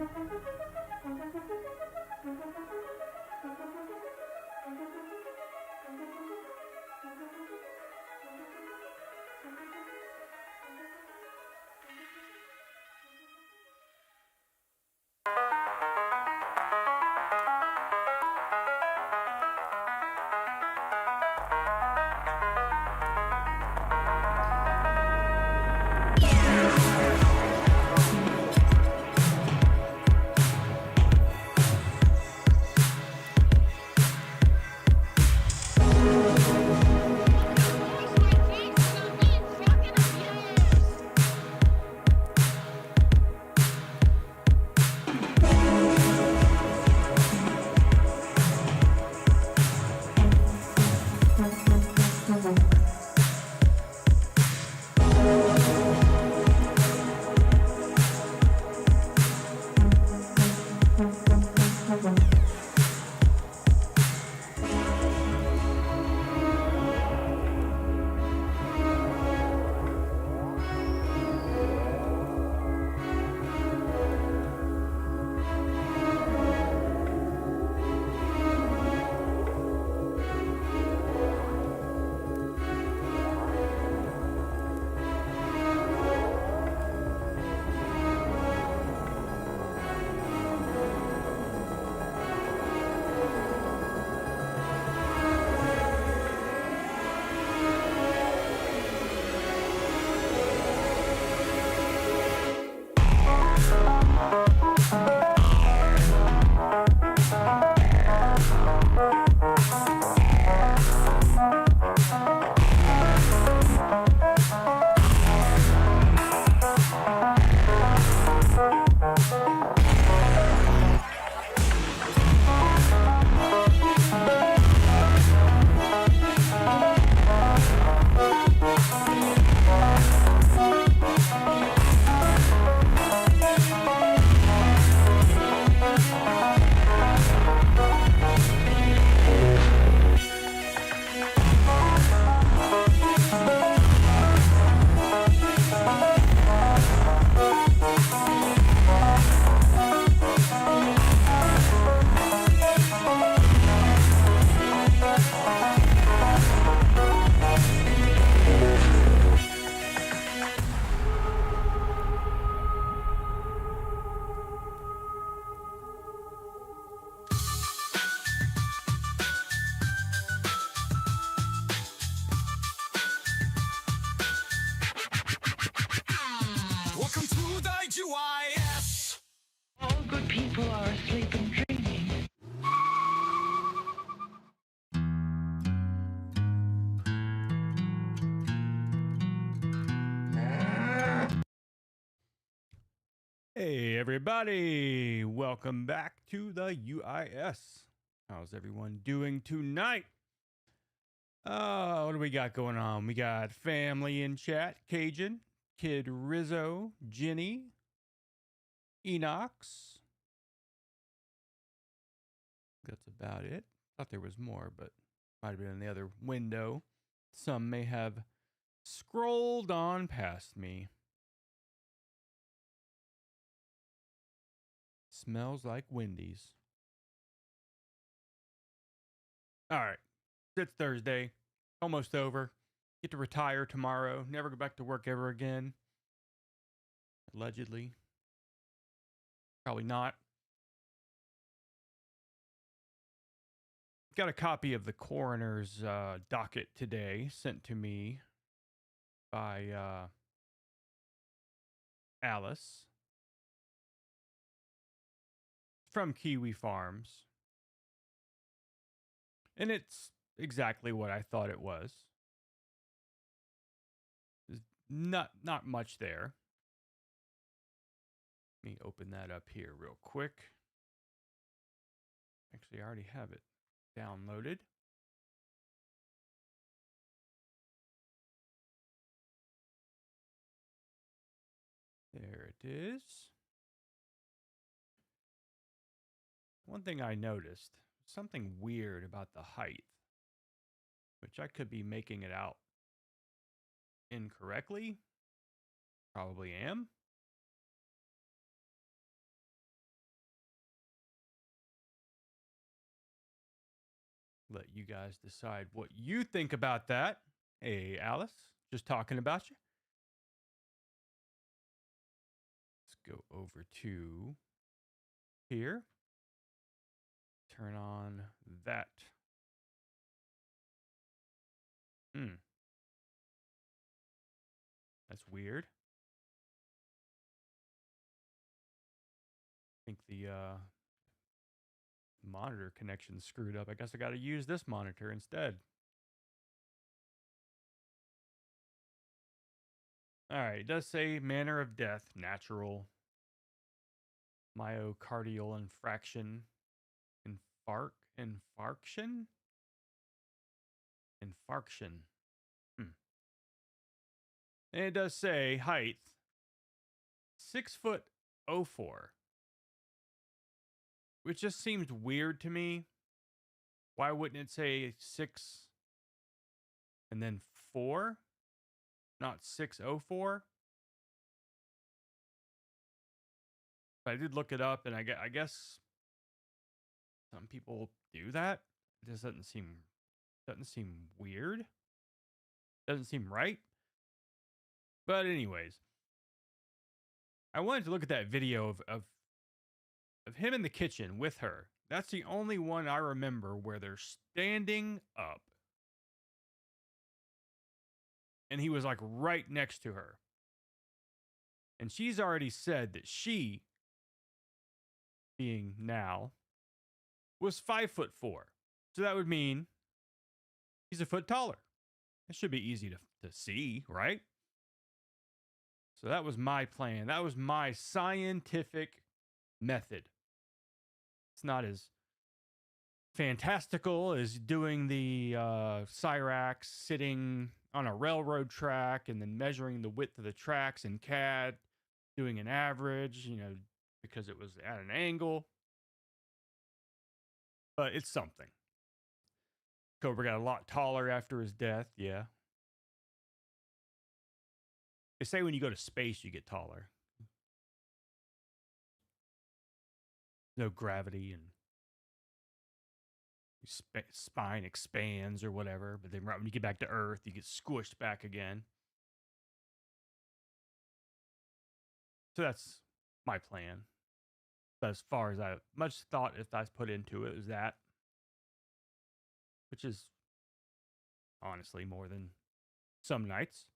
Welcome to the TheUIS. All good people are asleep and dreaming. Hey everybody, welcome back to the TheUIS. How's everyone doing tonight? What do we got going on? We got family in chat, Cajun, Kid Rizzo, Ginny, Enox. That's about it. Thought there was more, but might have been in the other window. Some may have scrolled on past me. Smells like Wendy's. All right. It's Thursday. Almost over. Get to retire tomorrow. Never go back to work ever again. Allegedly. Probably not. Got a copy of the Coroner's docket today sent to me by Alice from Kiwi Farms. And it's exactly what I thought it was. There's not much there. Let me open that up here real quick. Actually, I already have it downloaded. There it is. One thing I noticed, something weird about the height, which I could be making it out incorrectly. Probably am. let you guys decide what you think about that. Hey, Alice, just talking about you. Let's go over to here. Turn on that. That's weird. I think the monitor connection screwed up. I guess I got to use this monitor instead. All right, it does say manner of death, natural, myocardial infraction, infarction. And it does say height 6'04", which just seems weird to me. Why wouldn't it say 6 and then 4, not 6'04"? But I did look it up, and I guess some people do that. It just doesn't seem weird. Doesn't seem right. But anyways, I wanted to look at that video of him in the kitchen with her. That's the only one I remember where they're standing up. And he was like right next to her. And she's already said that she, being now, was 5'4". So that would mean he's a foot taller. It should be easy to see, right? So that was my plan. That was my scientific method. It's not as fantastical as doing the Cyrax sitting on a railroad track and then measuring the width of the tracks in CAD, doing an average, because it was at an angle. But it's something. Cobra got a lot taller after his death, yeah. They say when you go to space, you get taller. No gravity and your spine expands or whatever. But then right when you get back to Earth, you get squished back again. So that's my plan. But as far as much thought if I put into it was that. Which is honestly more than some nights.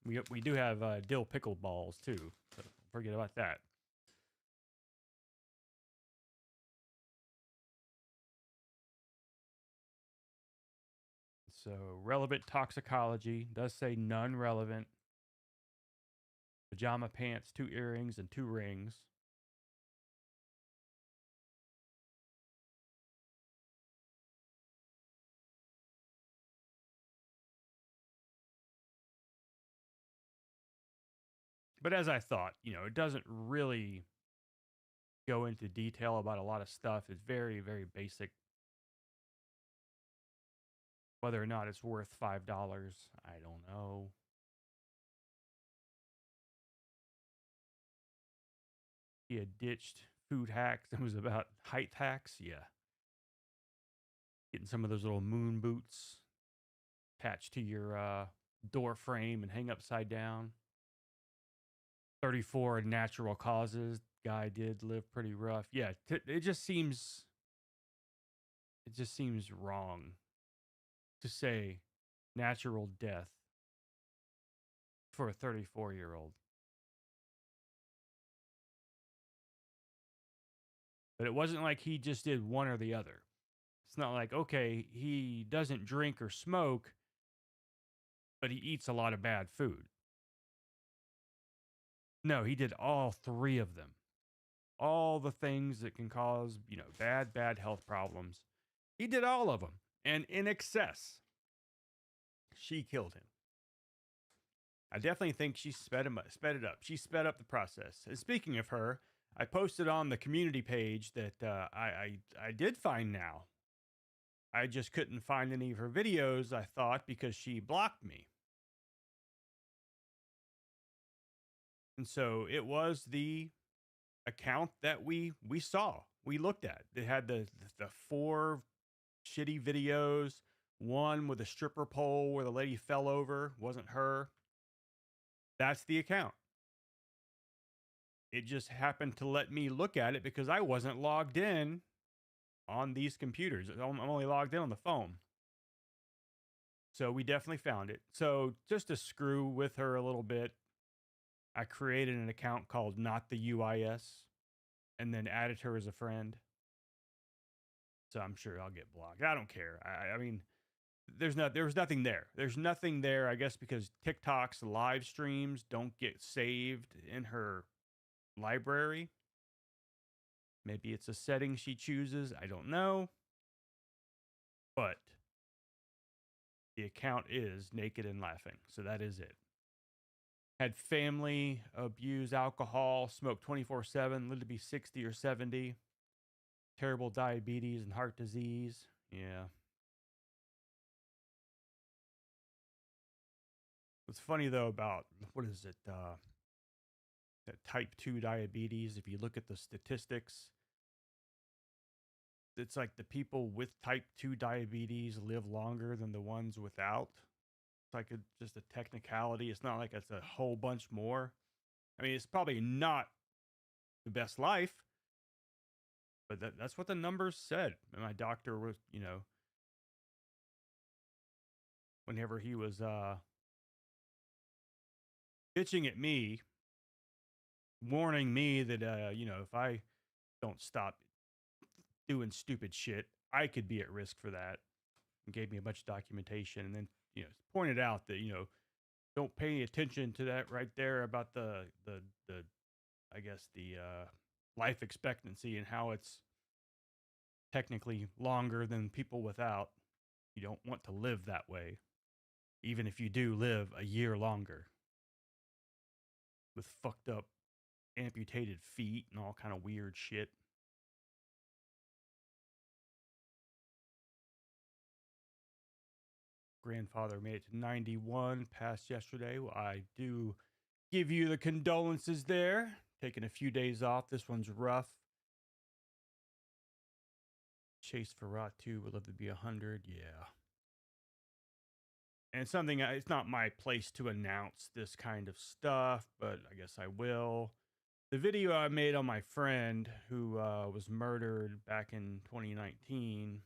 We do have dill pickle balls too. So forget about that. So relevant toxicology does say none relevant. Pajama pants, 2 earrings, and 2 rings. But as I thought, it doesn't really go into detail about a lot of stuff. It's very, very basic. Whether or not it's worth $5, I don't know. He had ditched food hacks. It was about height hacks. Yeah. Getting some of those little moon boots attached to your door frame and hang upside down. 34 natural causes. Guy did live pretty rough. Yeah, it just seems wrong to say natural death for a 34-year-old. But it wasn't like he just did one or the other. It's not like, okay, he doesn't drink or smoke, but he eats a lot of bad food. No, he did all 3 of them. All the things that can cause, bad health problems. He did all of them. And in excess, she killed him. I definitely think she sped it up. She sped up the process. And speaking of her, I posted on the community page that I did find now. I just couldn't find any of her videos, I thought, because she blocked me. And so it was the account that we saw, we looked at. It had the 4 shitty videos. One with a stripper pole where the lady fell over, wasn't her. That's the account. It just happened to let me look at it because I wasn't logged in on these computers. I'm only logged in on the phone. So we definitely found it. So just to screw with her a little bit, I created an account called Not the UIS and then added her as a friend. So I'm sure I'll get blocked. I don't care. I mean, there was nothing there. There's nothing there, I guess, because TikTok's live streams don't get saved in her library. Maybe it's a setting she chooses. I don't know. But the account is Naked and Laughing. So that is it. Had family, abuse alcohol, smoked 24/7, lived to be 60 or 70. Terrible diabetes and heart disease. Yeah. What's funny though about what is it? That type 2 diabetes, if you look at the statistics, it's like the people with type 2 diabetes live longer than the ones without. It's like just a technicality. It's not like it's a whole bunch more. I mean, it's probably not the best life, but that's what the numbers said. And my doctor was, whenever he was bitching at me, warning me that, if I don't stop doing stupid shit, I could be at risk for that. And gave me a bunch of documentation and then, pointed out that, don't pay attention to that right there about the I guess the life expectancy and how it's technically longer than people without. You don't want to live that way, even if you do live a year longer with fucked up amputated feet and all kind of weird shit. Grandfather made it to 91, passed yesterday. Well, I do give you the condolences there. Taking a few days off. This one's rough. Chase Farrat too would love to be 100. Yeah. And something, it's not my place to announce this kind of stuff, but I guess I will. The video I made on my friend who was murdered back in 2019,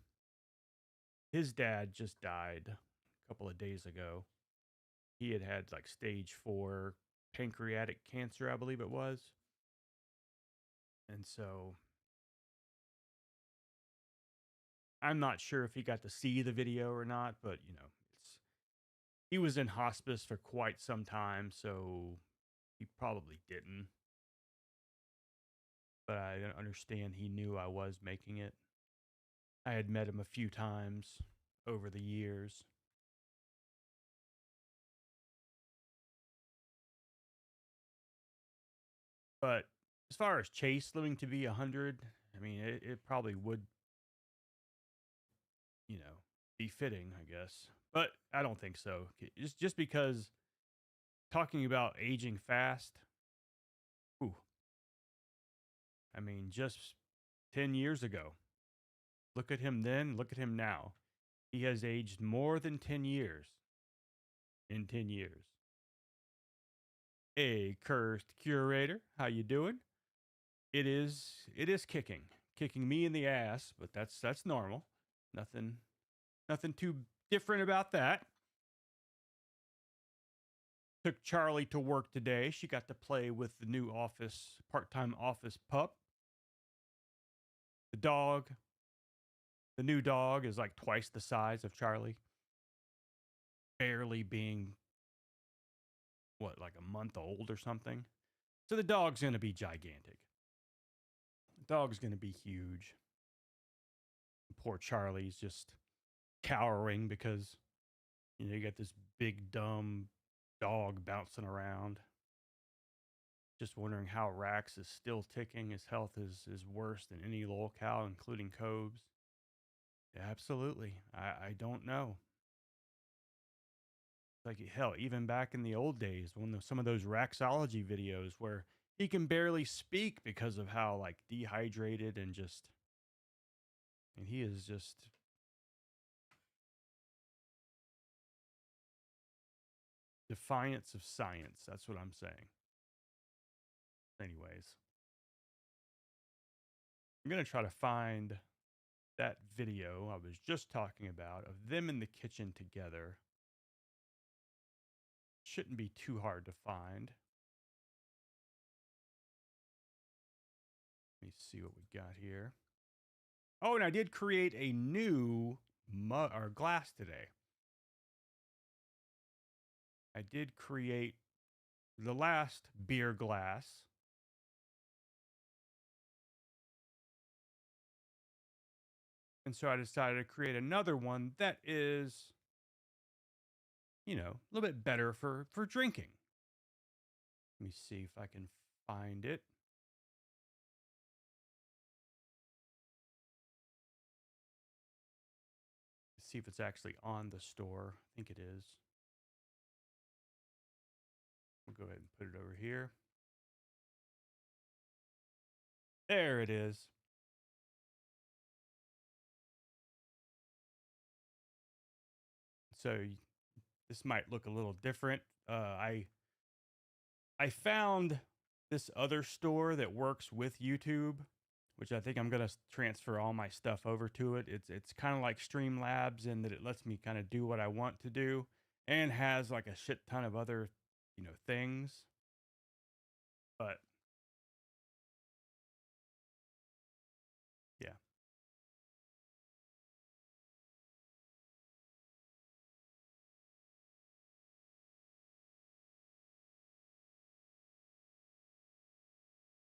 his dad just died a couple of days ago. He had like stage 4 pancreatic cancer, I believe it was. And so I'm not sure if he got to see the video or not, but he was in hospice for quite some time, so he probably didn't. But I understand he knew I was making it. I had met him a few times over the years. But as far as Chase living to be 100, I mean, it probably would, be fitting, I guess. But I don't think so. Just because talking about aging fast, ooh, I mean, just 10 years ago. Look at him then, look at him now. He has aged more than 10 years in 10 years. Hey, cursed curator, how you doing? It is kicking me in the ass, but that's normal. Nothing too different about that. Took Charlie to work today. She got to play with the new part-time office pup. The new dog is like twice the size of Charlie. Barely being, like a month old or something. So the dog's going to be gigantic. The dog's going to be huge. Poor Charlie's just cowering because, you got this big, dumb dog bouncing around. Just wondering how Rax is still ticking. His health is worse than any lolcow, including Cobes. Yeah, absolutely. I don't know. Like, hell, even back in the old days, when some of those Raxology videos where he can barely speak because of how, like, dehydrated and he is just Defiance of science. That's what I'm saying. Anyways, I'm going to try to find that video I was just talking about of them in the kitchen together. Shouldn't be too hard to find. Let me see what we got here. Oh, and I did create a new mug or glass today. I did create the last beer glass. And so I decided to create another one that is, you know, a little bit better for drinking. Let me see if I can find it. See if it's actually on the store. I think it is. We'll go ahead and put it over here. There it is. So this might look a little different. I found this other store that works with YouTube, which I think I'm gonna transfer all my stuff over to it. It's kind of like Streamlabs in that it lets me kind of do what I want to do, and has like a shit ton of other, you know, things. But yeah.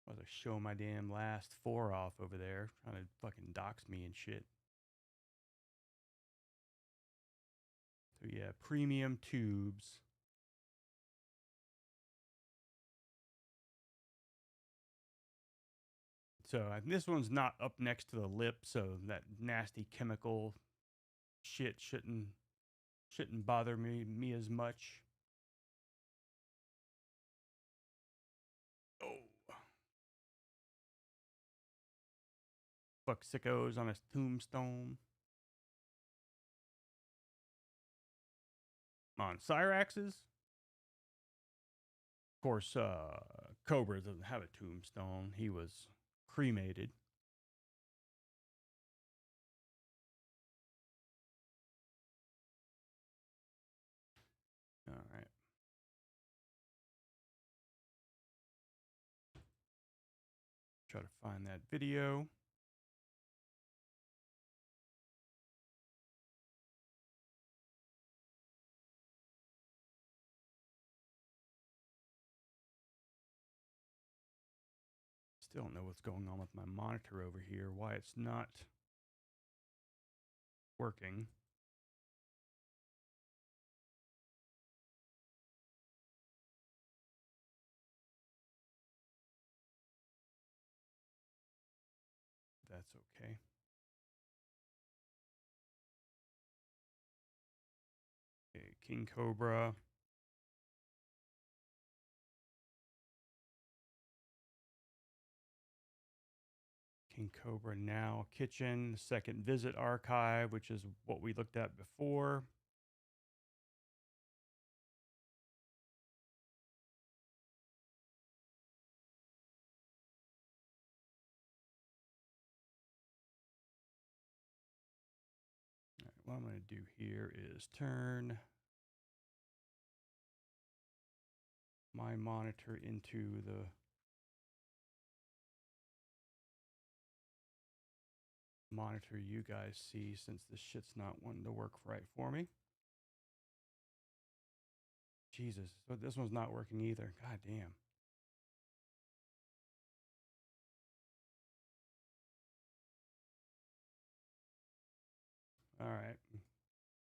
I was to show my damn last 4 off over there, trying to fucking dox me and shit. So yeah, premium tubes. So this one's not up next to the lip, so that nasty chemical shit shouldn't bother me as much. Oh, fuck sickos on a tombstone. On Cyrax's, of course, Cobra doesn't have a tombstone. He was cremated. All right. Try to find that video. Still don't know what's going on with my monitor over here, why it's not working. That's okay. Okay, King Cobra. King Cobra now kitchen, second visit archive, which is what we looked at before. All right, what I'm going to do here is turn my monitor into the monitor you guys see, since this shit's not wanting to work right for me. Jesus, so this one's not working either. God damn. All right,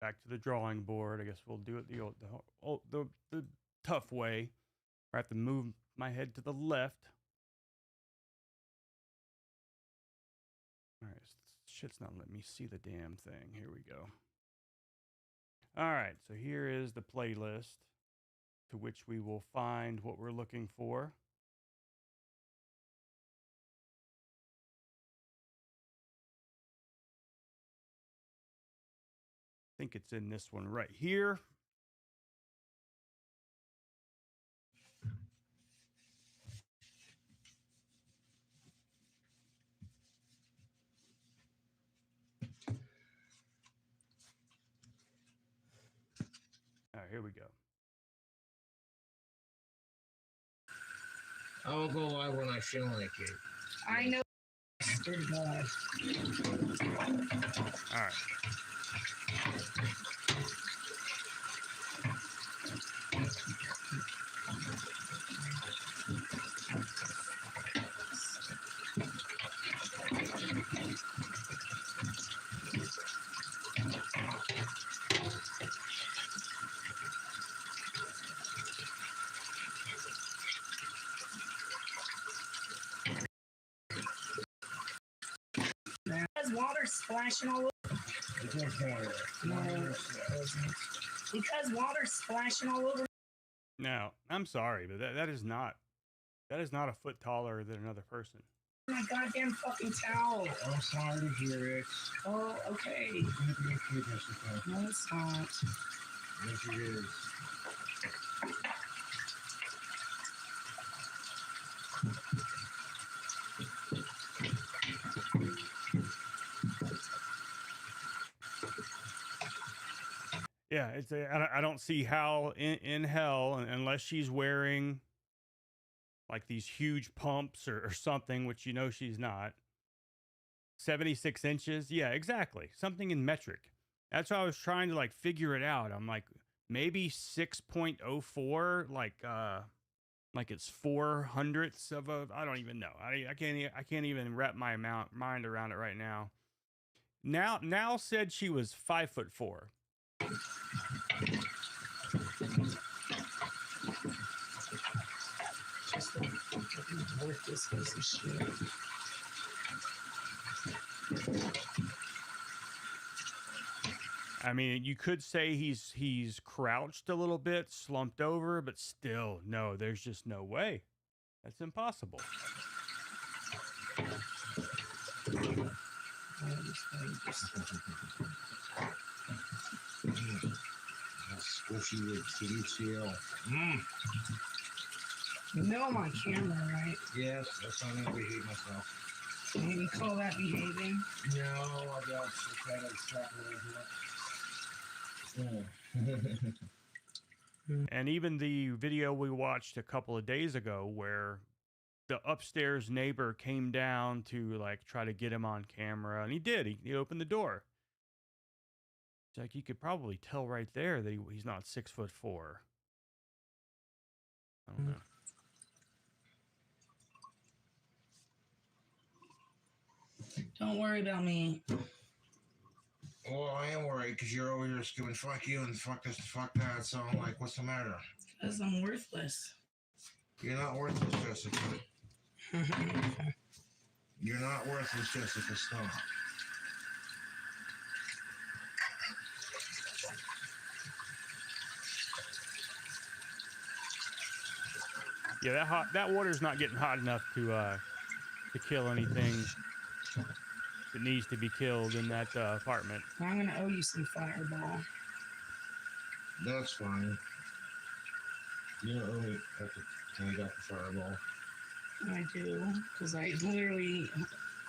back to the drawing board. I guess we'll do it the tough way. I have to move my head to the left. All right, shit's not letting me see the damn thing. Here we go. All right, so here is the playlist to which we will find what we're looking for. I think it's in this one right here. here we go. I will go live when I feel like it. I know. Dear God. All right. Because water splashing all over. No, because water splashing all over. Now, I'm sorry, but that is not a foot taller than another person. My goddamn fucking towel. I'm sorry to hear it. Oh, okay. No, it's not. Yes, it is. Yeah, I don't see how in hell, unless she's wearing like these huge pumps or something, which you know she's not. 76 inches. Yeah, exactly. Something in metric. That's why I was trying to like figure it out. I'm like, maybe 6.04, like it's 400ths of a, I don't even know. I can't even wrap my mind around it right now. Now said she was 5'4". Just the fucking worthless piece of shit. I mean, you could say he's crouched a little bit, slumped over, but still, no, there's just no way. That's impossible. Squishy with kitty seal. You know I'm on camera, right? Yes, that's how I behave myself. Can you call that behaving? No, I don't. I try to extrapolate it. And even the video we watched a couple of days ago where the upstairs neighbor came down to like try to get him on camera, and he did. He opened the door. It's like you could probably tell right there that he's not 6'4". I don't know. Don't worry about me. Well, I am worried because you're over here screaming fuck you and fuck this and fuck that. So I'm like, what's the matter? Because I'm worthless. You're not worthless, Jessica. You're not worthless, Jessica. Stop. Yeah, that water's not getting hot enough to kill anything that needs to be killed in that apartment. I'm gonna owe you some Fireball. That's fine. You don't owe me after I got the Fireball. I do, because I literally,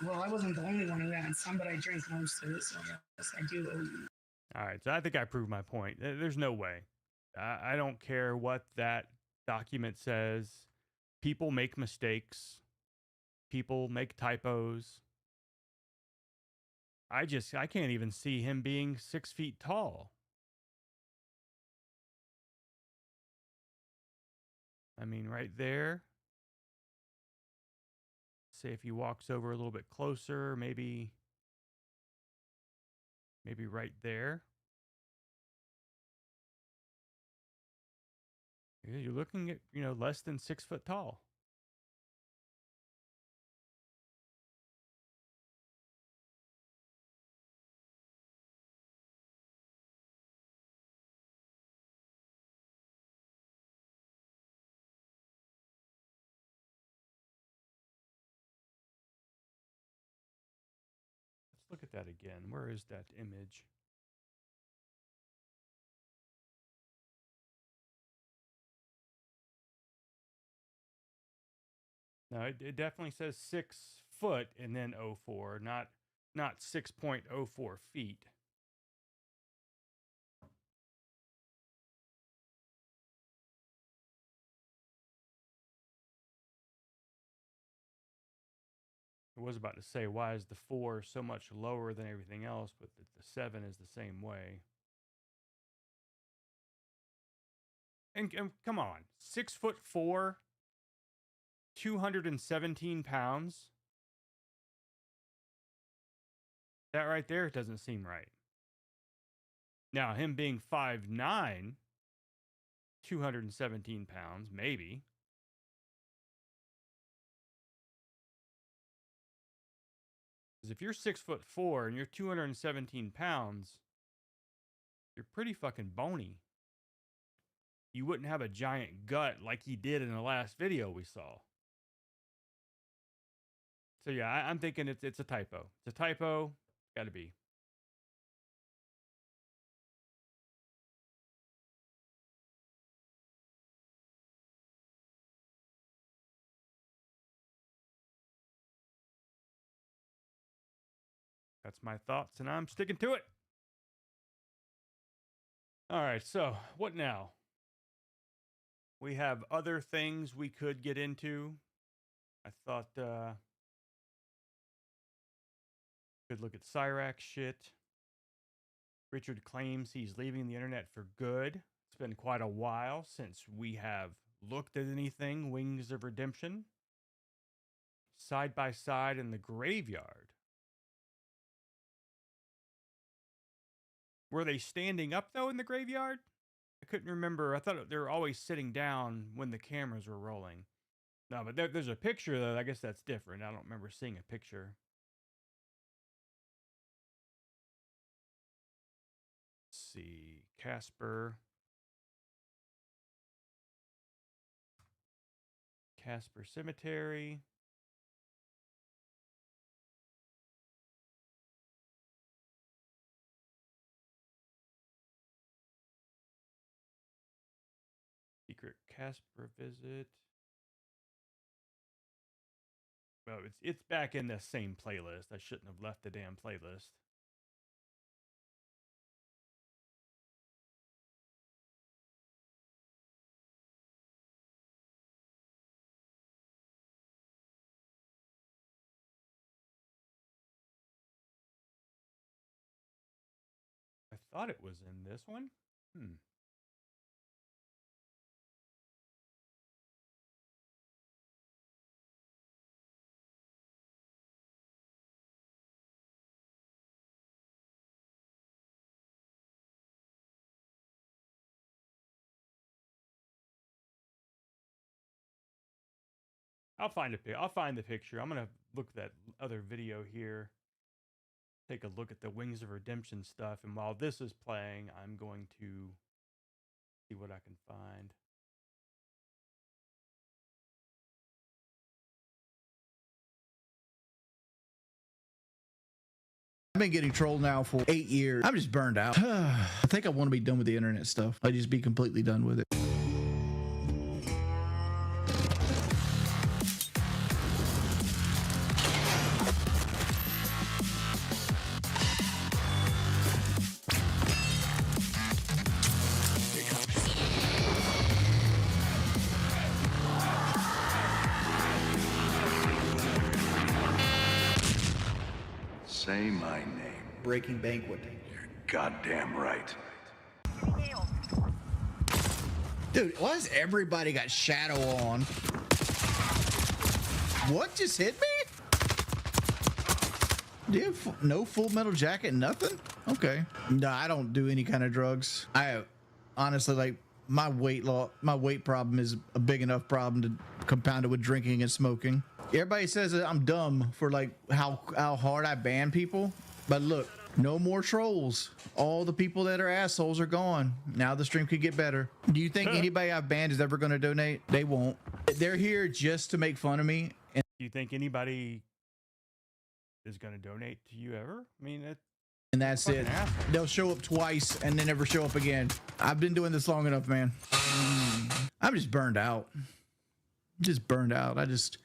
well, I wasn't the only one who had some, but I drank most of it, so yes, I do owe you. All right, so I think I proved my point. There's no way. I don't care what that document says. People make mistakes. People make typos. I can't even see him being 6 feet tall. I mean, right there. Say if he walks over a little bit closer, maybe right there. Yeah, you're looking at, less than 6 foot tall. Let's look at that again. Where is that image? No, it definitely says 6 foot and then 04, not 6.04 feet. I was about to say, why is the 4 so much lower than everything else, but the 7 is the same way? And come on, 6'4", 217 pounds. That right there doesn't seem right. Now, him being 5'9", 217 pounds, maybe. Because if you're 6'4" and you're 217 pounds, you're pretty fucking bony. You wouldn't have a giant gut like he did in the last video we saw. So yeah, I'm thinking it's a typo. It's a typo. Got to be. That's my thoughts, and I'm sticking to it. All right, so what now? We have other things we could get into. I thought could look at Cyrax shit. Richard claims he's leaving the internet for good. It's been quite a while since we have looked at anything Wings of Redemption. Side by side in the graveyard. Were they standing up, though, in the graveyard? I couldn't remember. I thought they were always sitting down when the cameras were rolling. No, but there's a picture, though. I guess that's different. I don't remember seeing a picture. Let's see. Casper Cemetery. Secret Casper visit. Well, it's back in the same playlist. I shouldn't have left the damn playlist. I thought it was in this one. I'll find the picture. I'm gonna look at that other video here. Take a look at the Wings of Redemption stuff, and while this is playing, I'm going to see what I can find. I've been getting trolled now for 8 years. I'm just burned out. I think I want to be done with the internet stuff. I just be completely done with it. Say my name. Breaking Banquet. You're goddamn right. Dude, why has everybody got shadow on? What just hit me? Do you have no Full Metal Jacket, nothing? Okay. No, I don't do any kind of drugs. I honestly, like, my weight problem is a big enough problem to compound it with drinking and smoking. Everybody says that I'm dumb for like how hard I ban people, but look, no more trolls. All the people that are assholes are gone. Now the stream could get better. Do you think anybody I've banned is ever going to donate? They won't. They're here just to make fun of me. And Do you think anybody is going to donate to you ever? I mean, that's it. Asshole. They'll show up twice and then never show up again. I've been doing this long enough, man. I'm just burned out. Just burned out. I just...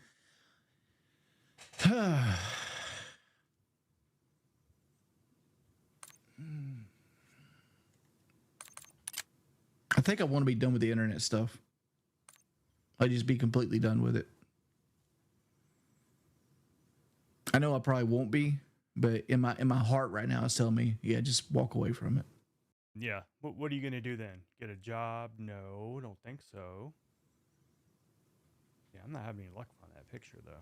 I think I want to be done with the internet stuff. I just be completely done with it. I know I probably won't be, but in my heart right now, it's telling me, yeah, just walk away from it. Yeah. What are you gonna do then? Get a job? No, don't think so. Yeah, I'm not having any luck on that picture though.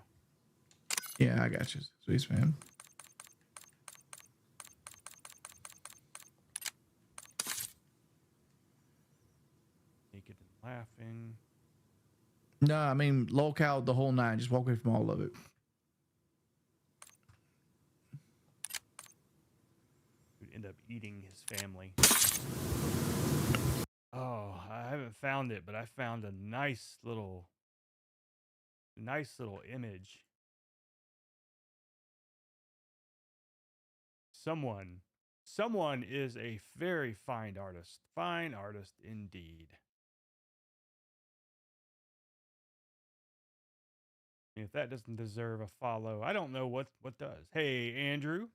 Yeah, I got you, sweet man. Naked and laughing. No, I mean lolcow the whole nine. Just walk away from all of it. Would end up eating his family. Oh, I haven't found it, but I found a nice little image. Someone is a very fine artist indeed. If that doesn't deserve a follow, I don't know what does. Hey, Andrew.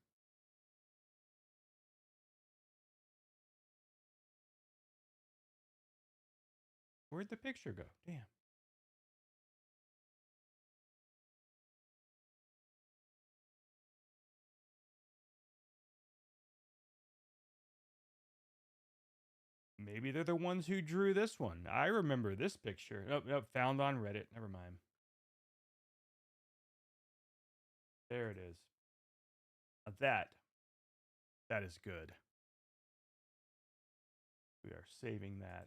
Where'd the picture go? Damn. Maybe they're the ones who drew this one. I remember this picture. Nope, found on Reddit. Never mind. There it is. Now that is good. We are saving that.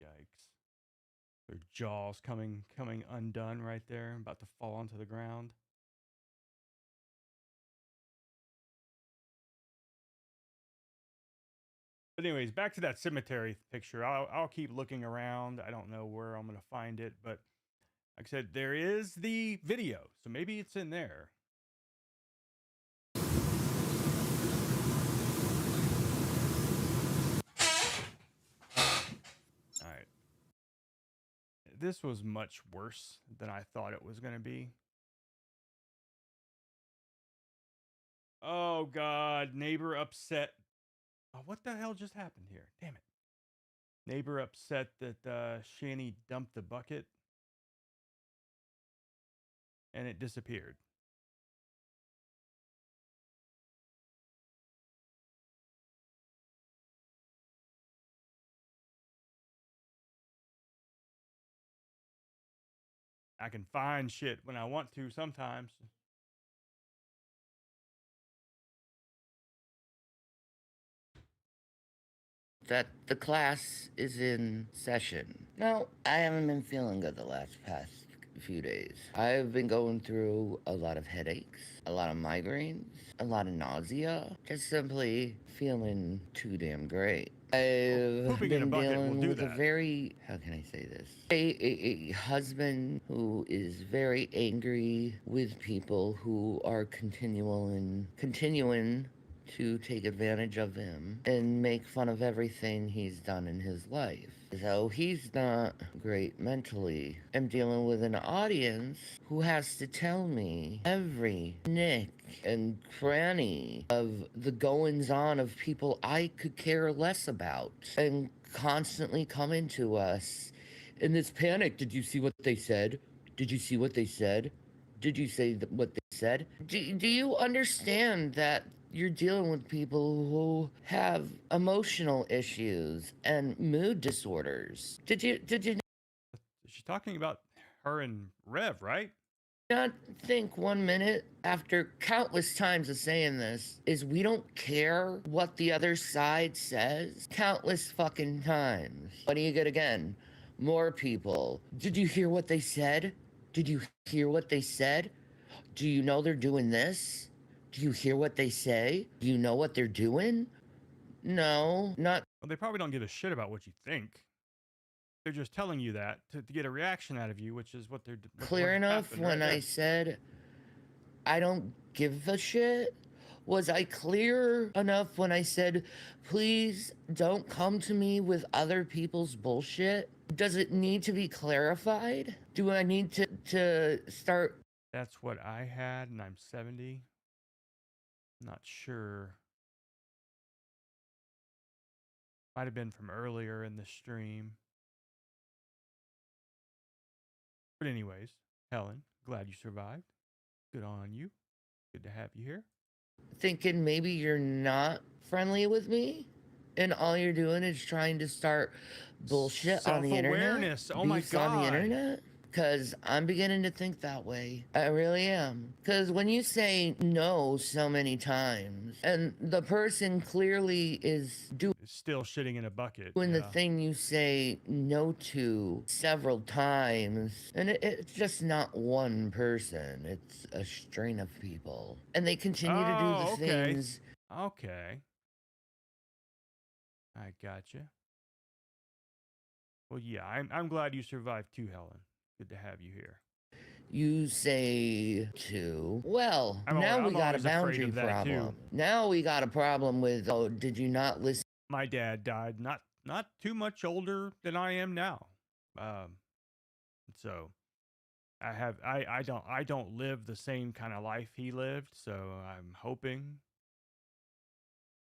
Yikes. Their jaws coming undone right there, about to fall onto the ground. But anyways, back to that cemetery picture. I'll keep looking around. I don't know where I'm gonna find it, but like I said, there is the video, so maybe it's in there. All right. This was much worse than I thought it was gonna be. Oh God, neighbor upset. Oh, what the hell just happened here? Damn it. Neighbor upset that Shanny dumped the bucket and it disappeared. I can find shit when I want to sometimes. That the class is in session. No, I haven't been feeling good the past few days. I've been going through a lot of headaches, a lot of migraines, a lot of nausea, just simply feeling too damn great. I've Pooping in a been bucket will dealing do with a that. very, how can I say this? A husband who is very angry with people who are continuing to take advantage of him and make fun of everything he's done in his life. So he's not great mentally. I'm dealing with an audience who has to tell me every nick and cranny of the goings on of people I could care less about and constantly coming to us in this panic. Did you see what they said? Did you see what they said? Did you say what they said? Do you understand that you're dealing with people who have emotional issues and mood disorders? Did you She's talking about her and Rev, right? not think 1 minute after countless times of saying this is we don't care what the other side says? Countless fucking times. What do you get again? More people. Did you hear what they said? Did you hear what they said? Do you know they're doing this? Do you hear what they say? Do you know what they're doing? No, not. Well, they probably don't give a shit about what you think. They're just telling you that to get a reaction out of you, which is what they're Clear enough when I said I don't give a shit. Was I clear enough when I said, please don't come to me with other people's bullshit? Does it need to be clarified? Do I need to start? That's what I had, and I'm 70. Not sure. Might have been from earlier in the stream. But anyways, Helen, glad you survived. Good on you. Good to have you here. Thinking maybe you're not friendly with me and all you're doing is trying to start bullshit on the internet? Self-awareness. Oh my Beefs on the God. internet? Because I'm beginning to think that way. I really am. Because when you say no so many times, and the person clearly is doing Still shitting in a bucket. the Yeah. thing you say no to several times, and it's just not one person, it's a string of people. And they continue to do the okay. things. Okay. I gotcha. Well, yeah, I'm glad you survived too, Helen. Good to have you here. You say to. Well, now we I'm got a always afraid boundary of that, problem. too. Now we got a problem with, oh, did you not listen? My dad died not too much older than I am now. So I don't live the same kind of life he lived, so I'm hoping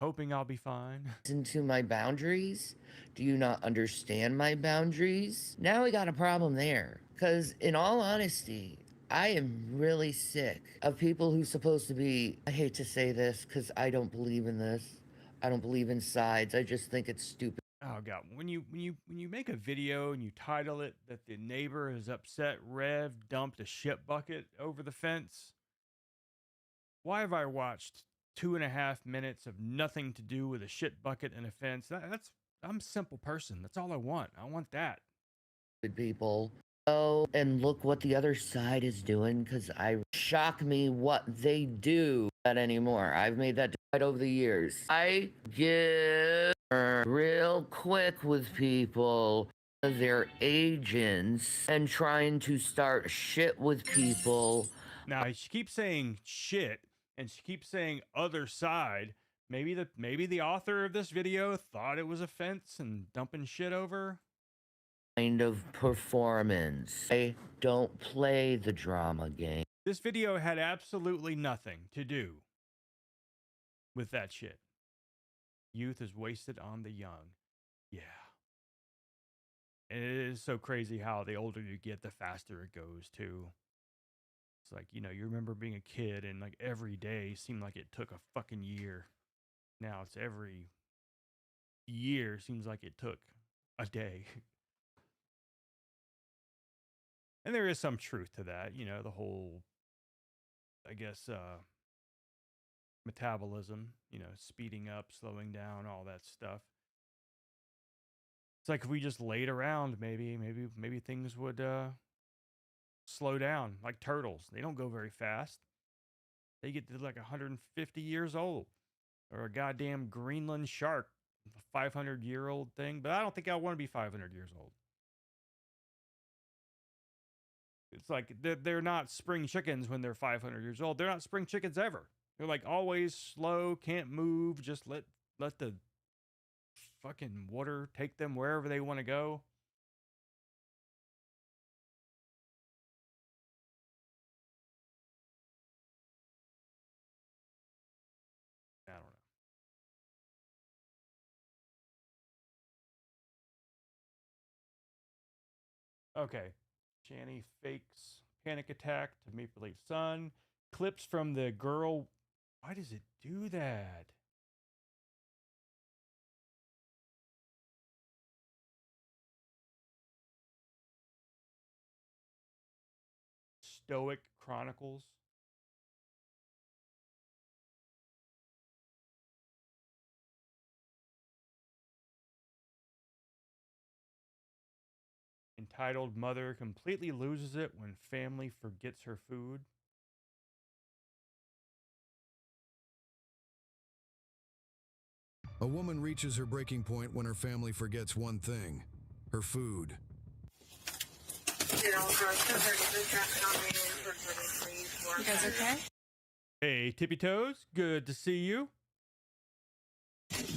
I'll be fine. To my boundaries? Do you not understand my boundaries? Now we got a problem there. Because, in all honesty, I am really sick of people who's supposed to be, I hate to say this because I don't believe in this. I don't believe in sides. I just think it's stupid. Oh God, when you make a video and you title it that the neighbor is upset Rev dumped a shit bucket over the fence, why have I watched 2.5 minutes of nothing to do with a shit bucket and a fence? I'm a simple person. That's all I want. I want that. People. Oh, and look what the other side is doing, because I shock me what they do that anymore. I've made that right over the years. I get real quick with people, their agents, and trying to start shit with people. Now she keeps saying shit, and she keeps saying other side. Maybe the author of this video thought it was a fence and dumping shit over. Kind of performance. I don't play the drama game. This video had absolutely nothing to do with that shit. Youth is wasted on the young. Yeah. And it is so crazy how the older you get, the faster it goes too. It's like, you remember being a kid and like every day seemed like it took a fucking year. Now it's every year seems like it took a day. And there is some truth to that, the whole, I guess, metabolism, speeding up, slowing down, all that stuff. It's like if we just laid around, maybe things would slow down, like turtles. They don't go very fast. They get to like 150 years old. Or a goddamn Greenland shark, a 500-year-old thing. But I don't think I want to be 500 years old. It's like they're not spring chickens when they're 500 years old. They're not spring chickens ever. They're like always slow, can't move, just let the fucking water take them wherever they want to go. I don't know. Okay. Channy fakes panic attack to manipulate son. Clips from the girl. Why does it do that? Stoic Chronicles. Entitled Mother Completely Loses It When Family Forgets Her Food. A woman reaches her breaking point when her family forgets one thing: her food. You guys okay? Hey, Tippy Toes, good to see you. From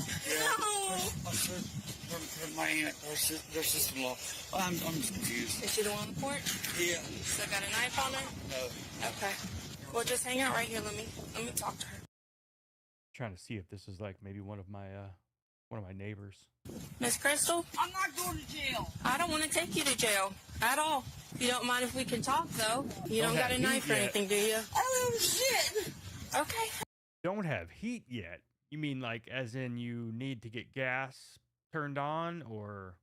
my aunt, their sister-in-law. I'm confused. Is she the one on the porch? Yeah. Still got a knife on her? No. Okay. Well, just hang out right here. Let me talk to her. Trying to see if this is like maybe one of my neighbors. Miss Crystal? I'm not going to jail. I don't want to take you to jail at all. You don't mind if we can talk, though? You don't got a knife or anything, do you? Oh, shit. Okay. Don't have heat yet. You mean like as in you need to get gas turned on, or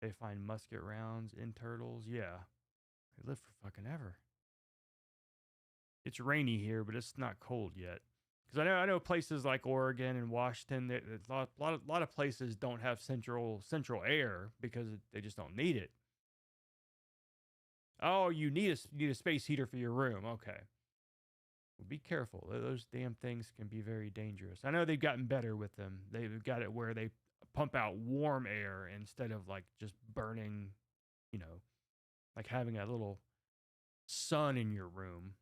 they find musket rounds in turtles? Yeah. They live for fucking ever. It's rainy here, but it's not cold yet. Because I know places like Oregon and Washington, a lot of places don't have central air because they just don't need it. Oh, you need a space heater for your room. Okay. Well, be careful. Those damn things can be very dangerous. I know they've gotten better with them. They've got it where they pump out warm air instead of like just burning, like having a little sun in your room.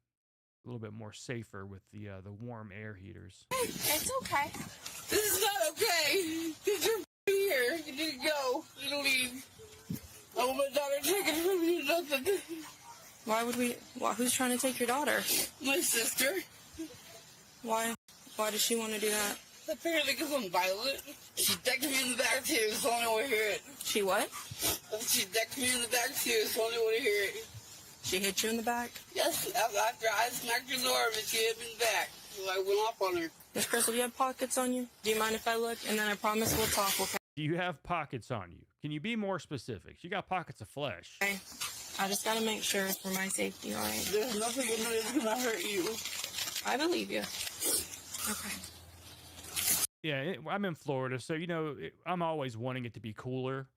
A little bit more safer with the warm air heaters. Hey, it's okay. This is not okay. Because you're here. You need to go. You need to leave. I want my daughter taken from you. Nothing. Why would we? Who's trying to take your daughter? My sister. Why does she want to do that? Apparently because I'm violent. She decked me in the back too, so I don't want to hear it. She what? She decked me in the back too, so I don't want to hear it. She hit you in the back? Yes, after I smacked her in the arm and she hit me in the back. So I went off on her. Miss Crystal, do you have pockets on you? Do you mind if I look? And then I promise we'll talk, okay? Do you have pockets on you? Can you be more specific? You got pockets of flesh. Okay. I just gotta make sure for my safety, all right? There's nothing in there that's gonna hurt you. I believe you. Okay. Yeah, I'm in Florida, so I'm always wanting it to be cooler.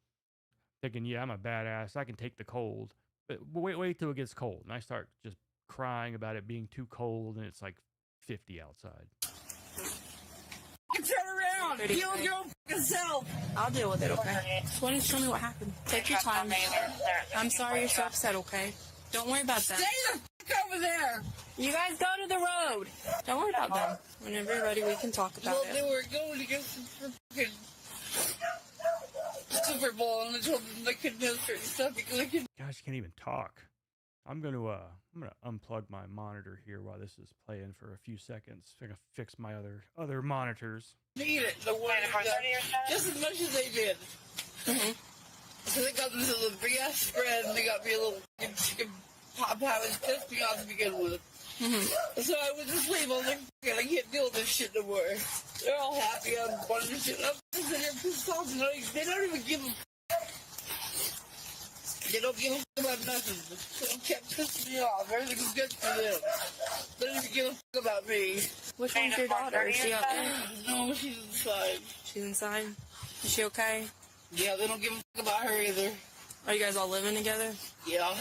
Thinking, yeah, I'm a badass. I can take the cold. But wait till it gets cold, and I start just crying about it being too cold, and it's like 50 outside. Turn around! Deal with your own fucking self! I'll deal with it, okay? So why don't you tell me what happened? Take your time. I'm sorry you're so upset, okay? Don't worry about that. Stay the fuck over there! You guys go to the road. Don't worry about them. Whenever you're ready, we can talk about They were going to get some fucking Super Bowl, and they told them they couldn't do certain stuff because they couldn't. Gosh, you can't even talk. I'm gonna unplug my monitor here while this is playing for a few seconds. I'm gonna fix my other monitors. Need it. The one just as much as they did. Mm-hmm. So they got this little big ass spread, and they got me a little chicken pot pie, which pissed me off to begin with. Mm-hmm. So I went to sleep. I was like, I can't deal with this shit no more. They're all happy. I'm bunching this shit up. They're pissed off. They don't even give a. They don't give a fuck about nothing. They kept pissing me off. Everything's good for them. They don't even give a fuck about me. Which one's your daughter? Is she up there? No, she's inside. She's inside? Is she okay? Yeah, they don't give a fuck about her either. Are you guys all living together? Yeah.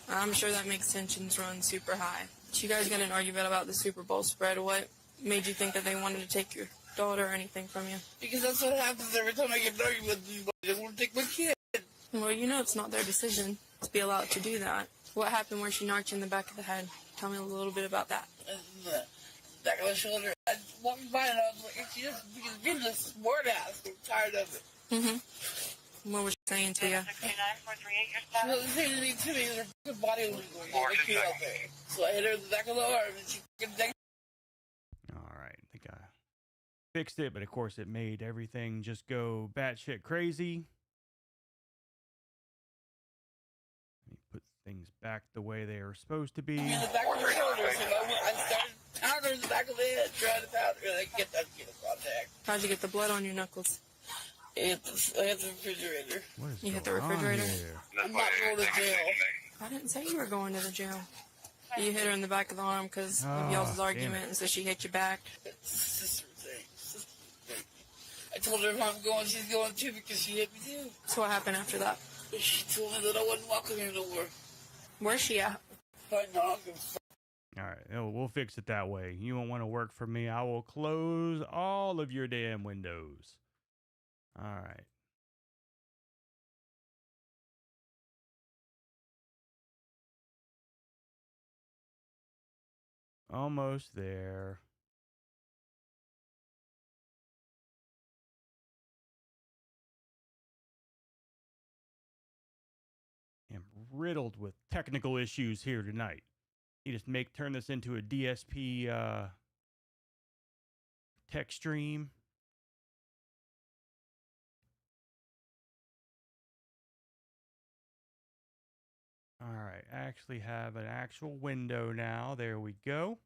I'm sure that makes tensions run super high. You guys got in an argument about the Super Bowl spread. What made you think that they wanted to take your daughter or anything from you? Because that's what happens every time I get an argument with them. They want to take my kid. Well, it's not their decision to be allowed to do that. What happened where she knocked you in the back of the head? Tell me a little bit about that. The back of my shoulder. I walked by and I was like, she just being a smart ass. I'm tired of it. Mm-hmm. What was she saying to you? She wasn't saying anything to me. Her body was going to kill out there. So I hit her in the back of the arm and she fucking. All right, I think I fixed it, but of course it made everything just go batshit crazy. Let me put things back the way they are supposed to be. In the back of her shoulders, and I started pounding her in the back of the head, trying to pound her, and I get that skin contact. How'd you get the blood on your knuckles? I hit the refrigerator. You hit the refrigerator? I'm not going to jail. I didn't say you were going to the jail. You hit her in the back of the arm because of y'all's argument, and so she hit you back. It's a sister thing. I told her if I'm going, she's going too because she hit me too. So what happened after that? She told me that I wasn't welcome here no more. Where's she at? I know. All right, we'll fix it that way. You won't want to work for me. I will close all of your damn windows. All right. Almost there. I'm riddled with technical issues here tonight. You just turn this into a DSP tech stream. All right, I actually have an actual window now. There we go.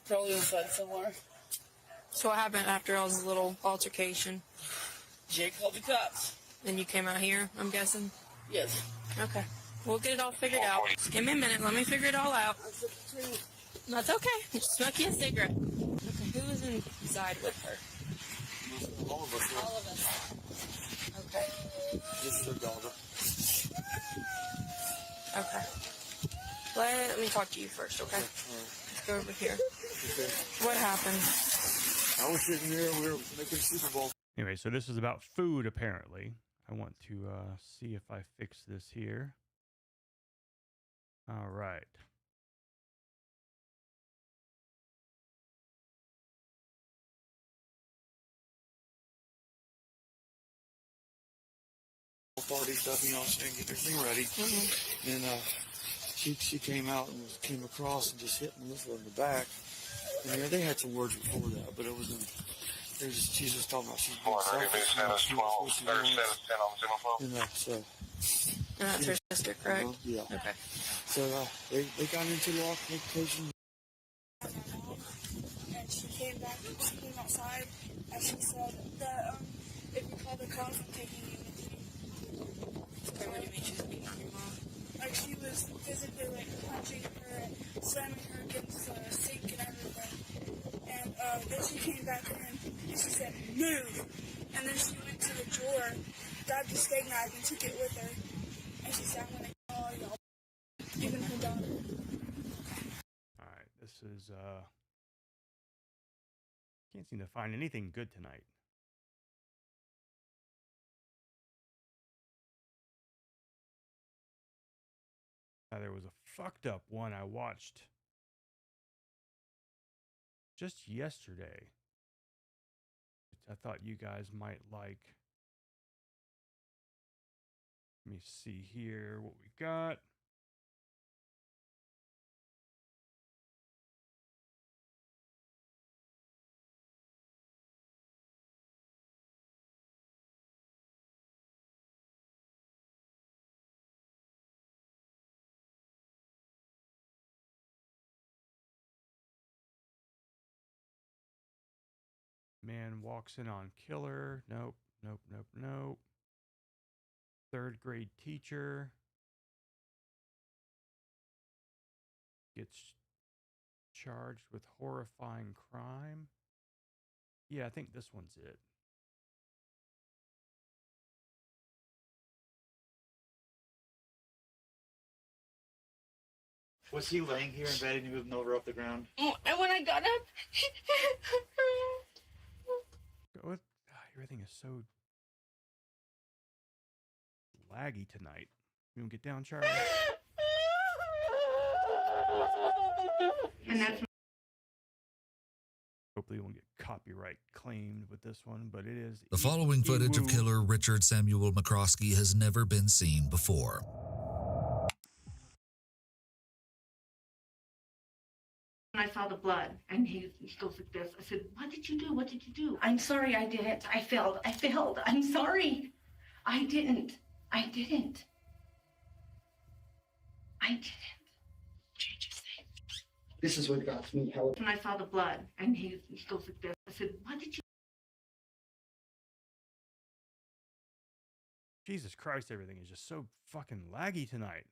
Probably inside somewhere. So what happened after all this little altercation? Jake called the cops. Then you came out here, I'm guessing? Yes. Okay. We'll get it all figured out. Just give me a minute. Let me figure it all out. That's okay. Just smoke you a cigarette. Okay. Who was inside with her? All of us. All of us. Okay. This is her daughter. Okay. Let me talk to you first, okay? Let's go over here. Okay. What happened? I was sitting there, we were making Super Bowl. Anyway, so this is about food, apparently. I want to see if I fix this here. All right. Party stuff, you know what I'm saying, get everything ready. Mm-hmm. And she came out and came across and just hit Melissa in the back. And they had some words before that, but it wasn't. She's just talking about she's being selfish. So. And that's her sister, correct? Yeah. Okay. So they got into the altercation. And she came back, she came outside, and she said that if you call the cops, I'm taking you with me. Okay, what do you mean she's beating on your mom? Like, she was physically, like, punching her and slamming her against the sink and everything. And then she came back in, and she said, move! And then she went to the drawer, grabbed the steak knife, and took it with her. And she said, I'm going to kill all y'all, even her daughter. All right, this is, can't seem to find anything good tonight. There was a fucked up one I watched just yesterday, which I thought you guys might like. Let me see here what we got. Man walks in on killer. Nope, nope, nope, nope. Third grade teacher gets charged with horrifying crime. Yeah, I think this one's it. Was he laying here in bed and he moving over off the ground? And when I got up, Everything is so laggy tonight. You want to get down, Charlie? and that's Hopefully, we won't get copyright claimed with this one, but it is. The following footage of killer Richard Samuel McCroskey has never been seen before. I saw the blood, and he goes like this. I said, what did you do? What did you do? I'm sorry, I didn't. I failed. I'm sorry. I didn't. Change his name. This is what got me. When I saw the blood, and he goes like this. I said, what did you Jesus Christ, everything is just so fucking laggy tonight.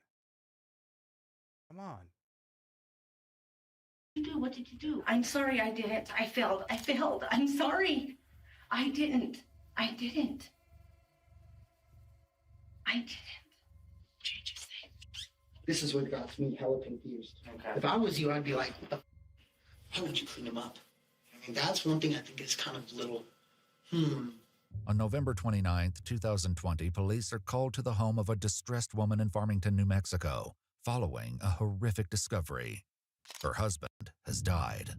Come on. do? What did you do? I'm sorry, I didn't. I failed. I'm sorry. I didn't. This is what got me hella confused. Okay. If I was you, I'd be like, what the why would you clean him up? I mean, that's one thing I think is kind of little, On November 29th, 2020, police are called to the home of a distressed woman in Farmington, New Mexico, following a horrific discovery. Her husband has died.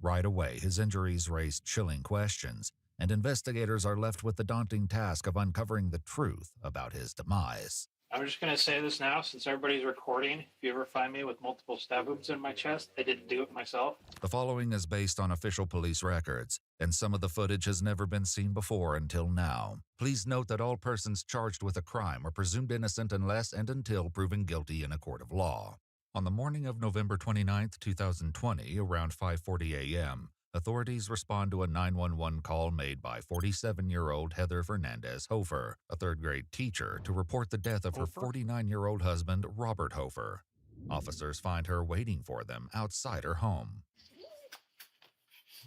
Right away, his injuries raise chilling questions, and investigators are left with the daunting task of uncovering the truth about his demise. I'm just going to say this now, since everybody's recording. If you ever find me with multiple stab wounds in my chest, I didn't do it myself. The following is based on official police records, and some of the footage has never been seen before until now. Please note that all persons charged with a crime are presumed innocent unless and until proven guilty in a court of law. On the morning of November 29th, 2020, around 5:40 a.m., authorities respond to a 911 call made by 47-year-old Heather Fernandez Hofer, a third-grade teacher, to report the death of her 49-year-old husband, Robert Hofer. Officers find her waiting for them outside her home.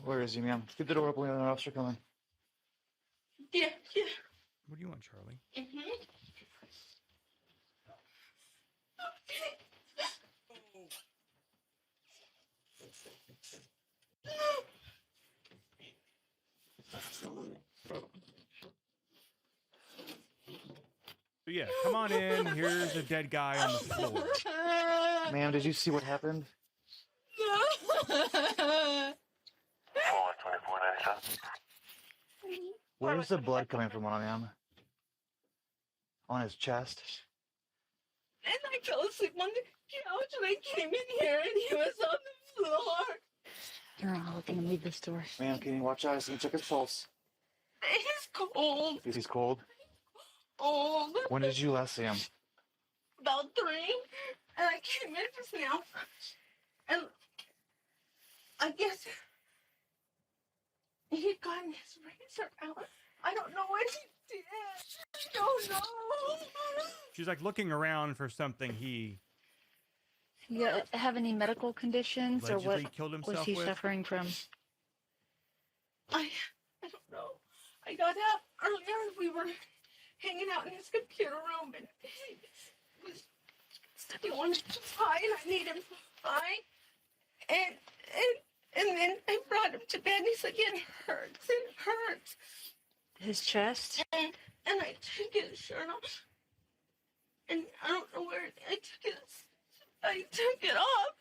Where is he, ma'am? Keep the door open. We have an officer coming. Yeah. What do you want, Charlie? So yeah, come on in. Here's a dead guy on the floor. Ma'am, did you see what happened? Where's the blood coming from on him? On his chest? And I fell asleep on the couch and I came in here and he was on the floor. You're all going to leave this door. Ma'am, can you watch eyes and check his pulse? He's cold. He's cold? Old. When did you last see him? About 3. And I came in just now. And I guess he got his razor out. I don't know what he did. I don't know. She's like looking around for something he You have any medical conditions, or what allegedly killed himself was he with? suffering from? I don't know. I got up earlier and we were hanging out in his computer room and he wanted to fight. I need him to fight. And then I brought him to bed and he said, it hurts. His chest? And I took his shirt off. And I don't know where I took it off.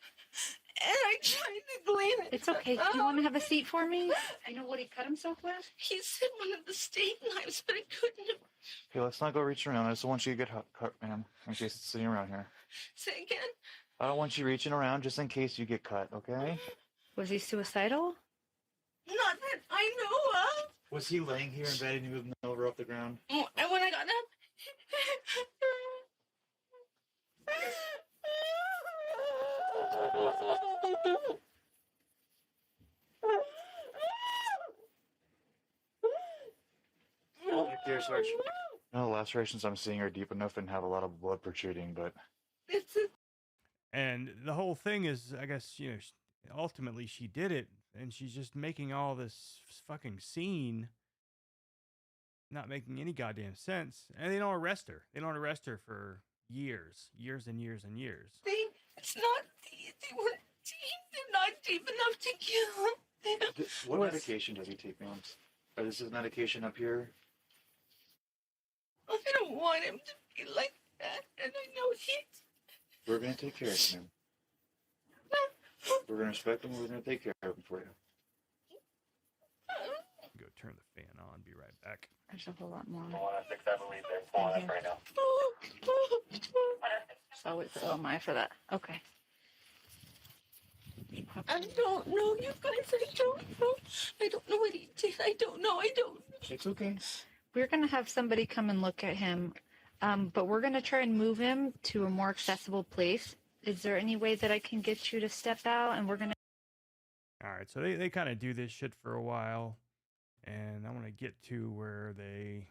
And I tried to clean it. It's okay. Do you want to have a seat for me? You know what he cut himself with? He said one of the steak knives, but I couldn't have. Okay, let's not go reaching around. I just want you to get cut, ma'am, in case it's sitting around here. Say again? I don't want you reaching around just in case you get cut, okay? Was he suicidal? Not that I know of. Was he laying here in bed and he moved over off the ground? And when I got up, Here, Sarge. No, the lacerations I'm seeing are deep enough and have a lot of blood protruding, but... And the whole thing is, I guess, ultimately she did it, and she's just making all this fucking scene, not making any goddamn sense. And they don't arrest her. They don't arrest her for years and years and years. it's not, they weren't deep. They're not deep enough to kill him. What medication does he take, ma'am? Is his medication up here? I don't want him to be like that, and I know he's... We're going to take care of him. We're going to respect him. We're going to take care of him for you. Go turn the fan on. Be right back. There's a whole lot more. 106, I believe they're pulling us right now. So it's my for that. Okay. I don't know, you guys. I don't know. I don't know what he did. I don't know. It's okay. We're going to have somebody come and look at him, but we're going to try and move him to a more accessible place. Is there any way that I can get you to step out, and we're going to... All right, so they kind of do this shit for a while, and I want to get to where they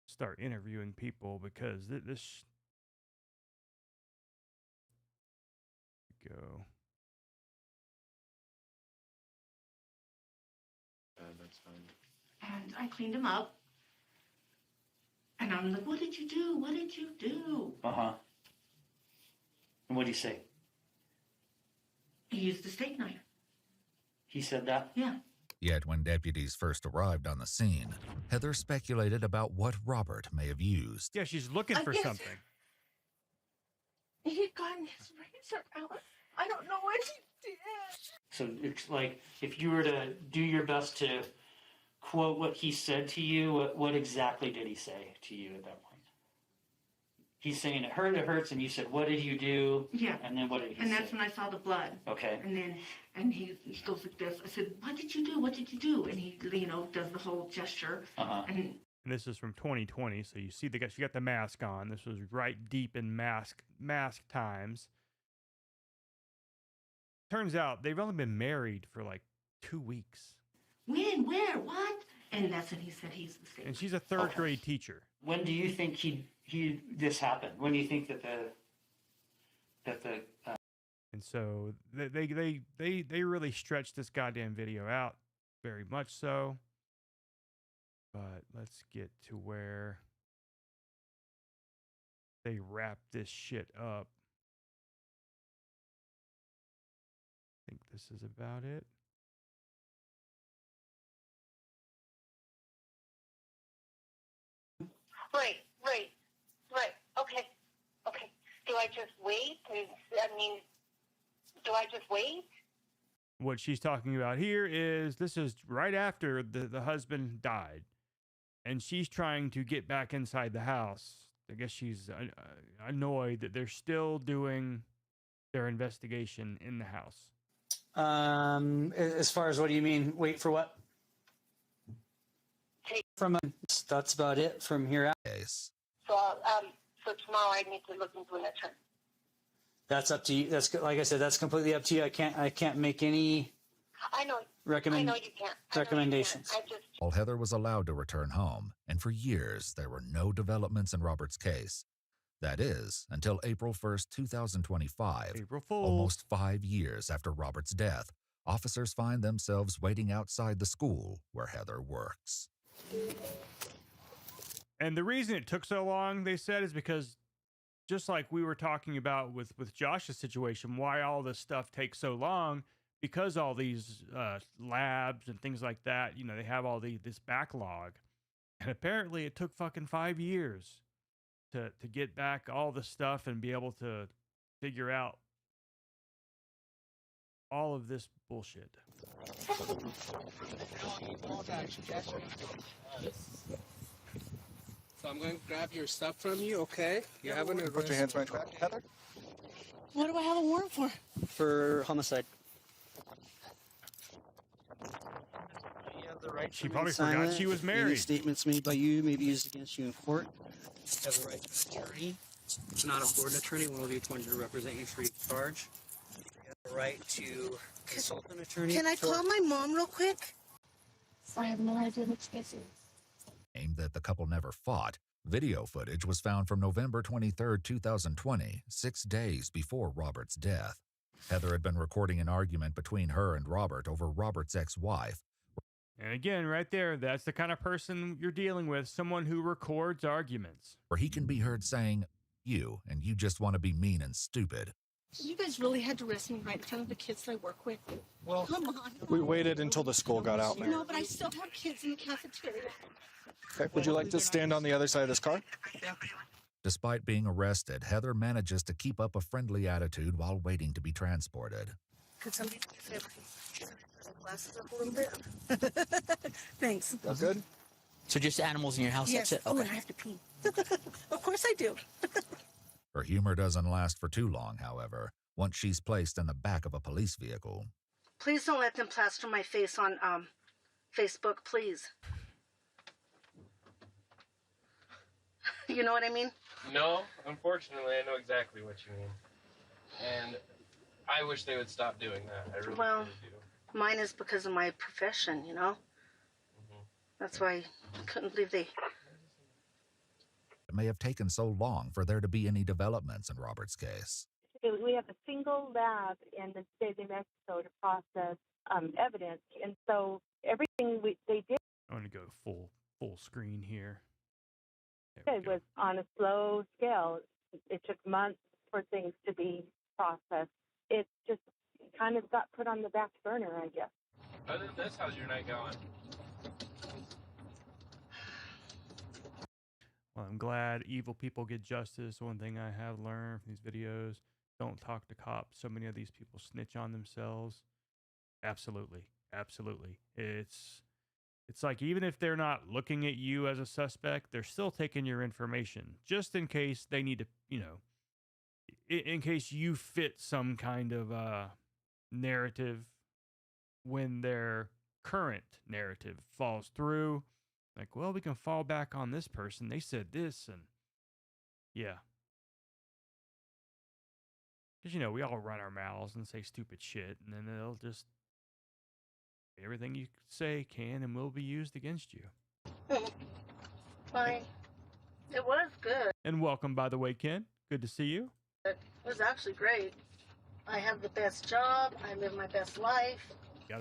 start interviewing people, because this go. That's fine. And I cleaned him up. I And I'm like, what did you do? What did you do? Uh-huh. And what did he say? He used a steak knife. He said that? Yeah. Yet when deputies first arrived on the scene, Heather speculated about what Robert may have used. Yeah, she's looking for something. He had gotten his razor out. I don't know what he did. So it's like, if you were to do your best to quote what he said to you, what exactly did he say to you at that point? He's saying it hurts, and you said, what did you do? Yeah. And then what did he say? And that's when I saw the blood. Okay. And he goes like this. I said, what did you do? What did you do? And he, does the whole gesture. Uh-huh. And this is from 2020, so you see she got the mask on. This was right deep in mask times. Turns out they've only been married for like 2 weeks. When? Where? What? And that's when he said he's the same. And she's a third grade teacher. When do you think this happened? When do you think that the And so they really stretched this goddamn video out, very much so. But let's get to where they wrap this shit up. I think this is about it. Right. Okay. Do I just wait? Do I just wait? What she's talking about here is this is right after the husband died. And she's trying to get back inside the house. I guess she's annoyed that they're still doing their investigation in the house. As far as what do you mean? Wait for what? That's about it from here out. So tomorrow I need to look into an attorney. That's up to you. That's, like I said, that's completely up to you. I can't make any. I know you can't. Recommendations. While Heather was allowed to return home, and for years there were no developments in Robert's case. That is, until April 1st, 2025, April Fool. Almost 5 years after Robert's death, officers find themselves waiting outside the school where Heather works. And the reason it took so long, they said, is because just like we were talking about with Josh's situation, why all this stuff takes so long, because all these labs and things like that, they have all this backlog. And apparently it took fucking 5 years to get back all the stuff and be able to figure out all of this bullshit. So I'm going to grab your stuff from you, okay? You have an arrest. Put your hands behind your back, Heather. What do I have a warrant for? For homicide. She probably forgot she was married. Any statements made by you may be used against you in court. You have the right to an attorney. It's not a court attorney. One will be appointed to represent you for each charge. You have the right to consult an attorney. Can I call my mom real quick? I have no idea what's missing. Aimed that the couple never fought, video footage was found from November 23, 2020, 6 days before Robert's death. Heather had been recording an argument between her and Robert over Robert's ex-wife. And again, right there, that's the kind of person you're dealing with, someone who records arguments. Where he can be heard saying, you just want to be mean and stupid. You guys really had to arrest me right in front of the kids that I work with. Well, come on. We waited until the school got out, Mary. No, but I still have kids in the cafeteria. Okay, would you like to stand on the other side of this car? Despite being arrested, Heather manages to keep up a friendly attitude while waiting to be transported. Could somebody do me a favor? Glasses up a little bit. Thanks. That's good. So just animals in your house, Yes. that's it? Oh, and I have to pee. Of course I do. Her humor doesn't last for too long, however, once she's placed in the back of a police vehicle. Please don't let them plaster my face on Facebook, please. You know what I mean? No, unfortunately, I know exactly what you mean. And I wish they would stop doing that. I really, Well, really do. mine is because of my profession, you know? That's why I couldn't believe they... It may have taken so long for there to be any developments in Robert's case. We have a single lab in the state of New Mexico to process evidence, and so everything they did. I'm going to go full screen here. It was on a slow scale. It took months for things to be processed. It just kind of got put on the back burner, I guess. Other than this, how's your night going? Well, I'm glad evil people get justice. One thing I have learned from these videos, don't talk to cops. So many of these people snitch on themselves. Absolutely. Absolutely. It's like even if they're not looking at you as a suspect, they're still taking your information just in case they need to, in case you fit some kind of narrative when their current narrative falls through. Like, well, we can fall back on this person. They said this, and yeah. Because, we all run our mouths and say stupid shit, and then they'll just, everything you say can and will be used against you. Fine. It was good. And welcome, by the way, Ken. Good to see you. It was actually great. I have the best job. I live my best life.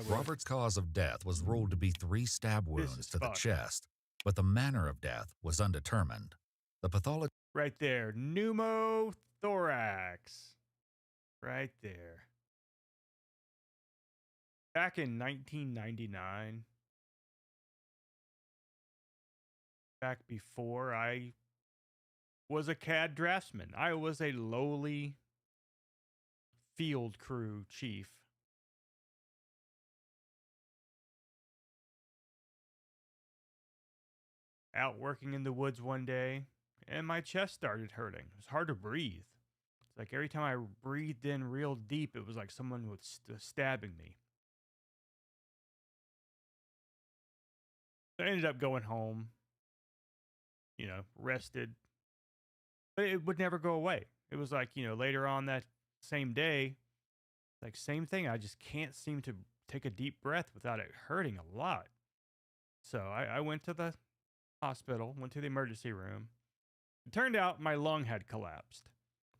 Robert's cause of death was ruled to be 3 stab wounds to the chest, but the manner of death was undetermined. The pathologist... Right there. Pneumothorax. Right there. Back in 1999, back before I was a CAD draftsman, I was a lowly field crew chief. Out working in the woods one day, and my chest started hurting. It was hard to breathe. It's like every time I breathed in real deep, it was like someone was stabbing me. So I ended up going home, rested. But it would never go away. It was like, later on that same day, like same thing. I just can't seem to take a deep breath without it hurting a lot. So I went to the hospital, went to the emergency room. It turned out my lung had collapsed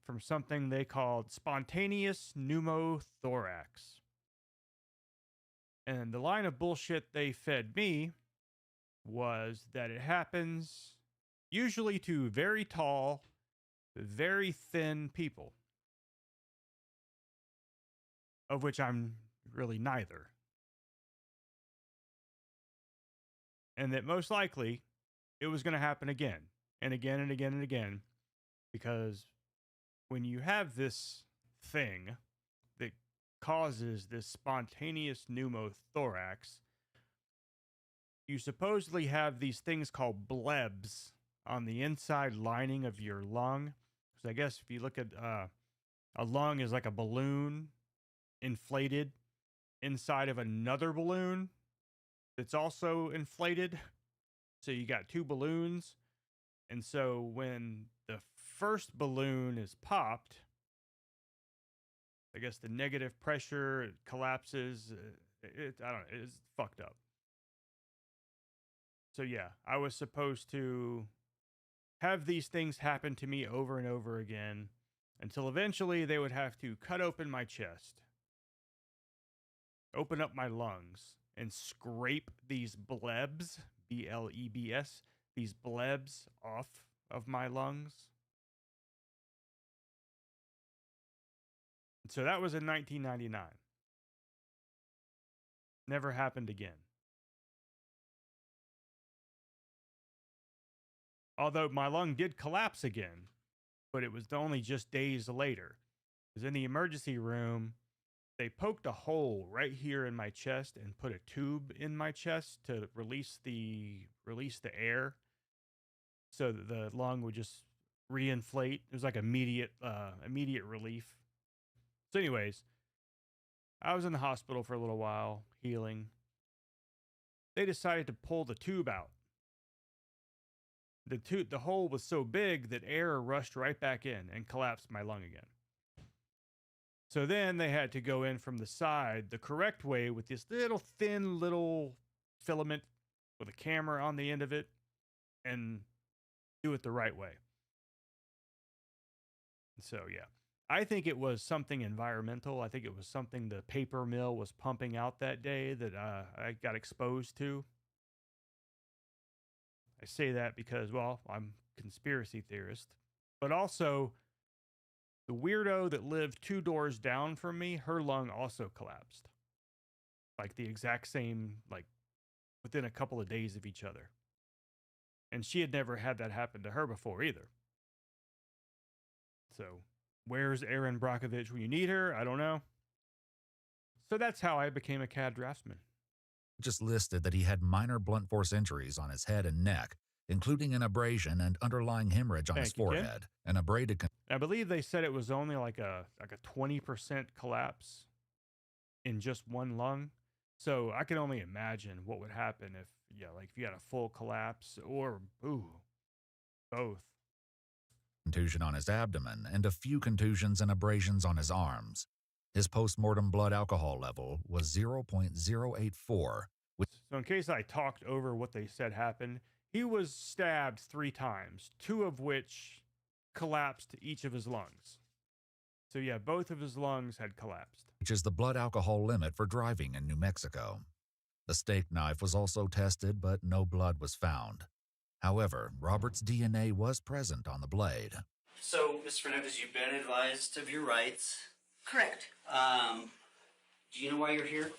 from something they called spontaneous pneumothorax. And the line of bullshit they fed me was that it happens usually to very tall, very thin people, of which I'm really neither. And that most likely it was going to happen again and again and again and again, because when you have this thing that causes this spontaneous pneumothorax, you supposedly have these things called blebs on the inside lining of your lung. Because I guess if you look at a lung is like a balloon inflated inside of another balloon that's also inflated. So you got 2 balloons. And so when the first balloon is popped, I guess the negative pressure, it collapses. I don't know, it's fucked up. So yeah, I was supposed to have these things happen to me over and over again until eventually they would have to cut open my chest, open up my lungs, and scrape these blebs, B-L-E-B-S, these blebs off of my lungs. So that was in 1999. Never happened again. Although my lung did collapse again, but it was only just days later. Because in the emergency room, they poked a hole right here in my chest and put a tube in my chest to release the air, so that the lung would just reinflate. It was like immediate relief. So anyways, I was in the hospital for a little while, healing. They decided to pull the tube out. The hole was so big that air rushed right back in and collapsed my lung again. So then they had to go in from the side the correct way with this little thin little filament with a camera on the end of it and do it the right way. So yeah, I think it was something environmental. I think it was something the paper mill was pumping out that day that I got exposed to. I say that because, well, I'm conspiracy theorist, but also the weirdo that lived 2 doors down from me, her lung also collapsed. Like the exact same, like within a couple of days of each other. And she had never had that happen to her before either. So, where's Erin Brockovich when you need her? I don't know. So that's how I became a CAD draftsman. Just listed that he had minor blunt force injuries on his head and neck, including an abrasion and underlying hemorrhage on his Thank you, Ken. forehead, an abraded. I believe they said it was only like a 20% collapse in just one lung. So I can only imagine what would happen if, like if you had a full collapse or both. Contusion on his abdomen and a few contusions and abrasions on his arms. His post-mortem blood alcohol level was 0.084. So in case I talked over what they said happened, he was stabbed 3 times, 2 of which collapsed each of his lungs. So yeah, both of his lungs had collapsed. Which is the blood alcohol limit for driving in New Mexico. The steak knife was also tested, but no blood was found. However, Robert's DNA was present on the blade. So, Ms. Fernandez, you've been advised of your rights. Correct. Do you know why you're here?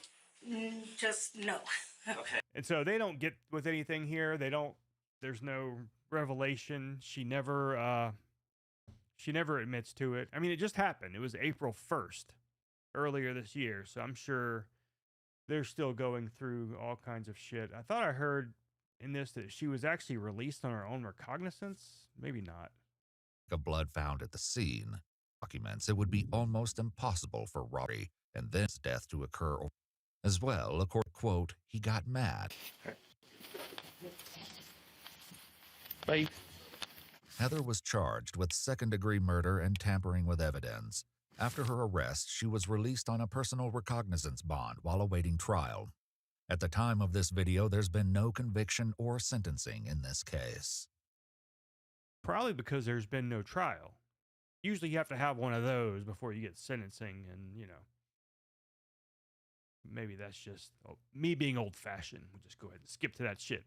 Just no. Okay. And so they don't get with anything here. There's no revelation. She never admits to it. I mean, it just happened. It was April 1st, earlier this year. So I'm sure they're still going through all kinds of shit. I thought I heard in this that she was actually released on her own recognizance. Maybe not. Of blood found at the scene documents it would be almost impossible for robbery and then his death to occur. As well, according to quote, he got mad. Bye. Heather was charged with second-degree murder and tampering with evidence. After her arrest, she was released on a personal recognizance bond while awaiting trial. At the time of this video, there's been no conviction or sentencing in this case. Probably because there's been no trial. Usually you have to have one of those before you get sentencing, and, maybe that's just me being old-fashioned. We'll just go ahead and skip to that shit.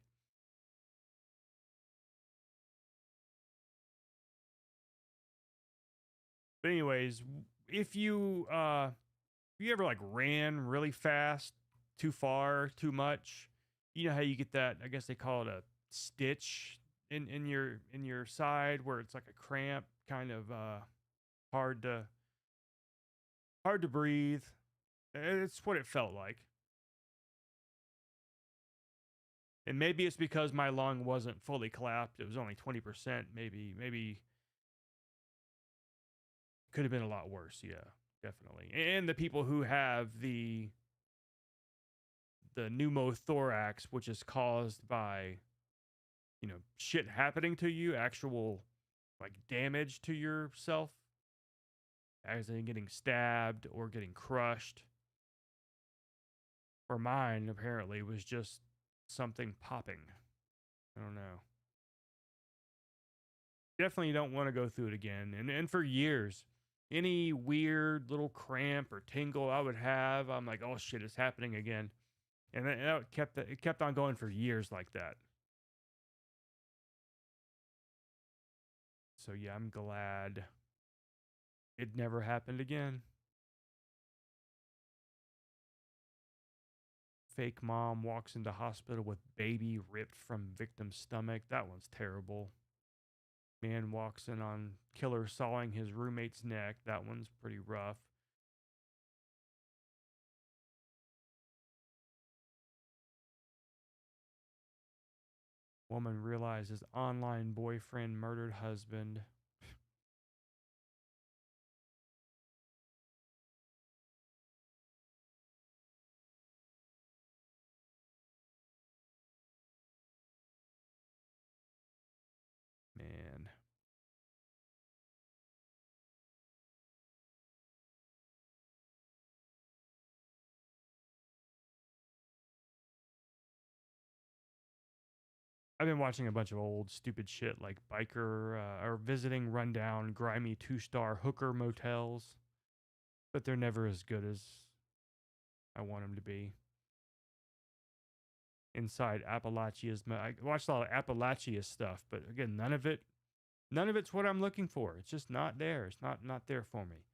But anyways, if you ever like ran really fast, too far, too much, you know how you get that, I guess they call it a stitch in your side where it's like a cramp, kind of hard to breathe. It's what it felt like. And maybe it's because my lung wasn't fully collapsed. It was only 20%. Maybe could have been a lot worse. Yeah, definitely. And the people who have the pneumothorax, which is caused by, shit happening to you, actual like damage to yourself, as in getting stabbed or getting crushed. For mine, apparently, was just something popping. I don't know. Definitely don't want to go through it again. And for years, any weird little cramp or tingle I would have, I'm like, oh shit, it's happening again. And it kept on going for years like that. So yeah, I'm glad it never happened again. Fake mom walks into hospital with baby ripped from victim's stomach. That one's terrible. Man walks in on killer sawing his roommate's neck. That one's pretty rough. Woman realizes online boyfriend murdered husband. Man. I've been watching a bunch of old stupid shit like biker or visiting rundown grimy 2-star hooker motels, but they're never as good as I want them to be. Inside Appalachia's, I watched a lot of Appalachia stuff, but again, none of it None of it's what I'm looking for. It's just not there. It's not there for me.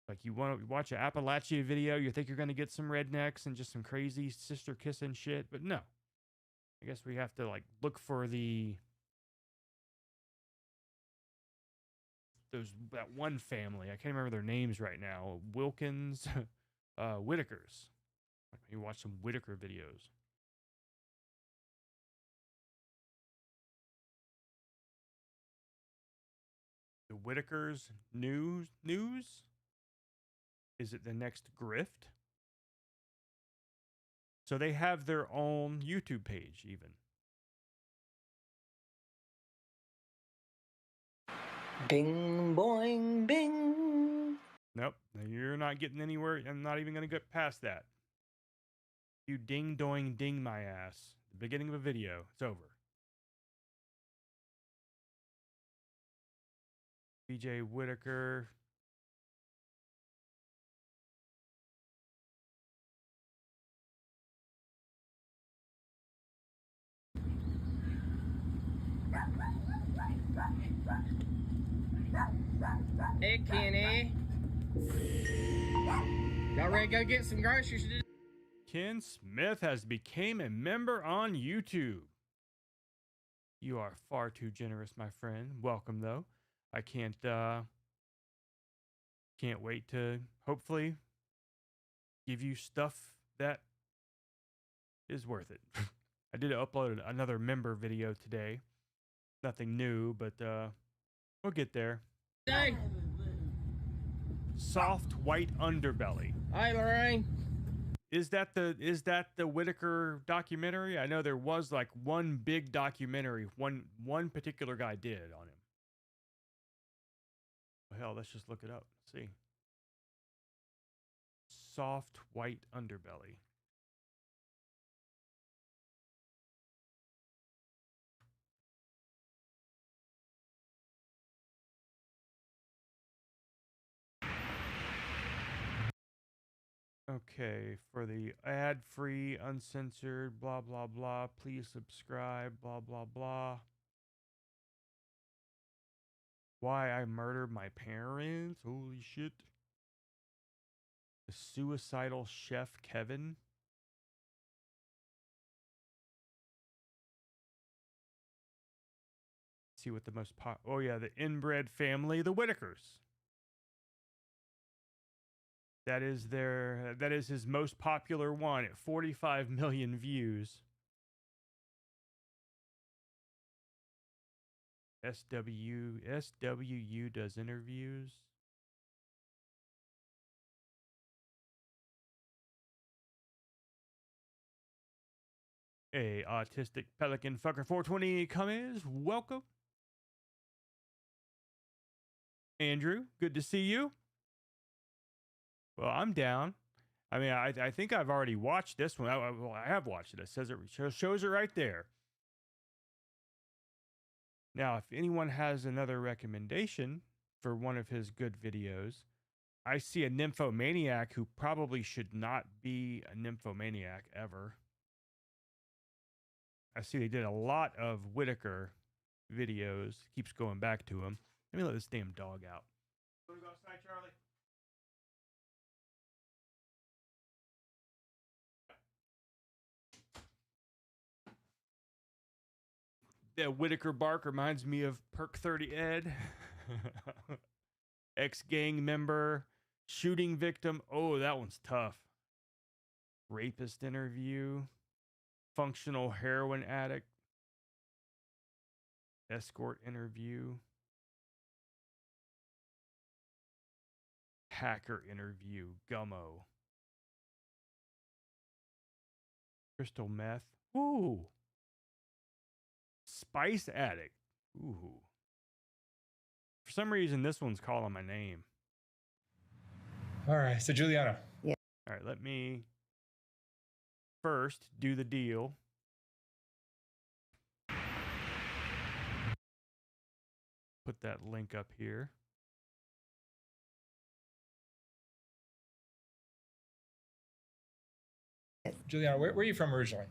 Like, you want to watch an Appalachia video, you think you're going to get some rednecks and just some crazy sister kissing shit, but no. I guess we have to, like, look for that one family. I can't remember their names right now. Wilkins, Whitakers. You watch some Whitaker videos. The Whitakers news? Is it the next grift? So they have their own YouTube page, even. Bing, boing, bing. Nope, you're not getting anywhere. I'm not even going to get past that. You ding, doing, ding my ass. The beginning of a video. It's over. BJ Whitaker. Hey, Kenny. Y'all ready to go get some groceries today? Ken Smith has become a member on YouTube. You are far too generous, my friend. Welcome, though. I can't wait to hopefully give you stuff that is worth it. I did upload another member video today. Nothing new, but we'll get there. Hey. Soft white underbelly. Hi, Lorraine. Is that the Whitaker documentary? I know there was like one big documentary one particular guy did on him. Well, hell, let's just look it up. See. Soft white underbelly. Okay, for the ad-free, uncensored, blah, blah, blah, please subscribe, blah, blah, blah. Why I murdered my parents? Holy shit. The suicidal chef Kevin. See what the most oh yeah, the inbred family, the Whitakers. That is his most popular one at 45 million views. SWU does interviews. Hey, autistic pelican fucker 420 comes. Welcome. Andrew, good to see you. Well, I'm down. I mean, I think I've already watched this one. I have watched it. It says it shows it right there. Now, if anyone has another recommendation for one of his good videos, I see a nymphomaniac who probably should not be a nymphomaniac ever. I see they did a lot of Whitaker videos. Keeps going back to him. Let me let this damn dog out. Want to go outside, Charlie? The Whitaker bark reminds me of Perk 30 Ed. Ex-gang member, shooting victim. Oh, that one's tough. Rapist interview. Functional heroin addict. Escort interview. Hacker interview. Gummo. Crystal meth. Ooh. Spice addict. Ooh. For some reason, this one's calling my name. All right, so Juliana. Yeah. All right, let me first do the deal. Put that link up here. Juliana, where are you from originally?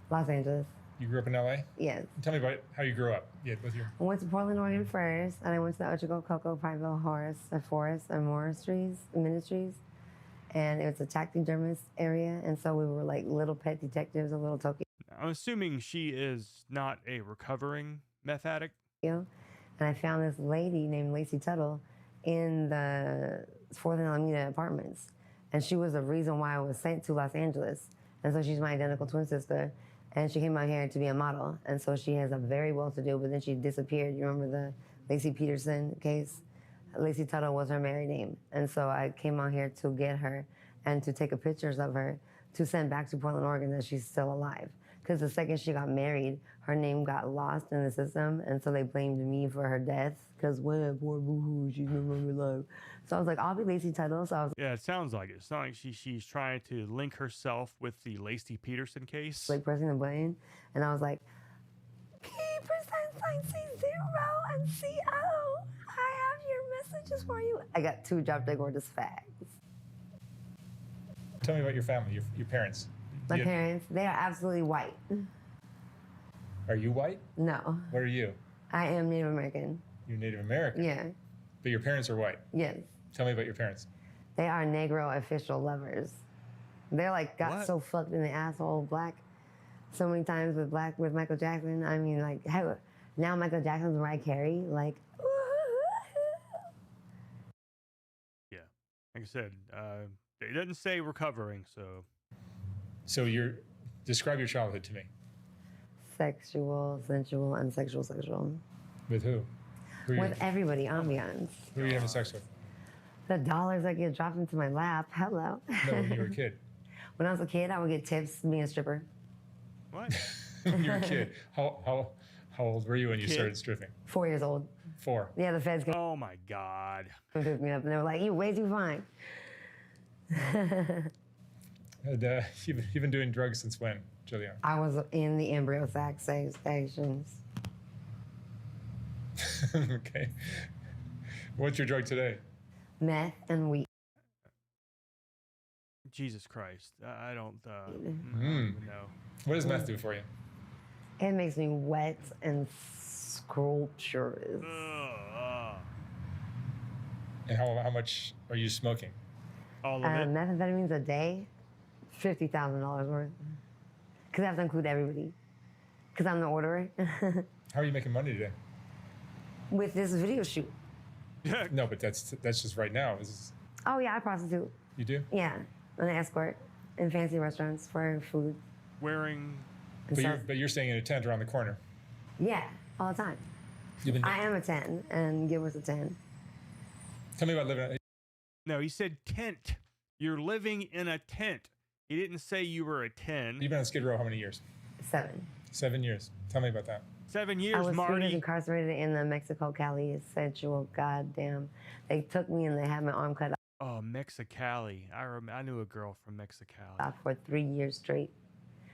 Los Angeles. You grew up in LA? Yes. Tell me about how you grew up. Yeah, with your. I went to Portland, Oregon first, and I went to the Ocho Coco Pineville Forest and Ministries. And it was a taxidermist area, and so we were like little pet detectives of Little Tokyo. I'm assuming she is not a recovering meth addict. And I found this lady named Lacey Tuttle in the 4th and Alameda apartments. And she was the reason why I was sent to Los Angeles. And so she's my identical twin sister. And she came out here to be a model. And so she has a very well-to-do, but then she disappeared. You remember the Lacey Peterson case? Lacey Tuttle was her married name. And so I came out here to get her and to take pictures of her to send back to Portland, Oregon, that she's still alive. Because the second she got married, her name got lost in the system, and so they blamed me for her death. Because what, poor boo-hoo, she's no longer alive. So I was like, I'll be Lacey Tuttle. So I was Yeah, it sounds like it. It's not like she's trying to link herself with the Lacey Peterson case. like pressing the button, and I was like, P%C0 and CO. I have your messages for you. I got 2 drop-dead gorgeous facts. Tell me about your family, your parents. My parents, they are absolutely white. Are you white? No, What are you? I am Native American. You're Native American. Yeah, But your parents are white. yes. Tell me about your parents. They are Negro official lovers. They're like got so fucked in the asshole black so many times with Michael Jackson. I mean, like, hell, now Michael Jackson's Mariah Carey, like, Yeah, like I said, it doesn't say recovering, so. So describe your childhood to me. sexual, sensual, and sexual. With who? With everybody, ambiance. Who are you having sex with? The dollars that get dropped into my lap. Hello. No, when you were a kid. When I was a kid, I would get tips being a stripper. What? When you were a kid. How old were you when you started stripping? 4 years old. 4. Yeah, the feds came. Oh my God. Picked me up and they were like, "You way too fine." And, you've been doing drugs since when, Juliana? I was in the embryo sac stations. Okay. What's your drug today? Meth and weed. Jesus Christ. I don't Mm. even know. What does meth do for you? It makes me wet and scrumptious. And how much are you smoking? All of it? Methamphetamines a day, $50,000 worth. Because I have to include everybody. Because I'm the orderer. How are you making money today? With this video shoot. No, but that's just right now. Oh yeah, I prostitute. You do? Yeah, an escort in fancy restaurants for food. Wearing. But you're staying in a tent around the corner. Yeah, all the time. I am a 10, and Gilbert's a 10. Tell me about living. No, he said tent. You're living in a tent. He didn't say you were a 10. You've been on Skid Row how many years? 7. 7 years. Tell me about that. 7 years, I was 3 Marty. years incarcerated in the Mexico Cali sensual goddamn. They took me and they had my arm cut Oh, Mexicali. I knew a girl from Mexicali. off for 3 years straight.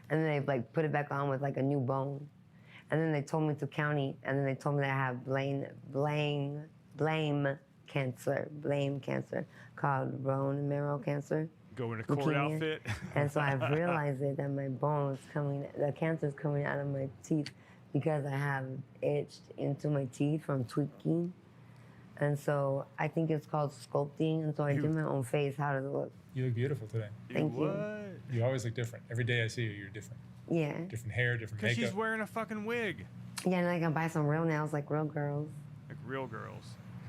And then they like put it back on with like a new bone. And then they told me to county, and then they told me that I have blame cancer called bone marrow cancer. Go in a court leukemia. outfit. And so I've realized it, that my bones the cancer's coming out of my teeth because I have etched into my teeth from tweaking. And so I think it's called sculpting. And so I did my own face. How does it look? You look beautiful today. Thank you. You always look different. Every day I see you, you're different. Yeah. Different hair, different Because makeup. she's wearing a fucking wig. Yeah, and I can buy some real nails like real girls. Like real girls.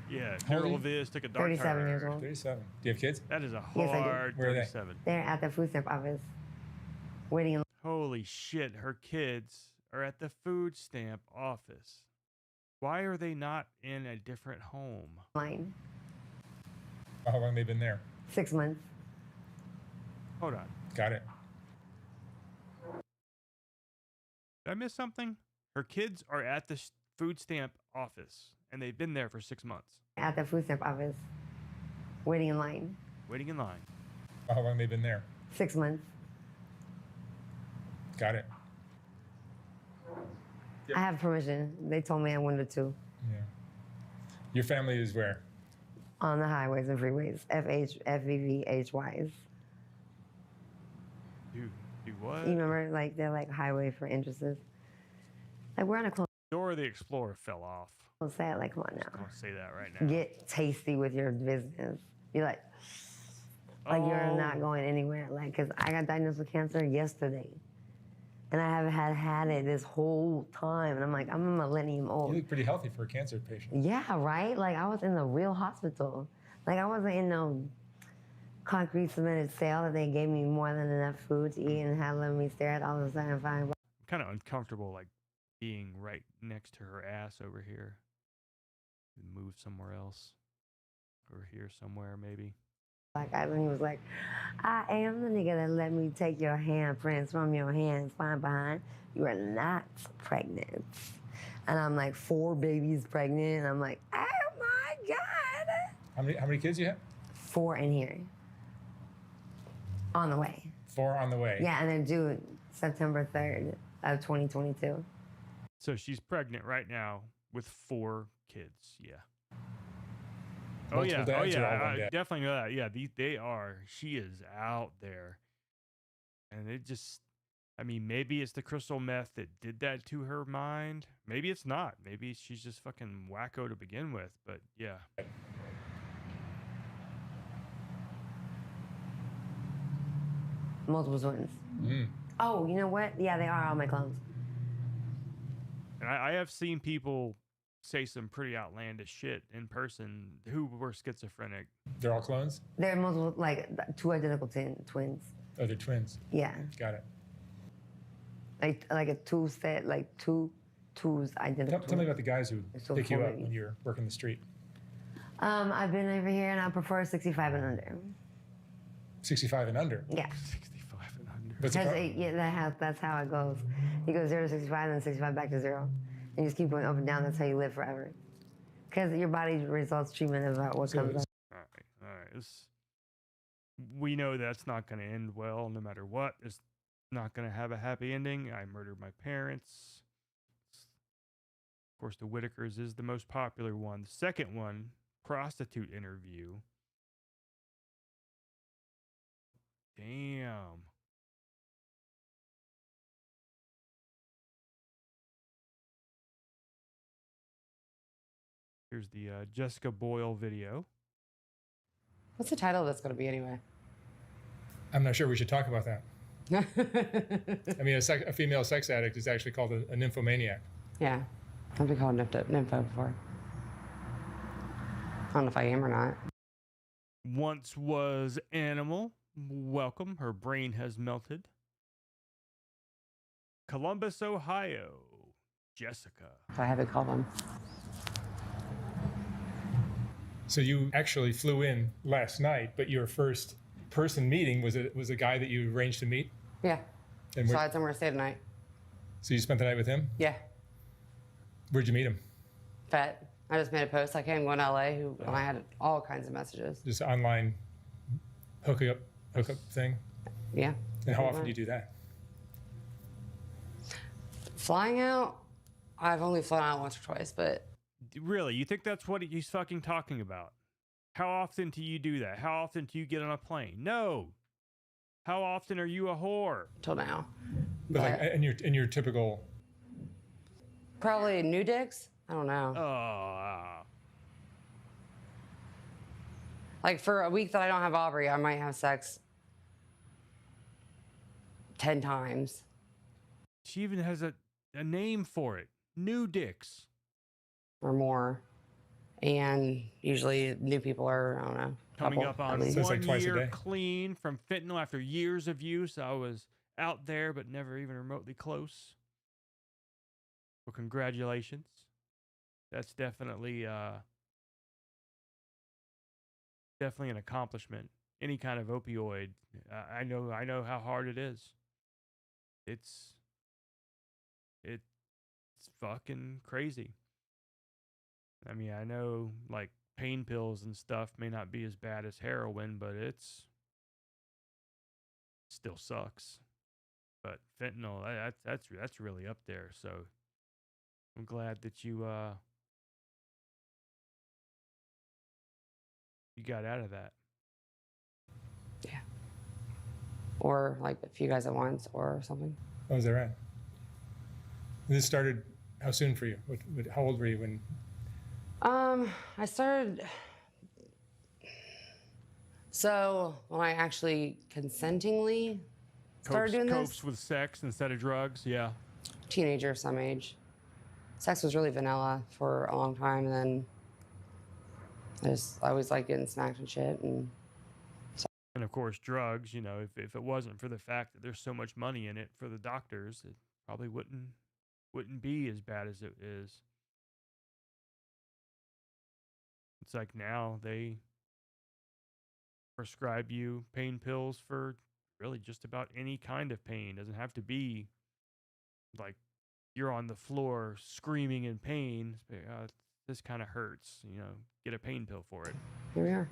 Yeah, How old are Daryl you? Viz took a dark 37 years old. 37. Do you have kids? That is a Yes, I do. hard Where are they? 37. They're at the food stamp office, waiting in Holy shit, her kids are at the food stamp office. Why are they not in a different home? line. How long have they been there? 6 months. Hold on. Got it. Did I miss something? Her kids are at the food stamp office, and they've been there for 6 months. At the food stamp office, waiting in line. Waiting in line. How long have they been there? 6 months. Got it. I have permission. They told me I wanted to. Yeah. Your family is where? On the highways and freeways. FVVHYs. Do what? You remember, like, they're like highway for entrances. Like, we're on a close Dora the Explorer fell off. set. Like, come on now. I'm gonna say that right now. Get tasty with your business. You're like you're not going anywhere. Like, because I got diagnosed with cancer yesterday. And I haven't had it this whole time. And I'm like, I'm a millennium old. You look pretty healthy for a cancer patient. Yeah, right? Like, I was in the real hospital. Like, I wasn't in no concrete cemented cell that they gave me more than enough food to eat and had let me stare at all of a sudden fine. I'm kind of uncomfortable, like being right next to her ass over here. Move somewhere else. Over here somewhere, maybe. Like, he was like, I am the nigga that let me take your handprints from your hands fine behind. You are not pregnant. And I'm like 4 babies pregnant. And I'm like, oh my God. How many kids you have? 4 in here. On the way. 4 on the way. Yeah, and they're due September 3rd of 2022. So she's pregnant right now with 4 kids. Yeah. Multiple dads or all one I dad? definitely know that. Yeah, they are. She is out there. And it just, I mean, maybe it's the crystal meth that did that to her mind. Maybe it's not. Maybe she's just fucking wacko to begin with. But yeah. Multiple twins. Mm. Oh, you know what? Yeah, they are all my clones. And I have seen people say some pretty outlandish shit in person who were schizophrenic. They're all clones? They're multiple, like 2 identical twins. Oh, they're twins. Yeah. Got it. Like a 2 set, like 2 twos identical. Tell me about the guys who So pick you up 40. when you're working the street. I've been over here and I prefer 65 and under. 65 and under? Yeah. 65 and under. What's the problem? Yeah, that's how it goes. You go 0 to 65, then 65 back to 0. And you just keep going up and down. That's how you live forever. Because your body results treatment about what comes up. All right. We know that's not going to end well no matter what. It's not going to have a happy ending. I murdered my parents. Of course, the Whitakers is the most popular one. The second one, prostitute interview. Damn. Here's the Jessica Boyle video. What's the title of this going to be anyway? I'm not sure we should talk about that. I mean, a female sex addict is actually called a nymphomaniac. Yeah. I've been called nympho before. I don't know if I am or not. Once was animal. Welcome. Her brain has melted. Columbus, Ohio. Jessica. I haven't called them. So you actually flew in last night, but your first person meeting was a guy that you arranged to meet? Yeah. And So I had somewhere to stay tonight. So you spent the night with him? Yeah. Where'd you meet him? Fat. I just made a post. Like, hey, I'm going to LA. And I had all kinds of messages. Just online hookup thing? Yeah. And how often do you do that? Flying out, I've only flown out once or twice, but Really? You think that's what he's fucking talking about? How often do you do that? How often do you get on a plane? No. How often are you a whore? Till now. But like in your typical. Probably new dicks. I don't know. Oh. Like for a week that I don't have Aubrey, I might have sex 10 times. She even has a name for it. New dicks. Or more. And usually new people are, I don't know. Coming couple, up on at least. 1 year clean from fentanyl after years of use. I was out there, but never even remotely close. Well, congratulations. That's definitely an accomplishment. Any kind of opioid, I know how hard it is. It's fucking crazy. I mean, I know like pain pills and stuff may not be as bad as heroin, but still sucks. But fentanyl, that's really up there. So I'm glad that you got out of that. Yeah. Or like a few guys at once or something. Oh, is that right? This started how soon for you? How old were you when? I started. So when I actually consentingly started doing Copes this, with sex instead of drugs. Yeah. teenager of some age. Sex was really vanilla for a long time, and then I always liked getting smacked and shit. And of course, drugs. You know, if it wasn't for the fact that there's so much money in it for the doctors, it probably wouldn't be as bad as it is. It's like now they prescribe you pain pills for really just about any kind of pain. Doesn't have to be like you're on the floor screaming in pain. This kind of hurts. You know, get a pain pill for it. here we are.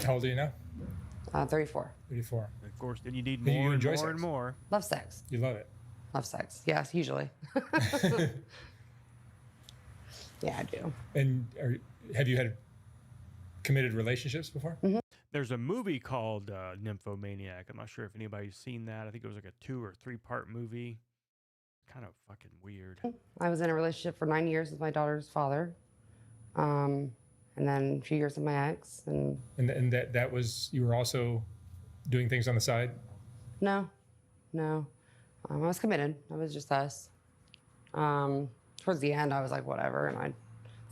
How old are you now? 34. 34. Of course, then you need Do more you and enjoy more sex? and more. Love sex. You love it. Love sex. Yes, usually. Yeah, I do. And have you had committed relationships before? Mm-hmm. There's a movie called Nymphomaniac. I'm not sure if anybody's seen that. I think it was like a 2 or 3 part movie. Kind of fucking weird. I was in a relationship for 9 years with my daughter's father, and then a few years with my ex. And that was, you were also doing things on the side? no. I was committed. It was just us. Towards the end, I was like, whatever, and I'd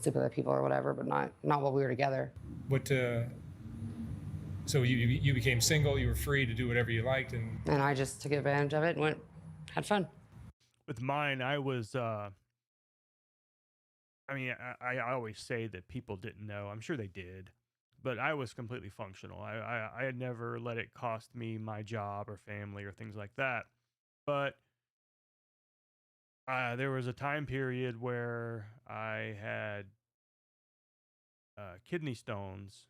sleep with other people or whatever, but not while we were together. So you became single, you were free to do whatever you liked, and I just took advantage of it and had fun. With mine, I was, I always say that people didn't know. I'm sure they did, but I was completely functional. I had never let it cost me my job or family or things like that. But there was a time period where I had kidney stones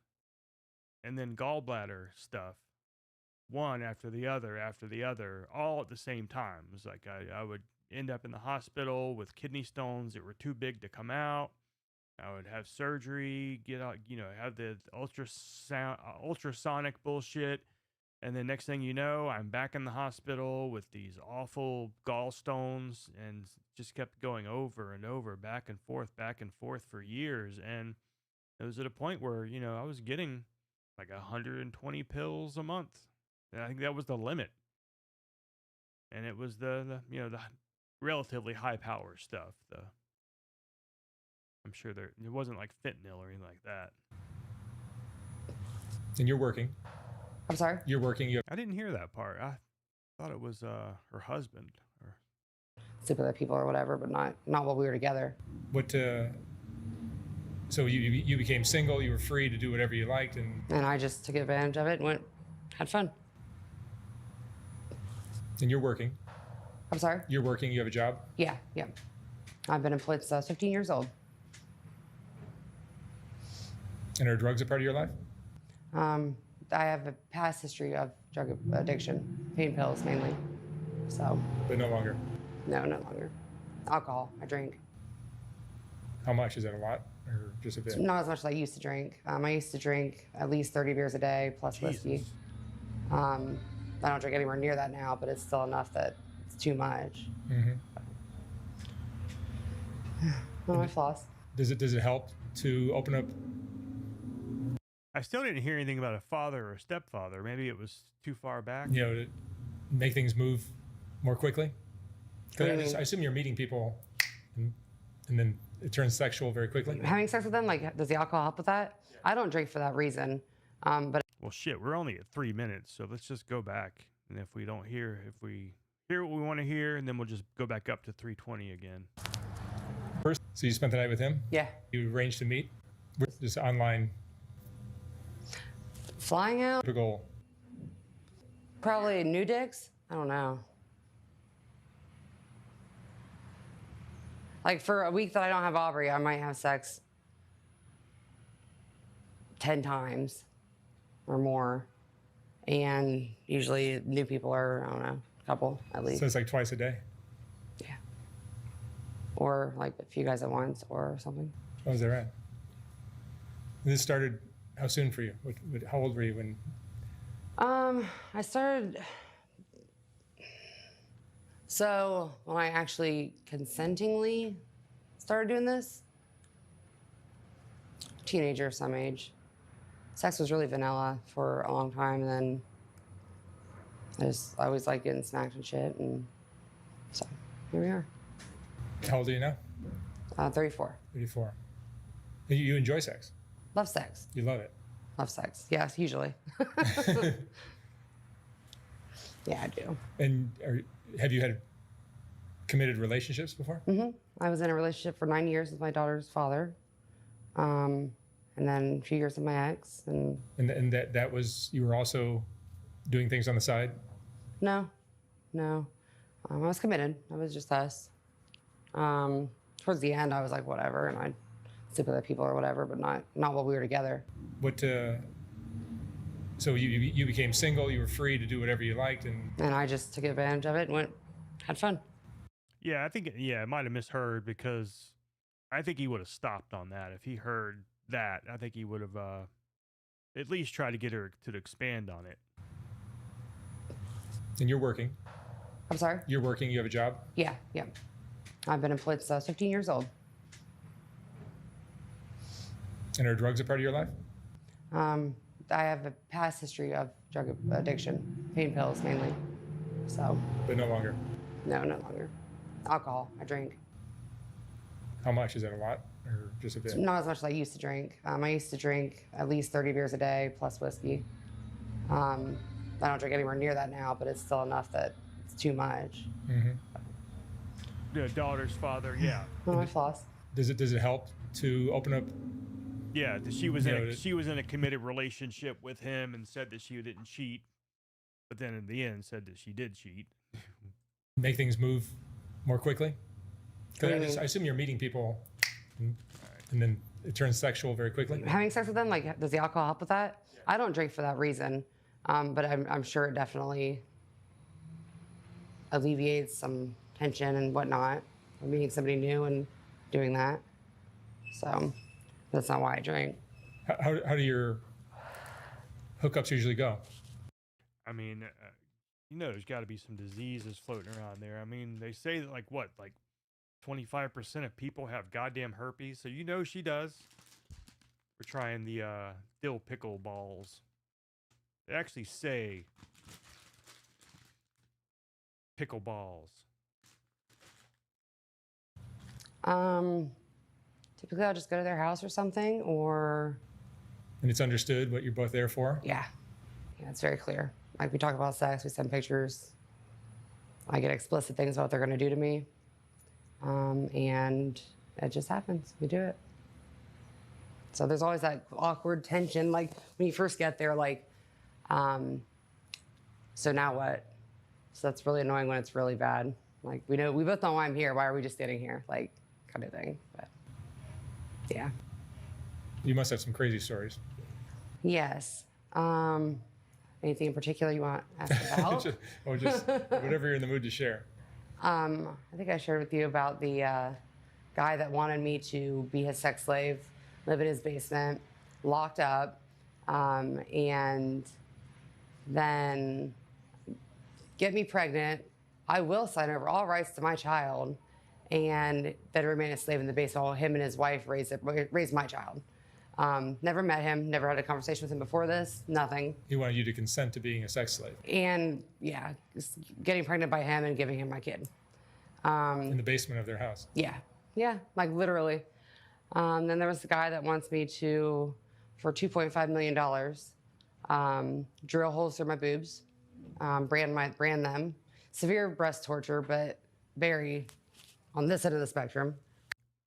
and then gallbladder stuff, one after the other, all at the same time. It was like I would end up in the hospital with kidney stones that were too big to come out. I would have surgery, get out, have the ultrasonic bullshit. And then next thing you know, I'm back in the hospital with these awful gallstones, and just kept going over and over, back and forth for years. And it was at a point where, I was getting like 120 pills a month. And I think that was the limit. And it was the relatively high power stuff. I'm sure it wasn't like fentanyl or anything like that. And you're working. I'm sorry? You're working. I didn't hear that part. I thought it was her husband. Sleep with other people or whatever, but not while we were together. So you became single, you were free to do whatever you liked, and I just took advantage of it and had fun. And you're working. I'm sorry? You're working, you have a job? Yeah. I've been employed since I was 15 years old. And are drugs a part of your life? I have a past history of drug addiction, pain pills mainly. So. But no longer? No, no longer. Alcohol, I drink. How much? Is that a lot or just a bit? Not as much as I used to drink. I used to drink at least 30 beers a day plus whiskey. I don't drink anywhere near that now, but it's still enough that it's too much. Mm-hmm. One of my flaws. Does it help to open up? I still didn't hear anything about a father or a stepfather. Maybe it was too far back. To make things move more quickly? Because I assume you're meeting people and then it turns sexual very quickly. Having sex with them, like, does the alcohol help with that? Yeah. I don't drink for that reason. But well, shit, we're only at 3 minutes, so let's just go back. And if we hear what we want to hear, and then we'll just go back up to 320 again. First, so you spent the night with him? Yeah. You arranged to meet? Just online? Flying out? Typical. Probably new dicks? I don't know. Like, for a week that I don't have Aubrey, I might have sex 10 times or more. And usually new people are, I don't know, a couple at least. So it's like twice a day? Yeah. Or like a few guys at once or something. How was that right? This started how soon for you? How old were you when? So when I actually consentingly started doing this, teenager, some age, sex was really vanilla for a long time, and then I always liked getting smacked and shit, and so here we are. How old are you now? 34. 34. You enjoy sex? Love sex. You love it? Love sex. Yes, usually. Yeah, I do. And have you had committed relationships before? Mm-hmm. I was in a relationship for 9 years with my daughter's father, and then a few years with my ex. And that was, you were also doing things on the side? No. I was committed. It was just us. Towards the end, I was like, whatever, and I'd sleep with other people or whatever, but not while we were together. So you became single, you were free to do whatever you liked, and I just took advantage of it and had fun. Yeah, I think it might have misheard, because I think he would have stopped on that. If he heard that, I think he would have at least tried to get her to expand on it. And you're working. I'm sorry? You're working, you have a job? Yeah. I've been employed since I was 15 years old. And are drugs a part of your life? I have a past history of drug addiction, pain pills mainly. So. But no longer? No, no longer. Alcohol, I drink. How much? Is that a lot or just a bit? Not as much as I used to drink. I used to drink at least 30 beers a day plus whiskey. I don't drink anywhere near that now, but it's still enough that it's too much. Mm-hmm. The daughter's father, yeah. Well, my floss. Does it help to open up? Yeah, she was in a committed relationship with him and said that she didn't cheat, but then in the end said that she did cheat. Make things move more quickly? Because I assume you're meeting people and then it turns sexual very quickly. Having sex with them, like, does the alcohol help with that? Yeah. I don't drink for that reason, but I'm sure it definitely alleviates some tension and whatnot. I'm meeting somebody new and doing that. So that's not why I drink. How do your hookups usually go? I mean, there's got to be some diseases floating around there. I mean, they say that like 25% of people have goddamn herpes, so she does. We're trying the dill pickle balls. They actually say pickle balls. Typically I'll just go to their house or something, or. And it's understood what you're both there for? Yeah, it's very clear. Like, we talk about sex, we send pictures. I get explicit things about what they're gonna do to me. And it just happens, we do it. So there's always that awkward tension, like when you first get there, like, so now what? So that's really annoying when it's really bad. Like, we both know why I'm here, why are we just sitting here? Like, kind of thing, but yeah. You must have some crazy stories. Yes. Anything in particular you want to ask about? just whatever you're in the mood to share. I think I shared with you about the guy that wanted me to be his sex slave, live in his basement, locked up, and then get me pregnant. I will sign over all rights to my child, and then remain a slave in the basement while him and his wife raise my child. Never met him, never had a conversation with him before this, nothing. He wanted you to consent to being a sex slave. And yeah, just getting pregnant by him and giving him my kid. In the basement of their house? Yeah, like literally. Then there was the guy that wants me to, for $2.5 million, drill holes through my boobs, brand them. Severe breast torture, but very on this end of the spectrum.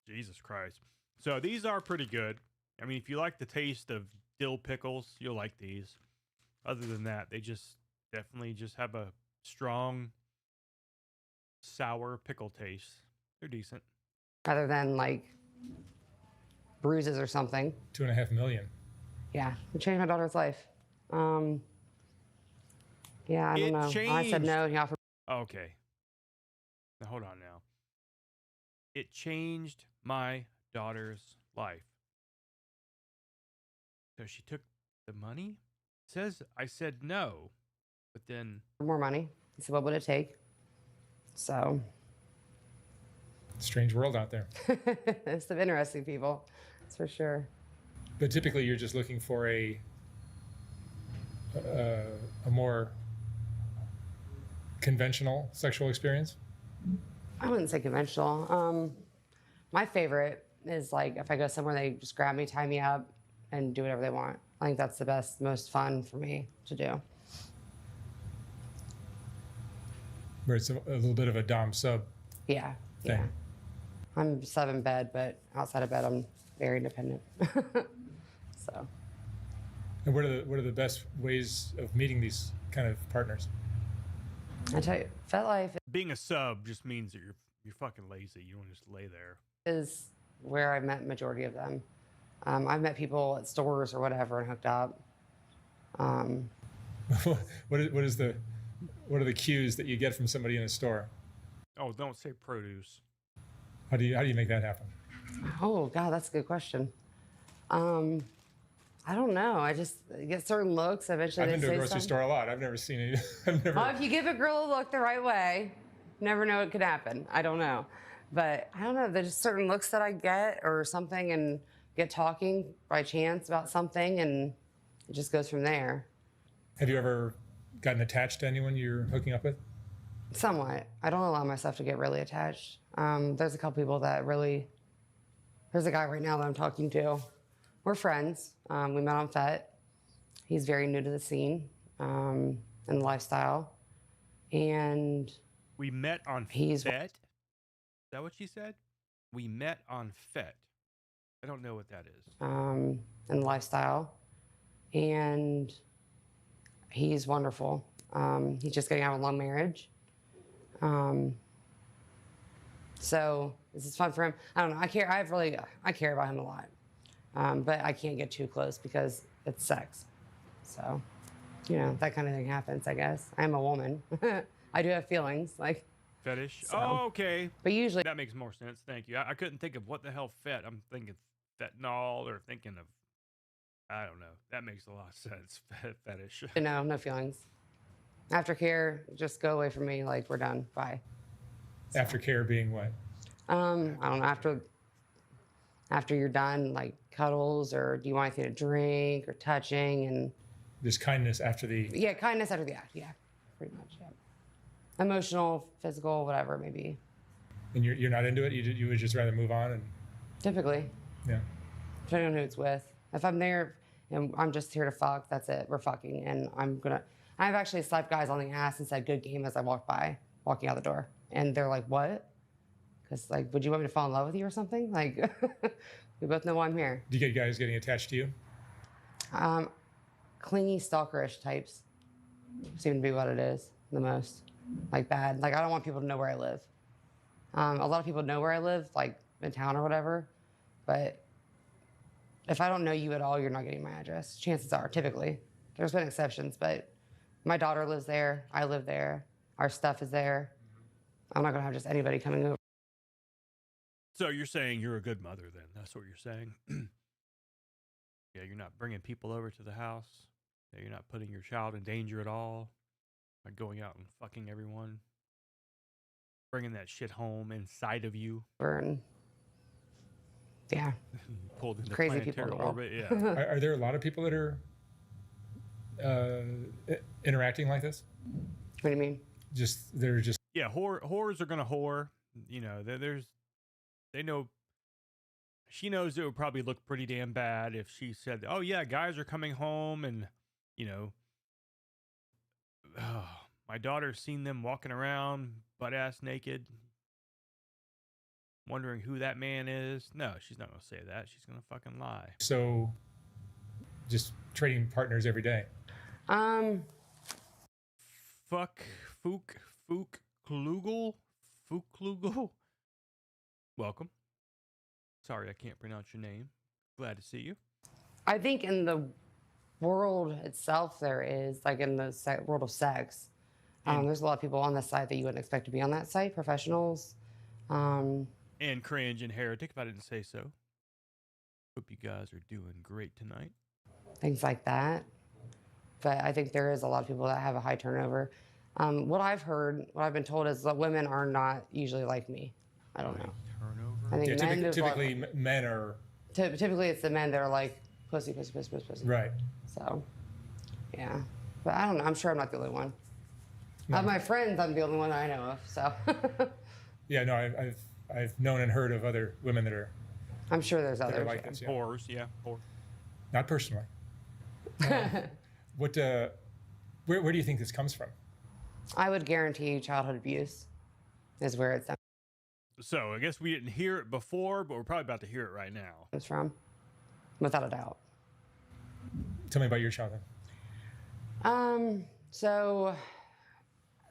Jesus Christ. So these are pretty good. I mean, if you like the taste of dill pickles, you'll like these. Other than that, they definitely have a strong, sour pickle taste. They're decent. Rather than like bruises or something. $2.5 million. Yeah, it changed my daughter's life. Yeah, I don't know. I said no. He offered. Okay. Now hold on now. It changed my daughter's life. So she took the money? It says I said no, but then. More money. He said, what would it take? So Strange world out there. there's some interesting people, that's for sure. But typically, you're just looking for a more conventional sexual experience. I wouldn't say conventional. My favorite is like if I go somewhere, they just grab me, tie me up, and do whatever they want. I think that's the best, most fun for me to do. Where it's a little bit of a dom sub Yeah, thing. yeah. I'm sub in bed, but outside of bed, I'm very independent. So. And what are the best ways of meeting these kind of partners? I tell you, FetLife Being a sub just means that you're fucking lazy. You don't just lay there. is where I've met majority of them. I've met people at stores or whatever and hooked up. What are the cues that you get from somebody in a store? Oh, don't say produce. How do you make that happen? Oh God, that's a good question. I don't know. I just get certain looks. Eventually, I've they been to a say grocery something. store a lot. I've never seen any. I've never. Well, if you give a girl a look the right way, never know what could happen. I don't know. But I don't know. There's just certain looks that I get or something and get talking by chance about something and it just goes from there. Have you ever gotten attached to anyone you're hooking up with? Somewhat. I don't allow myself to get really attached. There's a couple people that really... There's a guy right now that I'm talking to. We're friends. We met on FET. He's very new to the scene and the lifestyle. And... We met on FET? Is that what she said? We met on FET. I don't know what that is. And the lifestyle. And he's wonderful. He's just getting out of a long marriage. So this is fun for him. I don't know. I care about him a lot. But I can't get too close because it's sex. So, that kind of thing happens, I guess. I'm a woman. I do have feelings, like. Fetish? So. Oh, okay. But usually. That makes more sense. Thank you. I couldn't think of what the hell FET. I'm thinking fentanyl or thinking of, I don't know. That makes a lot of sense. Fetish. No feelings. Aftercare, just go away from me. Like, we're done. Bye. So. Aftercare being what? I don't know. After you're done, like cuddles, or do you want anything to drink or touching? And there's kindness after the... Yeah, kindness after the act. Yeah, pretty much, yeah. Emotional, physical, whatever it may be. And you're not into it? You would just rather move on? And typically. Yeah. Depending on who it's with. If I'm there and I'm just here to fuck, that's it. We're fucking. And I've actually slapped guys on the ass and said good game as I walking out the door. And they're like, what? Because, like, would you want me to fall in love with you or something? Like, we both know why I'm here. Do you get guys getting attached to you? Clingy, stalkerish types seem to be what it is the most. Like, bad. Like, I don't want people to know where I live. A lot of people know where I live, like, in town or whatever. But if I don't know you at all, you're not getting my address. Chances are, typically. There's been exceptions, but my daughter lives there. I live there. Our stuff is there. I'm not going to have just anybody coming over. So you're saying you're a good mother then? That's what you're saying? Yeah, you're not bringing people over to the house. Yeah, you're not putting your child in danger at all. Not going out and fucking everyone. Bringing that shit home inside of you. Burn. Yeah. Pulled into crazy people planetary in the world. orbit. Yeah. Are there a lot of people that are interacting like this? What do you mean? They're just... Yeah, whores are gonna whore. They know. She knows it would probably look pretty damn bad if she said, "Oh yeah, guys are coming home," and my daughter's seen them walking around butt ass naked, wondering who that man is. No, she's not gonna say that. She's gonna fucking lie. So, just trading partners every day. Fuklugel. Welcome. Sorry, I can't pronounce your name. Glad to see you. I think in the world itself, there is, like in the world of sex, there's a lot of people on this site that you wouldn't expect to be on that site, professionals. And cringe and heretic, if I didn't say so. Hope you guys are doing great tonight. Things like that. But I think there is a lot of people that have a high turnover. What I've heard, what I've been told is that women are not usually like me. I don't know. I think men typically men are. Typically, it's the men that are like pussy, pussy, pussy, pussy, pussy. Right. So, yeah. But I don't know. I'm sure I'm not the only one. No. Of my friends, I'm the only one I know of. So. Yeah, no, I've known and heard of other women that are. I'm sure there's others. Like this, yeah. Whores, yeah. Whores. Not personally. Where do you think this comes from? I would guarantee childhood abuse is where it's So I guess we didn't hear it before, but we're probably about to hear it right now. comes from, without a doubt. Tell me about your childhood. So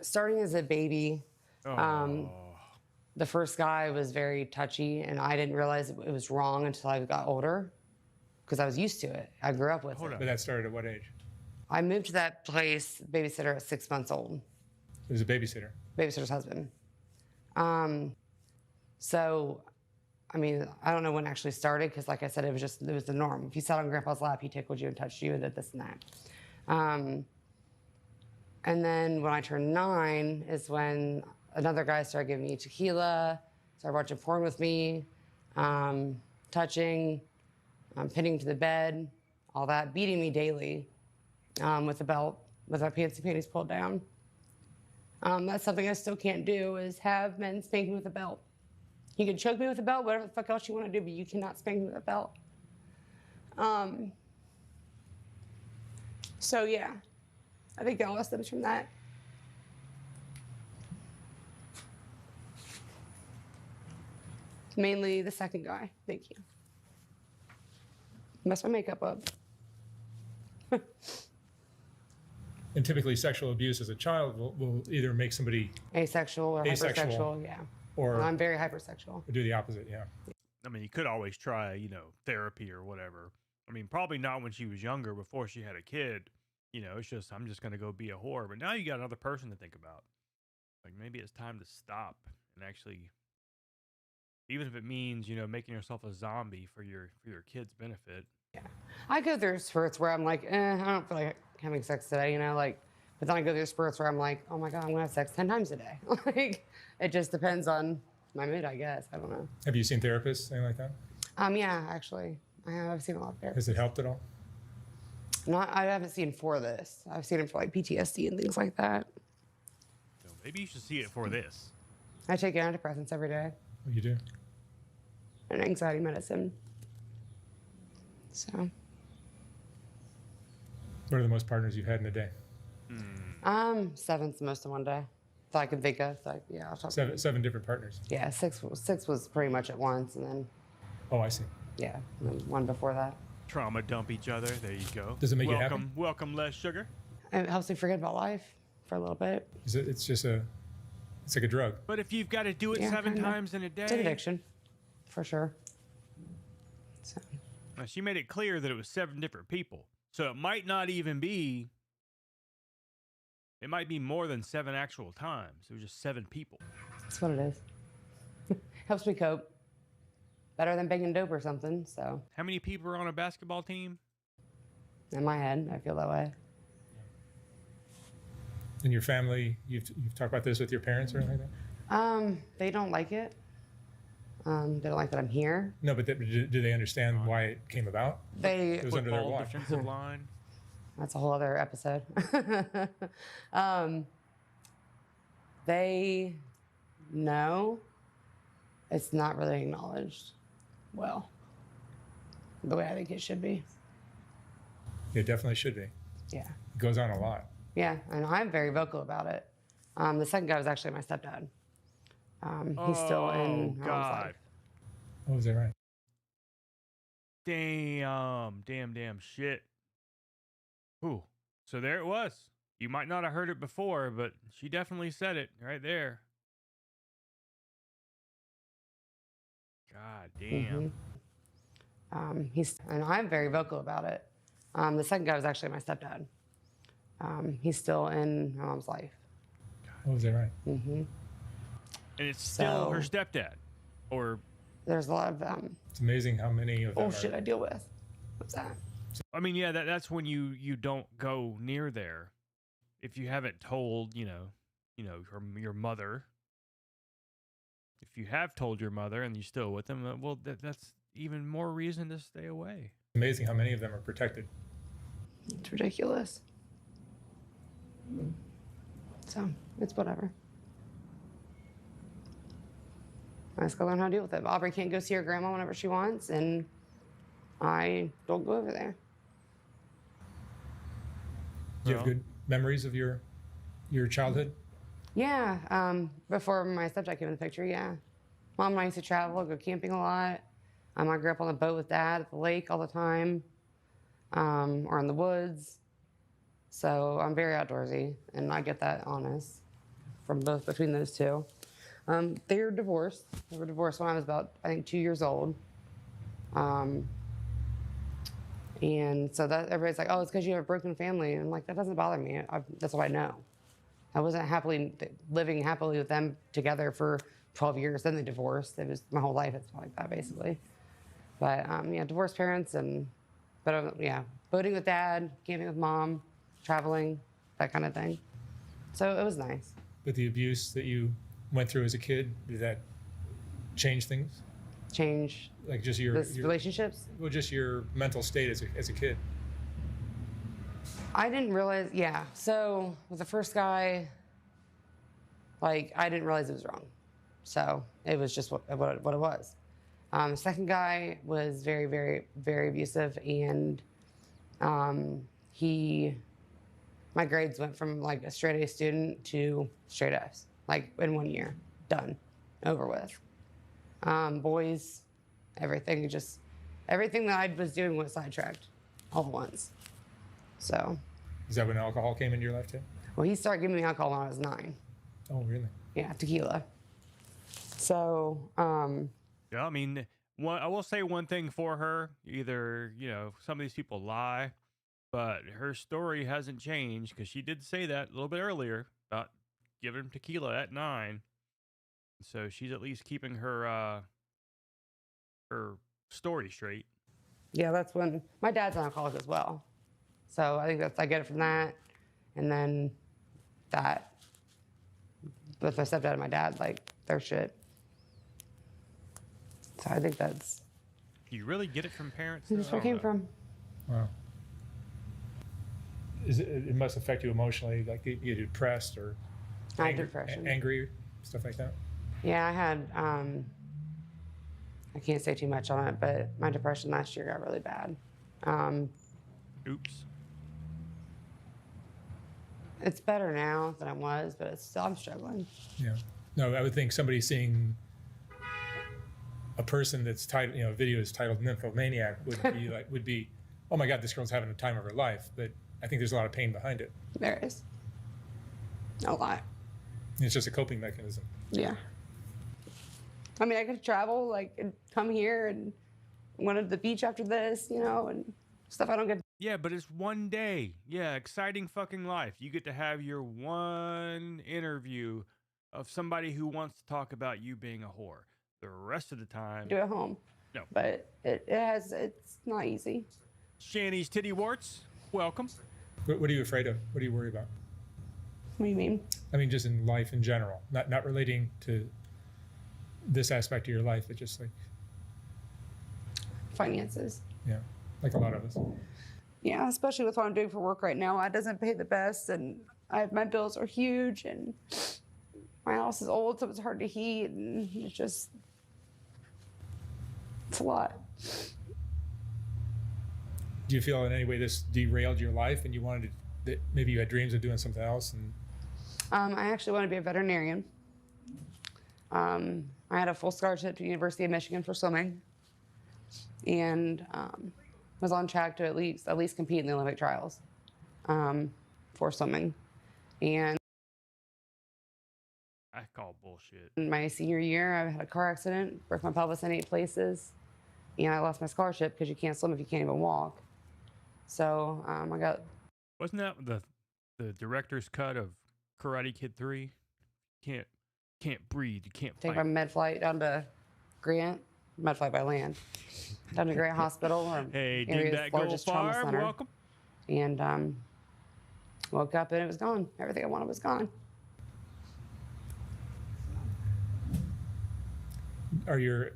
starting as a baby, the first guy was very touchy, and I didn't realize it was wrong until I got older, because I was used to it. I grew up with it. But that started at what age? I moved to that place, babysitter, at 6 months old. It was a babysitter. Babysitter's husband. So, I mean, I don't know when it actually started, because like I said, it was the norm. If you sat on Grandpa's lap, he tickled you and touched you and did this and that. And then when I turned 9 is when another guy started giving me tequila, started watching porn with me, touching, pinning to the bed, all that, beating me daily with a belt, with my panties pulled down. That's something I still can't do, is have men spank me with a belt. You can choke me with a belt, whatever the fuck else you want to do, but you cannot spank me with a belt. So yeah, I think all that stems from that. Mainly the second guy. Thank you. Mess my makeup up. And typically, sexual abuse as a child will either make somebody asexual or hypersexual. Yeah. Or I'm very hypersexual. Or do the opposite. Yeah. I mean, you could always try, therapy or whatever. I mean, probably not when she was younger, before she had a kid. It's just, I'm just going to go be a whore. But now you got another person to think about. Like, maybe it's time to stop and actually, even if it means, making yourself a zombie for your kid's benefit. Yeah. I go through spurts where I'm like, I don't feel like having sex today, but then I go through spurts where I'm like, oh my God, I'm going to have sex 10 times a day. Like, it just depends on my mood, I guess. I don't know. Have you seen therapists, anything like that? Yeah, actually. I have. I've seen a lot of therapists. Has it helped at all? I haven't seen for this. I've seen it for like PTSD and things like that. So maybe you should see it for this. I take antidepressants every day. Oh, you do? And anxiety medicine. So. What are the most partners you've had in a day? 7's the most in one day that I can think of. Like, yeah, I'll talk. Seven different partners. Yeah, six was pretty much at once, and then. Oh, I see. Yeah, and then one before that. Trauma dump each other. There you go. Does it make you happy? Welcome, less sugar. It helps me forget about life for a little bit. It's like a drug. But if you've got to do it 7 times in a day, it's an addiction, for sure. So. Now, she made it clear that it was 7 different people, so it might not even be. It might be more than 7 actual times. It was just 7 people. That's what it is. Helps me cope. Better than banging dope or something, so. How many people are on a basketball team? In my head, I feel that way. In your family, you've talked about this with your parents or anything like that? They don't like it. They don't like that I'm here. No, but do they understand why it came about? It was under their watch. Defensive line. That's a whole other episode. They know it's not really acknowledged well, the way I think it should be. It definitely should be. Yeah. It goes on a lot. Yeah, and I'm very vocal about it. The second guy was actually my stepdad. He's still in my mom's life. Oh, is that right? Damn shit. Ooh. So there it was. You might not have heard it before, but she definitely said it right there. God damn. And I'm very vocal about it. The second guy was actually my stepdad. He's still in my mom's life. Oh, is that right? Mm-hmm. And it's still her stepdad, or there's a lot of It's amazing how many of them. Oh shit! I deal with. What's that? I mean, yeah, that's when you don't go near there. if you haven't told, your mother, if you have told your mother and you're still with them, well, that's even more reason to stay away. Amazing how many of them are protected. It's ridiculous. So it's whatever. I just gotta learn how to deal with it. Aubrey can't go see her grandma whenever she wants, and I don't go over there. Do you have good memories of your childhood? Yeah, before my stepdad came in the picture, yeah. Mom and I used to travel, go camping a lot. I grew up on the boat with Dad at the lake all the time, or in the woods. So I'm very outdoorsy, and I get that honest between those two. They're divorced. They were divorced when I was about, I think, 2 years old. And so that everybody's like, oh, it's because you have a broken family. And I'm like, that doesn't bother me. That's what I know. I wasn't living happily with them together for 12 years. Then they divorced. It was my whole life. It's like that, basically. But yeah, divorced parents boating with Dad, camping with Mom, traveling, that kind of thing. So it was nice. But the abuse that you went through as a kid, did that change things? Change? Like just your relationships? Well, just your mental state as a kid. I didn't realize, yeah. So with the first guy, I didn't realize it was wrong. So it was just what it was. The second guy was very, very, very abusive, and my grades went from a straight A student to straight Fs, in 1 year, done, over with. Boys, everything that I was doing was sidetracked all at once. So. Is that when alcohol came into your life too? Well, he started giving me alcohol when I was 9. Oh, really? Yeah, tequila. So. Yeah, I mean, I will say one thing for her. Either, some of these people lie, but her story hasn't changed, because she did say that a little bit earlier about giving him tequila at 9. So she's at least keeping her story straight. Yeah, that's when my dad's an alcoholic as well. So I think I get it from that, and then that with my stepdad and my dad, their shit. So I think that's. You really get it from parents? That's where it came from. Wow. It must affect you emotionally, you get depressed or I had depression. Angry, stuff like that? Yeah, I had, I can't say too much on it, but my depression last year got really bad. Oops. It's better now than it was, but I'm struggling. Yeah. No, I would think somebody seeing a person that's titled, a video is titled Nymphomaniac would be, oh my God, this girl's having the time of her life. But I think there's a lot of pain behind it. There is. A lot. It's just a coping mechanism. Yeah. I mean, I could travel, and come here and went to the beach after this, and stuff I don't get. Yeah, but it's one day. Yeah, exciting fucking life. You get to have your one interview of somebody who wants to talk about you being a whore. The rest of the time, do it at home. No. But it's not easy. Shanny's Titty Warts, welcome. What are you afraid of? What do you worry about? What do you mean? I mean, just in life in general, not relating to this aspect of your life, but just finances. Yeah, like a lot of us. Yeah, especially with what I'm doing for work right now. It doesn't pay the best, and my bills are huge, and my house is old, so it's hard to heat, and it's a lot. Do you feel in any way this derailed your life, and you wanted that maybe you had dreams of doing something else? And I actually want to be a veterinarian. I had a full scholarship to the University of Michigan for swimming, and was on track to at least compete in the Olympic trials for swimming. And I call bullshit. in my senior year, I had a car accident, broke my pelvis in 8 places, and I lost my scholarship because you can't swim if you can't even walk. So I got. Wasn't that the director's cut of Karate Kid 3? Can't breathe. You can't Take fight. my med flight down to Grant, med flight by land, down to Grant Hospital, Hey, dig area's that go largest trauma far. center. Welcome. And Woke up and it was gone. Everything I wanted was gone. Are your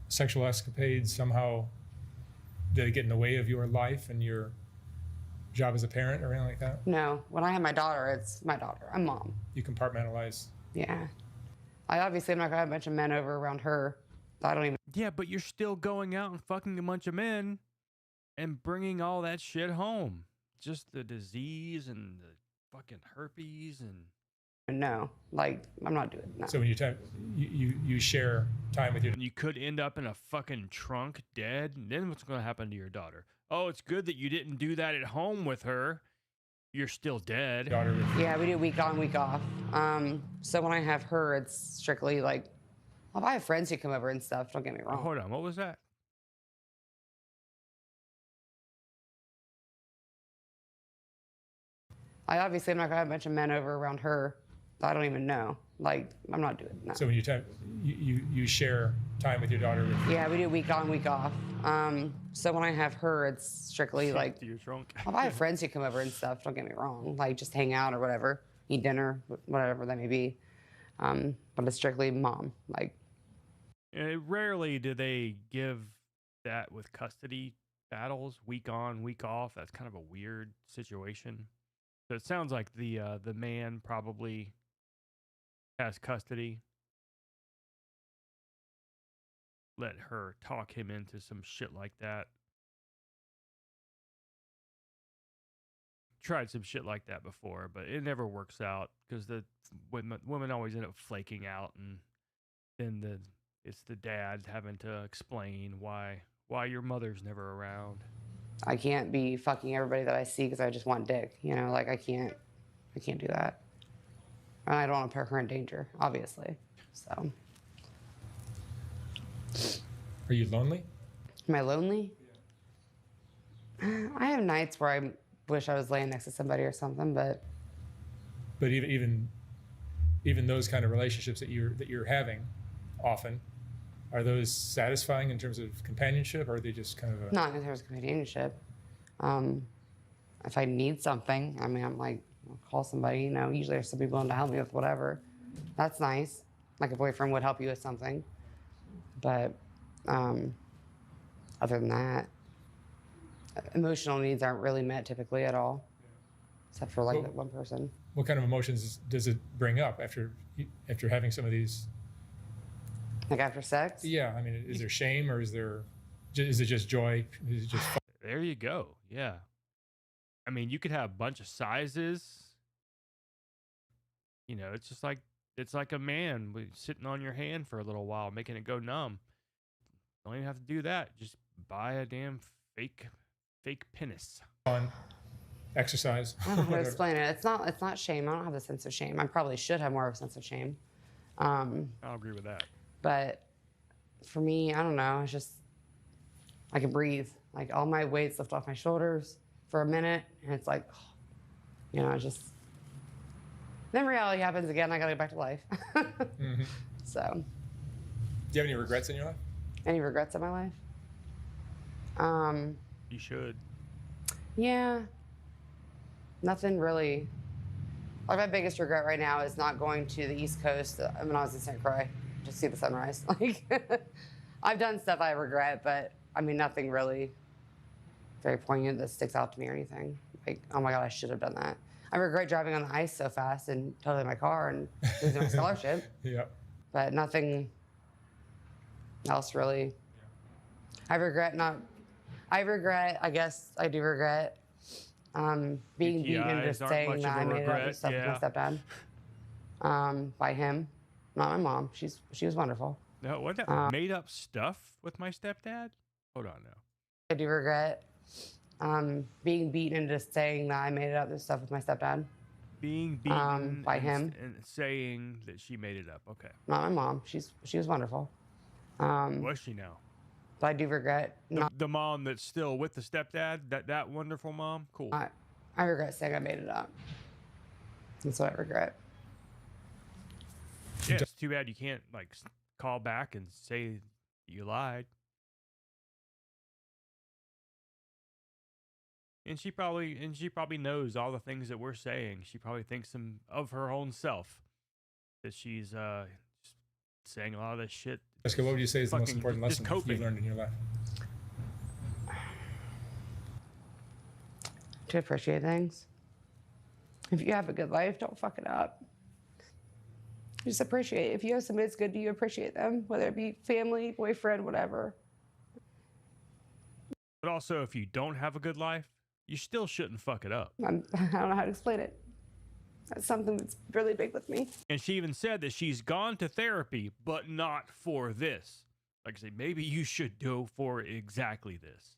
sexual escapades somehow, do they get in the way of your life and your job as a parent or anything like that? No, when I have my daughter, it's my daughter. I'm mom. You compartmentalize. Yeah. I obviously am not gonna have a bunch of men over around her. I don't even. Yeah, but you're still going out and fucking a bunch of men and bringing all that shit home. Just the disease and the fucking herpes and. No, like I'm not doing that. So when you share time with your. You could end up in a fucking trunk dead. And then what's going to happen to your daughter? Oh, it's good that you didn't do that at home with her. You're still dead. Yeah, we do week on, week off. So when I have her, it's strictly like, well, I have friends who come over and stuff. Don't get me wrong. Hold on, what was that? I obviously am not gonna have a bunch of men over around her. I don't even know. Like I'm not doing that. So when you share time with your daughter. Yeah, we do week on, week off. So when I have her, it's strictly like, your trunk. well, I have friends who come over and stuff. Don't get me wrong. Like just hang out or whatever, eat dinner, whatever that may be. But it's strictly mom. Like. Rarely do they give that with custody battles, week on, week off. That's kind of a weird situation. So it sounds like the man probably has custody. Let her talk him into some shit like that. Tried some shit like that before, but it never works out because the women always end up flaking out, and then it's the dad having to explain why your mother's never around. I can't be fucking everybody that I see because I just want dick. You know, like I can't do that. And I don't want to put her in danger, obviously. So. Are you lonely? Am I lonely? I have nights where I wish I was laying next to somebody or something, but. But even those kind of relationships that you're having, often, are those satisfying in terms of companionship, or are they just kind of a... Not in terms of companionship. If I need something, I mean, I'm like, I'll call somebody, you know, usually there's somebody willing to help me with whatever. That's nice. Like a boyfriend would help you with something. But other than that, emotional needs aren't really met typically at all, except for like that one person. What kind of emotions does it bring up after having some of these? Like after sex? Yeah, I mean, is there shame, or is it just joy? Is it just fun? There you go. Yeah. I mean, you could have a bunch of sizes. You know, it's like a man sitting on your hand for a little while, making it go numb. Don't even have to do that. Just buy a damn fake penis. Fun, exercise. I don't know how to explain it. It's not shame. I don't have a sense of shame. I probably should have more of a sense of shame. I'll agree with that. But for me, I don't know. It's just I can breathe. Like all my weight's lift off my shoulders for a minute, and it's like, you know, just then reality happens again. I gotta get back to life. Mm-hmm. So. Do you have any regrets in your life? Any regrets in my life? You should. Yeah. Nothing really. Like my biggest regret right now is not going to the East Coast when I was in St. Croix to see the sunrise. Like, I've done stuff I regret, but I mean, nothing really very poignant that sticks out to me or anything. Like, oh my God, I should have done that. I regret driving on the ice so fast and totaling my car and losing my scholarship. Yeah. But nothing else really. I guess I do regret being beaten into saying that I made up stuff with my stepdad. By him, not my mom. She was wonderful. No, what that made up stuff with my stepdad? Hold on now. I do regret being beaten into saying that I made up this stuff with my stepdad. Being beaten by him and saying that she made it up. Okay. Not my mom. She was wonderful. Was she now? But I do regret the mom that's still with the stepdad. That wonderful mom. Cool. I regret saying I made it up. That's what I regret. Yeah, it's too bad you can't like call back and say you lied. And she probably knows all the things that we're saying. She probably thinks of her own self that she's saying a lot of this shit. Jessica, what would you say is the most Fucking important just lesson you've coping. learned in your life? To appreciate things. If you have a good life, don't fuck it up. Just appreciate it. If you have somebody that's good to you, appreciate them, whether it be family, boyfriend, whatever. But also, if you don't have a good life, you still shouldn't fuck it up. I don't know how to explain it. That's something that's really big with me. And she even said that she's gone to therapy, but not for this. Like I say, maybe you should go for exactly this.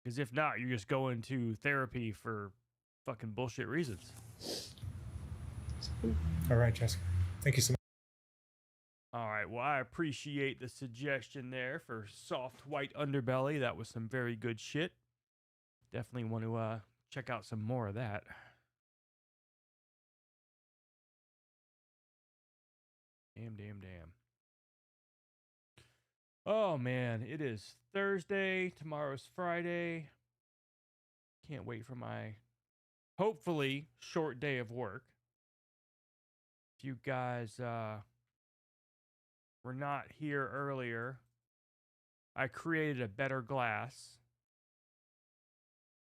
Because if not, you're just going to therapy for fucking bullshit reasons. All right, Jessica. Thank you so much. All right. Well, I appreciate the suggestion there for soft white underbelly. That was some very good shit. Definitely want to check out some more of that. Damn. Oh, man. It is Thursday. Tomorrow's Friday. Can't wait for my, hopefully, short day of work. If you guys were not here earlier, I created a better glass,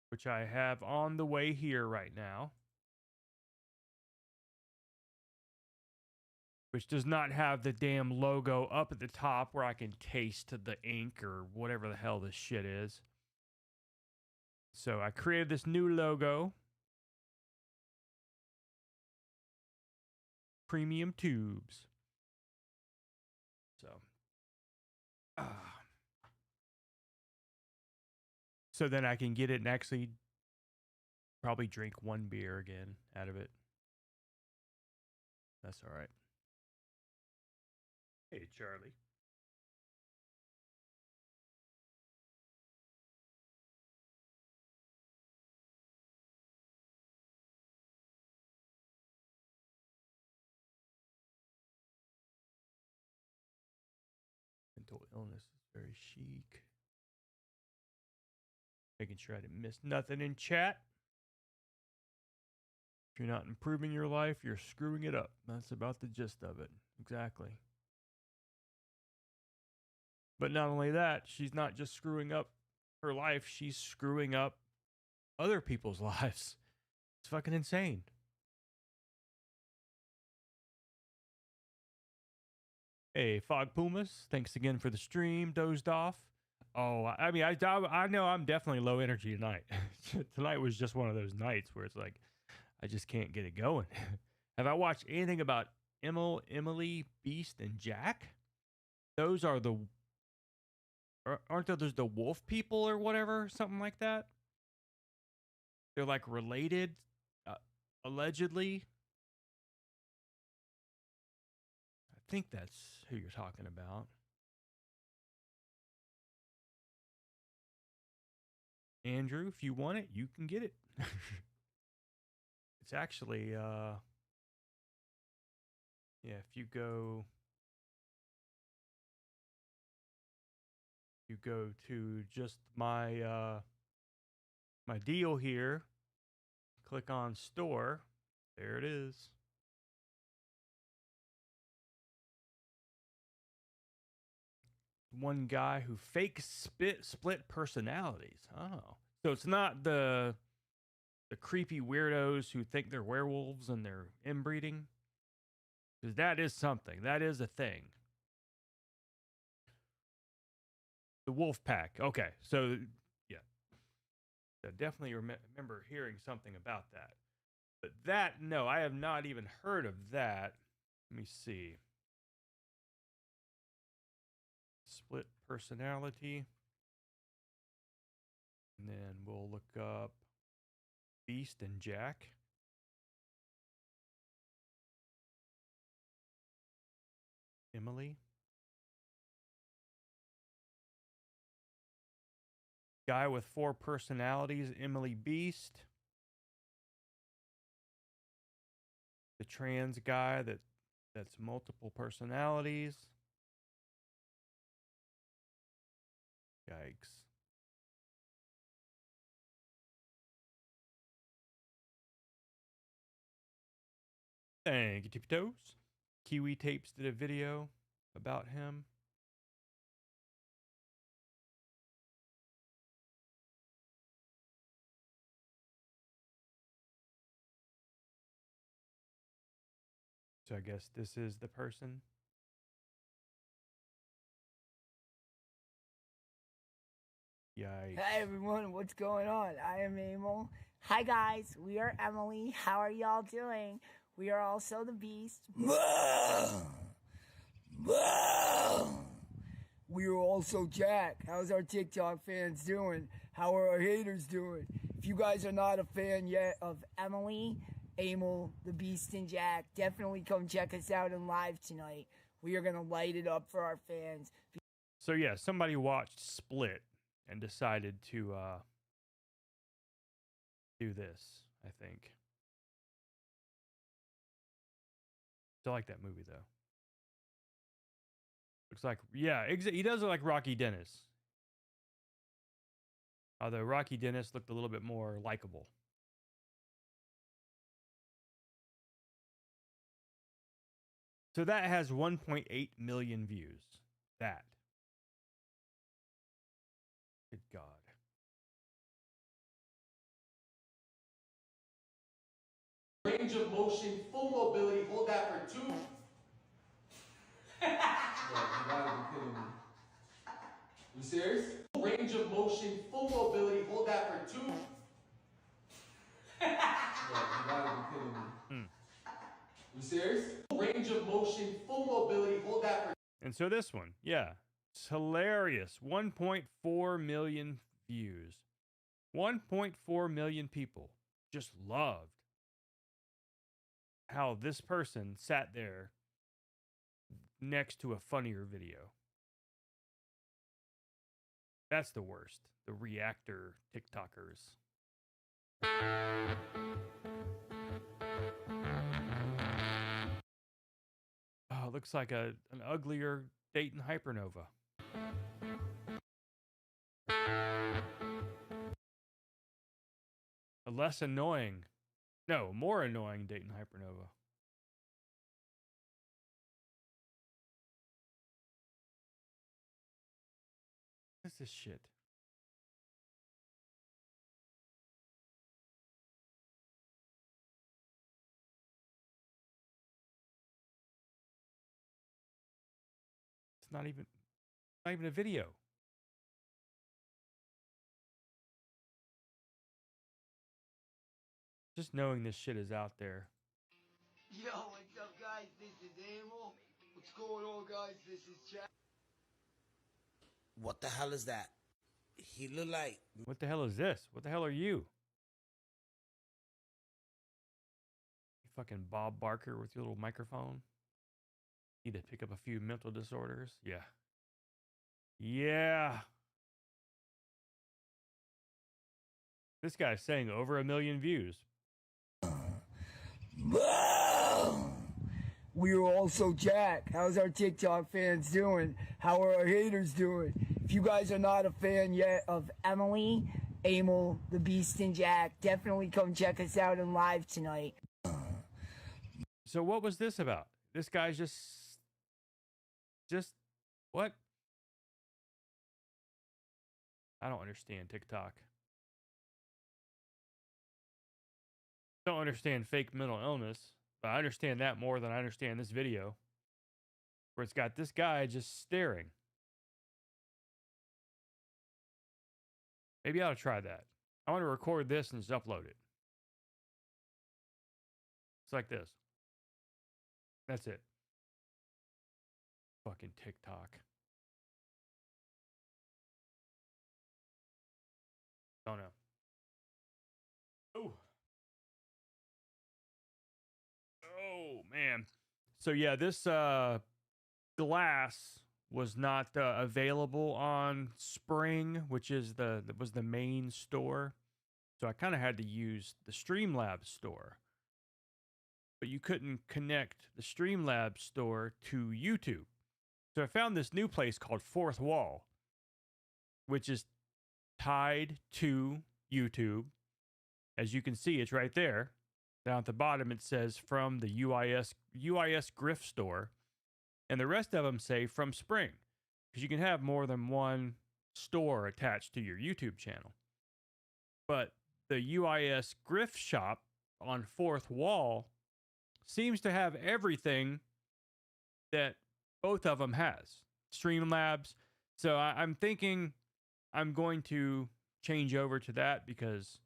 which I have on the way here right now, which does not have the damn logo up at the top where I can taste the ink or whatever the hell this shit is. So I created this new logo. Premium tubes. So then I can get it and actually probably drink one beer again out of it. That's all right. Hey, Charlie. Mental illness is very chic. Making sure I didn't miss nothing in chat. If you're not improving your life, you're screwing it up. That's about the gist of it. Exactly. But not only that, she's not just screwing up her life, she's screwing up other people's lives. It's fucking insane. Hey, Fog Pumas, thanks again for the stream. Dozed off. Oh, I mean, I know I'm definitely low energy tonight. Tonight was just one of those nights where it's like, I just can't get it going. Have I watched anything about Emily, Beast, and Jack? Those are aren't those the wolf people or whatever? Something like that? They're like related, allegedly. I think that's who you're talking about. Andrew, if you want it, you can get it. It's actually, yeah, if you go to just my, my deal here, click on store, there it is. One guy who fake split personalities. Oh, so it's not the creepy weirdos who think they're werewolves and they're inbreeding, because that is something. That is a thing. The wolf pack. Okay, so yeah, I definitely remember hearing something about that. But that, no, I have not even heard of that. Let me see. Split personality. And then we'll look up Beast and Jack. Emily. Guy with 4 personalities, Emily Beast. The trans guy that's multiple personalities. Yikes. Thank you, Tippy Toes. Kiwi Tapes did a video about him. So I guess this is the person. Yikes. Hi everyone, what's going on? I am Emil. Hi guys, we are Emily. How are y'all doing? We are also the Beast. We are also Jack. How's our TikTok fans doing? How are our haters doing? If you guys are not a fan yet of Emily, Emil, the Beast, and Jack, definitely come check us out in live tonight. We are gonna light it up for our fans. So yeah, somebody watched Split and decided to do this, I think. Still like that movie though. Looks like, yeah, he does look like Rocky Dennis. Although Rocky Dennis looked a little bit more likable. So that has 1.8 million views. That. Good God. Range of motion, full mobility, hold that for 2. You gotta be kidding me. You serious? Range of motion, full mobility, hold that for 2. You gotta be kidding me. You serious? Range of motion, full mobility, hold that for. And so this one, yeah, it's hilarious. 1.4 million views. 1.4 million people just loved how this person sat there next to a funnier video. That's the worst. The reactor TikTokers. Oh, it looks like an uglier Dayton Hypernova. A less annoying, no, more annoying Dayton Hypernova. What's this shit? It's not even a video. Just knowing this shit is out there. Yo, what's up, guys? This is Emil. What's going on, guys? This is Jack. What the hell is that? He look like... What the hell is this? What the hell are you? You fucking Bob Barker with your little microphone? Need to pick up a few mental disorders? Yeah. Yeah. This guy's saying over 1 million views. We are also Jack. How's our TikTok fans doing? How are our haters doing? If you guys are not a fan yet of Emily, Emil, the Beast, and Jack, definitely come check us out in live tonight. So what was this about? This guy's just what? I don't understand TikTok. Don't understand fake mental illness, but I understand that more than I understand this video, where it's got this guy just staring. Maybe I ought to try that. I want to record this and just upload it. It's like this. That's it. Fucking TikTok. Don't know. Oh. Oh, man. So, yeah, this glass was not available on Spring, which is was the main store. So I kind of had to use the Streamlabs store. But you couldn't connect the Streamlabs store to YouTube. So I found this new place called Fourth Wall, which is tied to YouTube. As you can see, it's right there. Down at the bottom, it says from the UIS Grift Store, and the rest of them say from Spring, because you can have more than one store attached to your YouTube channel. But the UIS Grift Shop on Fourth Wall seems to have everything that both of them has. Streamlabs. So I'm thinking I'm going to change over to that because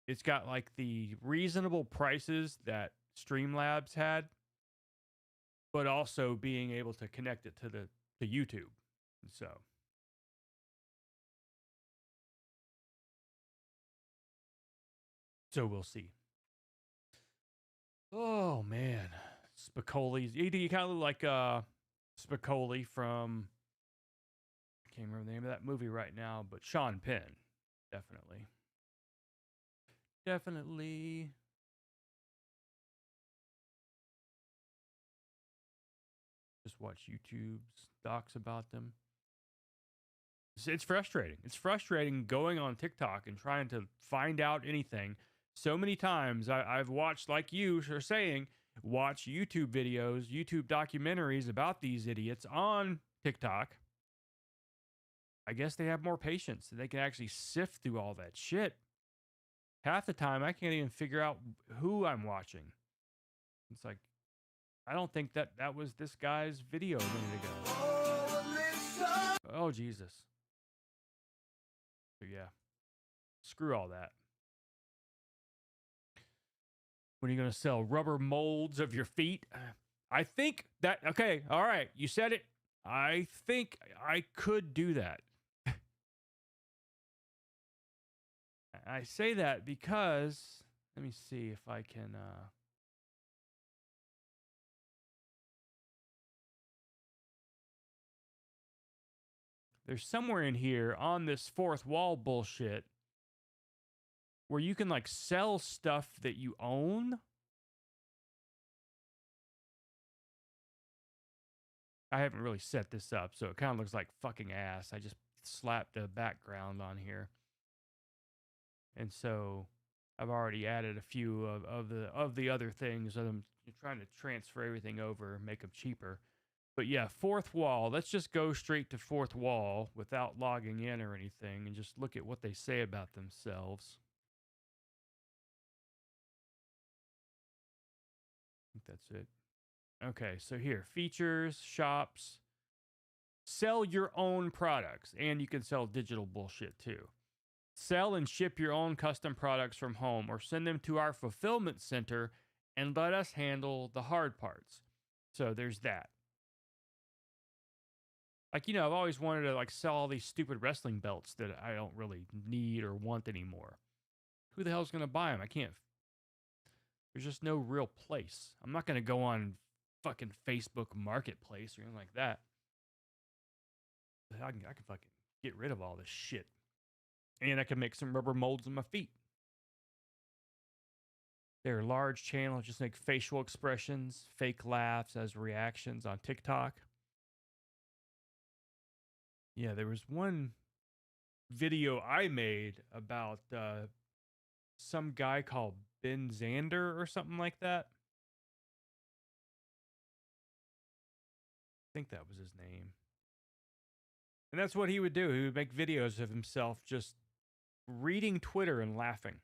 it's got like the reasonable prices that Streamlabs had, but also being able to connect it to YouTube. So we'll see. Oh man, Spicoli's. You kind of look like Spicoli from, I can't remember the name of that movie right now, but Sean Penn, definitely. Definitely. Just watch YouTube's docs about them. It's frustrating. It's frustrating going on TikTok and trying to find out anything. So many times I've watched, like you are saying, watch YouTube videos, YouTube documentaries about these idiots on TikTok. I guess they have more patience. They can actually sift through all that shit. Half the time, I can't even figure out who I'm watching. It's like, I don't think that was this guy's video a minute ago. Oh, Jesus. So, yeah. Screw all that. When are you going to sell rubber molds of your feet? I think that, okay, all right, you said it. I think I could do that. I say that because, let me see if I can, there's somewhere in here on this fourth wall bullshit where you can like sell stuff that you own. I haven't really set this up, so it kind of looks like fucking ass. I just slapped a background on here. And so I've already added a few of the other things. I'm trying to transfer everything over, make them cheaper. But yeah, fourth wall. Let's just go straight to fourth wall without logging in or anything and just look at what they say about themselves. I think that's it. Okay, so here, features, shops, sell your own products, and you can sell digital bullshit too. Sell and ship your own custom products from home or send them to our fulfillment center and let us handle the hard parts. So there's that. Like, you know, I've always wanted to like sell all these stupid wrestling belts that I don't really need or want anymore. Who the hell's going to buy them? I can't. There's just no real place. I'm not going to go on fucking Facebook Marketplace or anything like that. I can fucking get rid of all this shit. And I can make some rubber molds of my feet. There are large channels just make facial expressions, fake laughs as reactions on TikTok. Yeah, there was one video I made about some guy called Ben Zander or something like that. I think that was his name. And that's what he would do. He would make videos of himself just reading Twitter and laughing.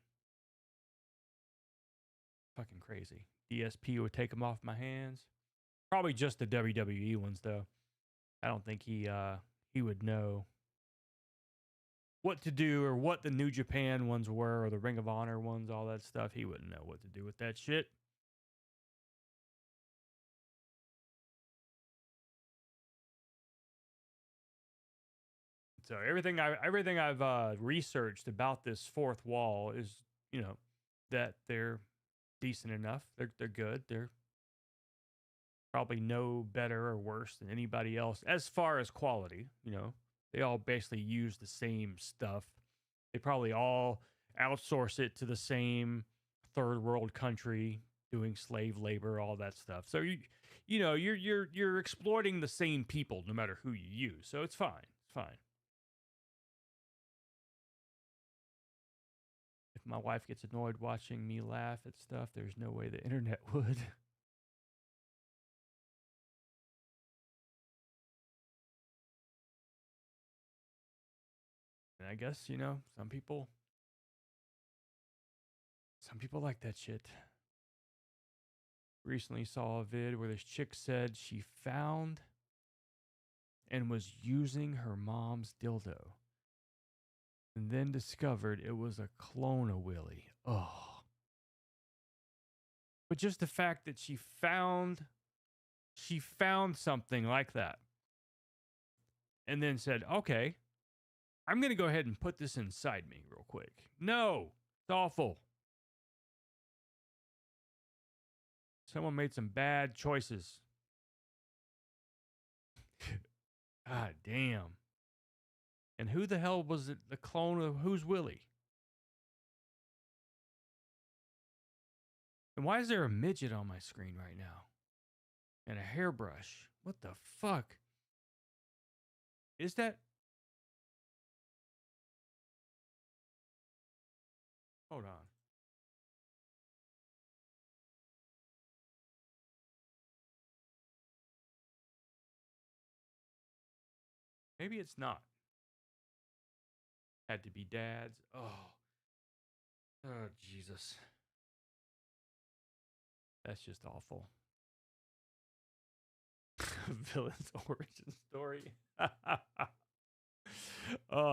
Fucking crazy. DSP would take them off my hands. Probably just the WWE ones, though. I don't think he would know what to do or what the New Japan ones were or the Ring of Honor ones, all that stuff. He wouldn't know what to do with that shit. So everything I've researched about this fourth wall is, you know, that they're decent enough. They're good. They're probably no better or worse than anybody else as far as quality. You know, they all basically use the same stuff. They probably all outsource it to the same third world country doing slave labor, all that stuff. So you're exploiting the same people no matter who you use. So it's fine. It's fine. if my wife gets annoyed watching me laugh at stuff, there's no way the internet would. And I guess, you know, some people like that shit. Recently saw a vid where this chick said she found and was using her mom's dildo, and then discovered it was a clone of Willie. Oh. But just the fact that she found something like that and then said, okay, I'm going to go ahead and put this inside me real quick. No, it's awful. Someone made some bad choices. God damn. And who the hell was it, the clone of who's Willie? And why is there a midget on my screen right now? And a hairbrush. What the fuck? Is that... Hold on. Maybe it's not. Had to be dads. Oh. Oh, Jesus. That's just awful. Villain's origin story.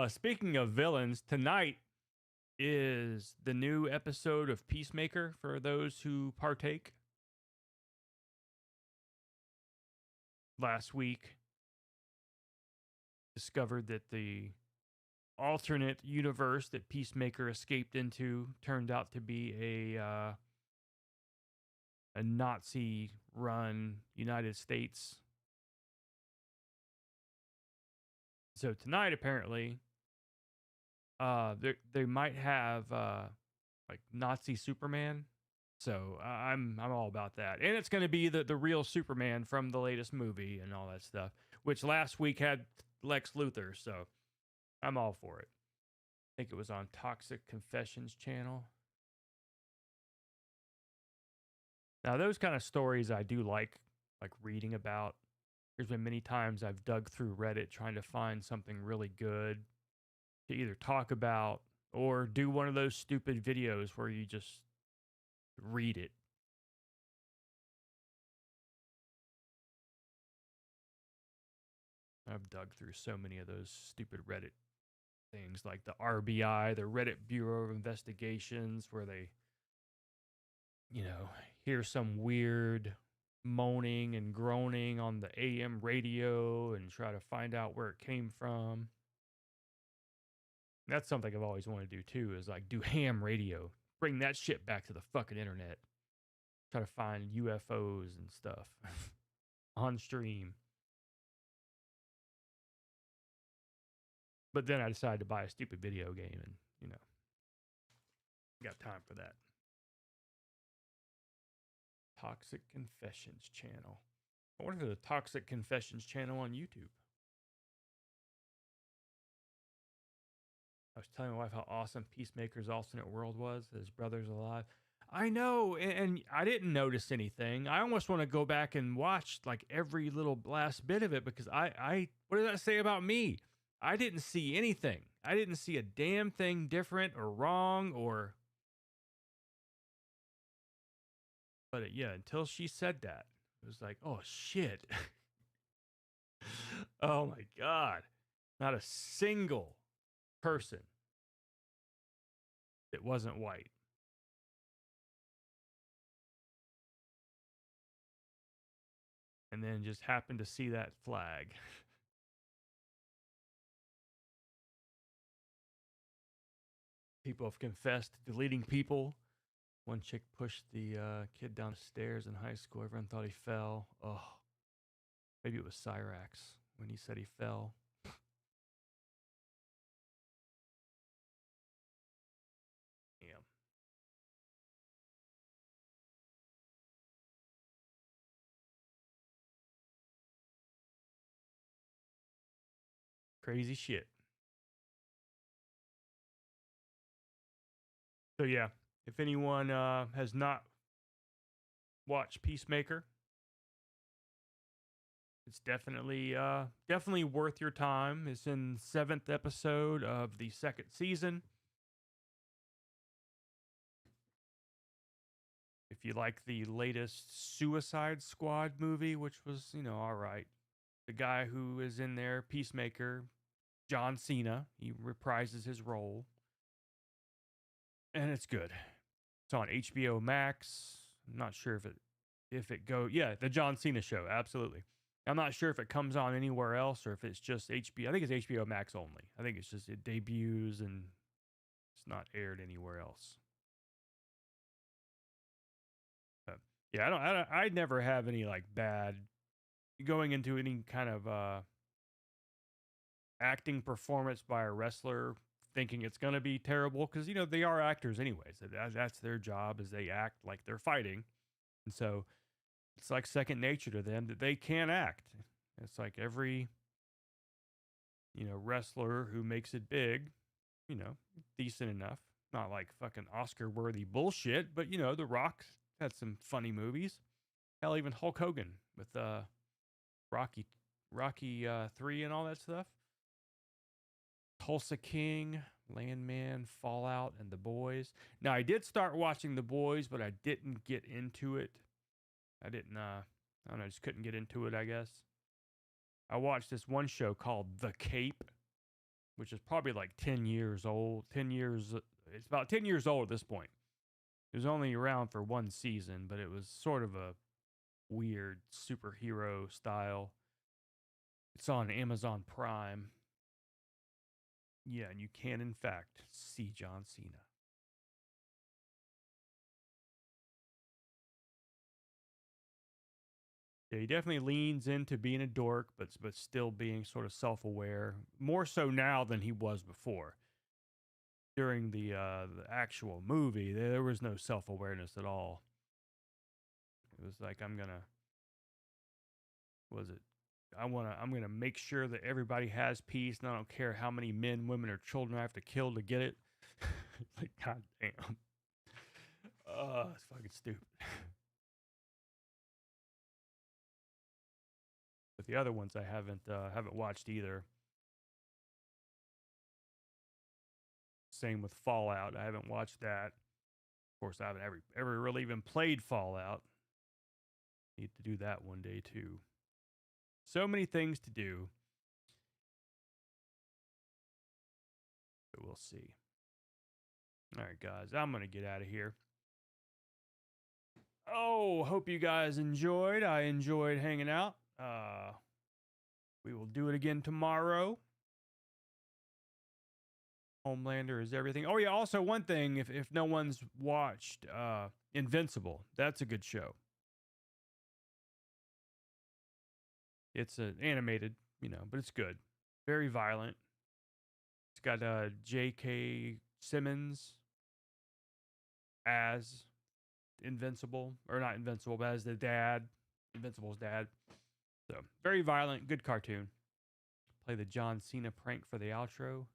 Speaking of villains, tonight is the new episode of Peacemaker for those who partake. Last week, discovered that the alternate universe that Peacemaker escaped into turned out to be a Nazi-run United States. So tonight, apparently, they might have like Nazi Superman. So I'm all about that, and it's going to be the real Superman from the latest movie and all that stuff. Which last week had Lex Luthor, so I'm all for it. I think it was on Toxic Confessions channel. Now, those kind of stories I do like reading about. There's been many times I've dug through Reddit trying to find something really good to either talk about or do one of those stupid videos where you just read it. I've dug through so many of those stupid Reddit things like the RBI, the Reddit Bureau of Investigations, where they, you know, hear some weird moaning and groaning on the AM radio and try to find out where it came from. That's something I've always wanted to do too, is like do ham radio. Bring that shit back to the fucking internet. Try to find UFOs and stuff on stream. But then I decided to buy a stupid video game and, you know, got time for that. Toxic Confessions channel. I wonder if there's a Toxic Confessions channel on YouTube. I was telling my wife how awesome Peacemaker's alternate world was. His brother's alive. I know, and I didn't notice anything. I almost want to go back and watch like every little last bit of it because I what does that say about me? I didn't see anything. I didn't see a damn thing different or wrong or... But yeah, until she said that, it was like, oh shit. Oh my God. Not a single person that wasn't white. And then just happened to see that flag. People have confessed to deleting people. One chick pushed the kid down the stairs in high school. Everyone thought he fell. Oh, maybe it was Cyrax when he said he fell. Damn. Crazy shit. So yeah, if anyone has not watched Peacemaker, it's definitely worth your time. It's in 7th episode of the 2nd season. If you like the latest Suicide Squad movie, which was, all right. The guy who is in there, Peacemaker, John Cena, he reprises his role. And it's good. It's on HBO Max. I'm not sure if it goes. Yeah, the John Cena show, absolutely. I'm not sure if it comes on anywhere else or if it's just HBO. I think it's HBO Max only. I think it's just it debuts and it's not aired anywhere else. But yeah, I never have any like bad going into any kind of acting performance by a wrestler thinking it's going to be terrible because they are actors anyways. That's their job, is they act like they're fighting, and so it's like second nature to them that they can act. It's like every wrestler who makes it big, decent enough, not like fucking Oscar worthy bullshit, but The Rock had some funny movies. Hell, even Hulk Hogan with Rocky 3 and all that stuff. Tulsa King, Landman, Fallout, and The Boys. Now, I did start watching The Boys, but I didn't get into it. I don't know, I just couldn't get into it, I guess. I watched this one show called The Cape, which is probably like 10 years old. It's about 10 years old at this point. It was only around for one season, but it was sort of a weird superhero style. It's on Amazon Prime. Yeah, and you can, in fact, see John Cena. Yeah, he definitely leans into being a dork, but still being sort of self-aware. More so now than he was before. During the actual movie, there was no self-awareness at all. It was like, I'm gonna make sure that everybody has peace, and I don't care how many men, women, or children I have to kill to get it. Like, god damn. It's fucking stupid. But the other ones I haven't watched either. Same with Fallout. I haven't watched that. Of course, I haven't ever really even played Fallout. Need to do that one day too. So many things to do. But we'll see. All right, guys, I'm going to get out of here. Oh, hope you guys enjoyed. I enjoyed hanging out. We will do it again tomorrow. Homelander is everything. Oh, yeah, also one thing, if no one's watched Invincible, that's a good show. It's animated, but it's good. Very violent. It's got J.K. Simmons as Invincible, or not Invincible, but as the dad, Invincible's dad. So, very violent, good cartoon. Play the John Cena prank for the outro.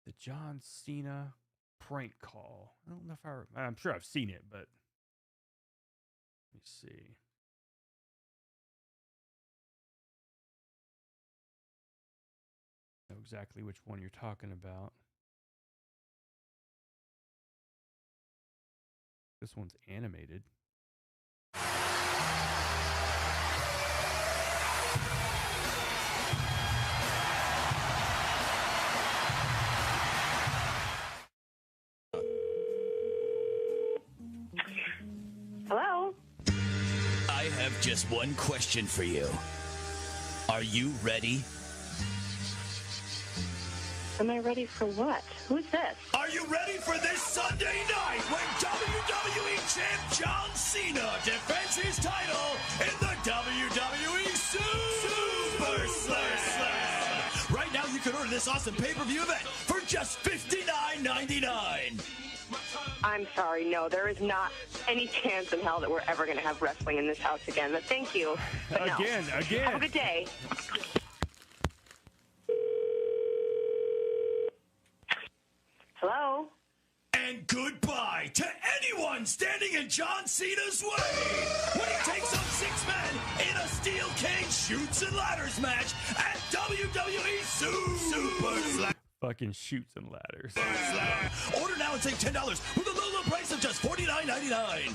The John Cena prank call. I don't know if I'm sure I've seen it, but let me see. Know exactly which one you're talking about. This one's animated. Hello? I have just one question for you. Are you ready? Am I ready for what? Who's this? Are you ready for this Sunday night when WWE Champ John Cena defends his title in the WWE Super Slam? Right now you can order this awesome pay-per-view event for just $59.99. I'm sorry, no, there is not any chance in hell that we're ever going to have wrestling in this house again, but thank you. But no. Again. Have a good day. Hello? And goodbye to anyone standing in John Cena's way when he takes on 6 men in a steel cage shoots and ladders match at WWE Super Slam. Fucking shoots and ladders. Order now and save $10 with a low price of just $49.99.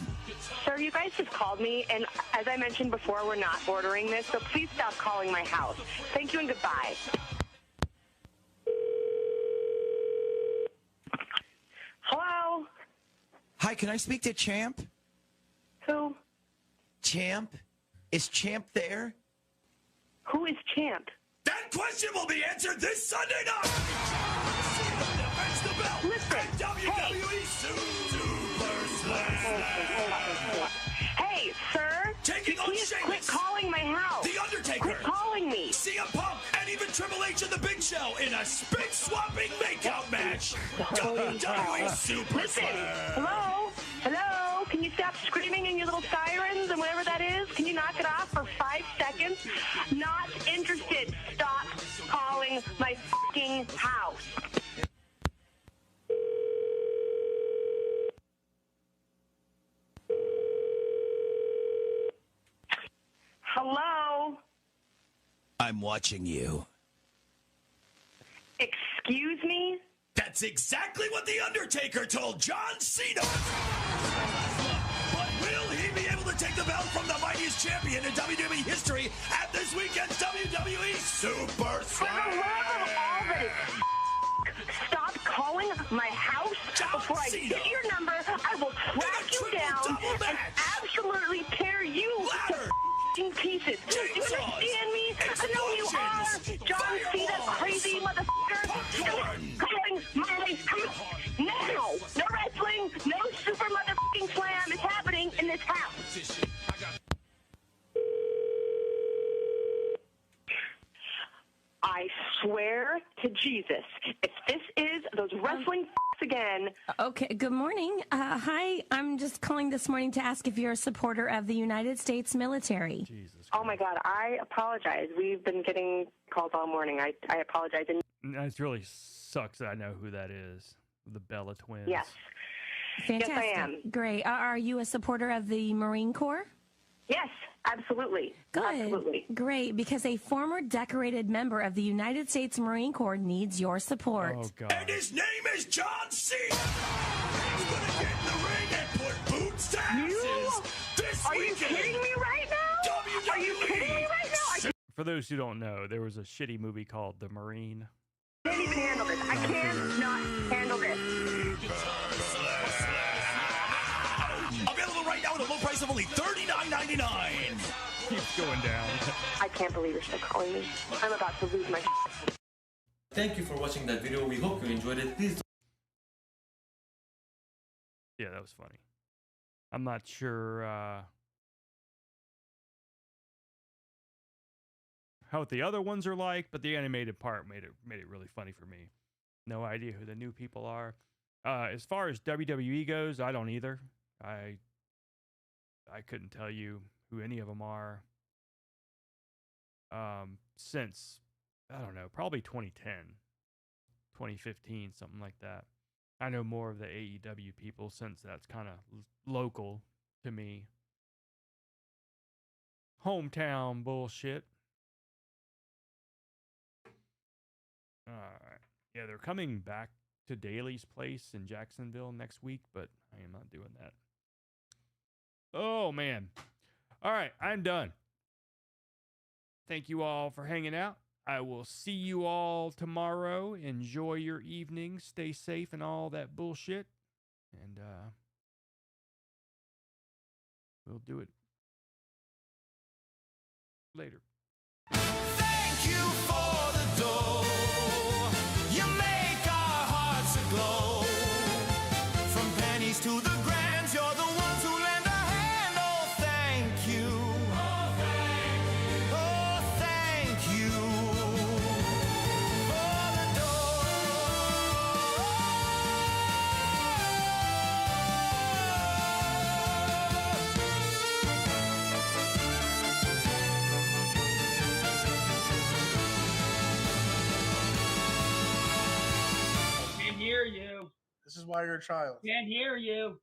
Sir, you guys just called me, and as I mentioned before, we're not ordering this, so please stop calling my house. Thank you and goodbye. Hello? Hi, can I speak to Champ? Who? Champ? Is Champ there? Who is Champ? That question will be answered this Sunday night. Listen, WWE Super Slam. Hey, sir. Taking on Please Sheamus. quit calling my house. The Undertaker. Quit calling me. CM Punk and even Triple H and the Big Show in a spit-swapping makeout match. WWE Super Listen, Slam. hello? Hello? Can you stop screaming in your little sirens and whatever that is? Can you knock it off for 5 seconds? Not interested. Stop calling my fucking house. Hello? I'm watching you. Excuse me? That's exactly what The Undertaker told John Cena. But will he be able to take the belt from the mightiest champion in WWE history at this weekend's WWE Super For the Slam? love of all that is stop calling my house before I get your number. I will track you down and absolutely tear you to f***ing pieces. Do you understand me? I know you are, John Cena, crazy motherfucker. Calling my house now. No wrestling, no super motherfucking slam is happening in this house. I swear to Jesus, if this is those wrestling again. Okay, good morning. Hi, I'm just calling this morning to ask if you're a supporter of the United States military. Oh my God, I apologize. We've been getting calls all morning. I apologize. And It really sucks that I know who that is. The Bella twins. yes. Fantastic. Yes, I am. Great. Are you a supporter of the Marine Corps? Yes, absolutely. Good. Absolutely. Great, because a former decorated member of the United States Marine Corps needs your support. Oh, God. And his name is John Cena. He's going to get in the ring and put boots to asses this Are you weekend. kidding me right now? WWE. Are you kidding me right now? For those who don't know, there was a shitty movie called The Marine. I can't even handle this. I cannot handle this. Available right now at a low price of only $39.99. Keeps going down. I can't believe you're still calling me. I'm about to lose my Thank you for watching that video. We hope you enjoyed it. Please Yeah, that was funny. I'm not sure how the other ones are like, but the animated part made it really funny for me. No idea who the new people are. As far as WWE goes, I don't either. I couldn't tell you who any of them are. Since, I don't know, probably 2010, 2015, something like that. I know more of the AEW people since that's kind of local to me. Hometown bullshit. Alright. Yeah, they're coming back to Daly's place in Jacksonville next week, but I am not doing that. Oh, man. Alright, I'm done. Thank you all for hanging out. I will see you all tomorrow. Enjoy your evening. Stay safe and all that bullshit. And we'll do it later. Thank you for the dough. You make our hearts aglow. From pennies to the grands, you're the ones who lend a hand. Oh, thank you. Oh, thank you. For the dough. why you're a child. Can't hear you.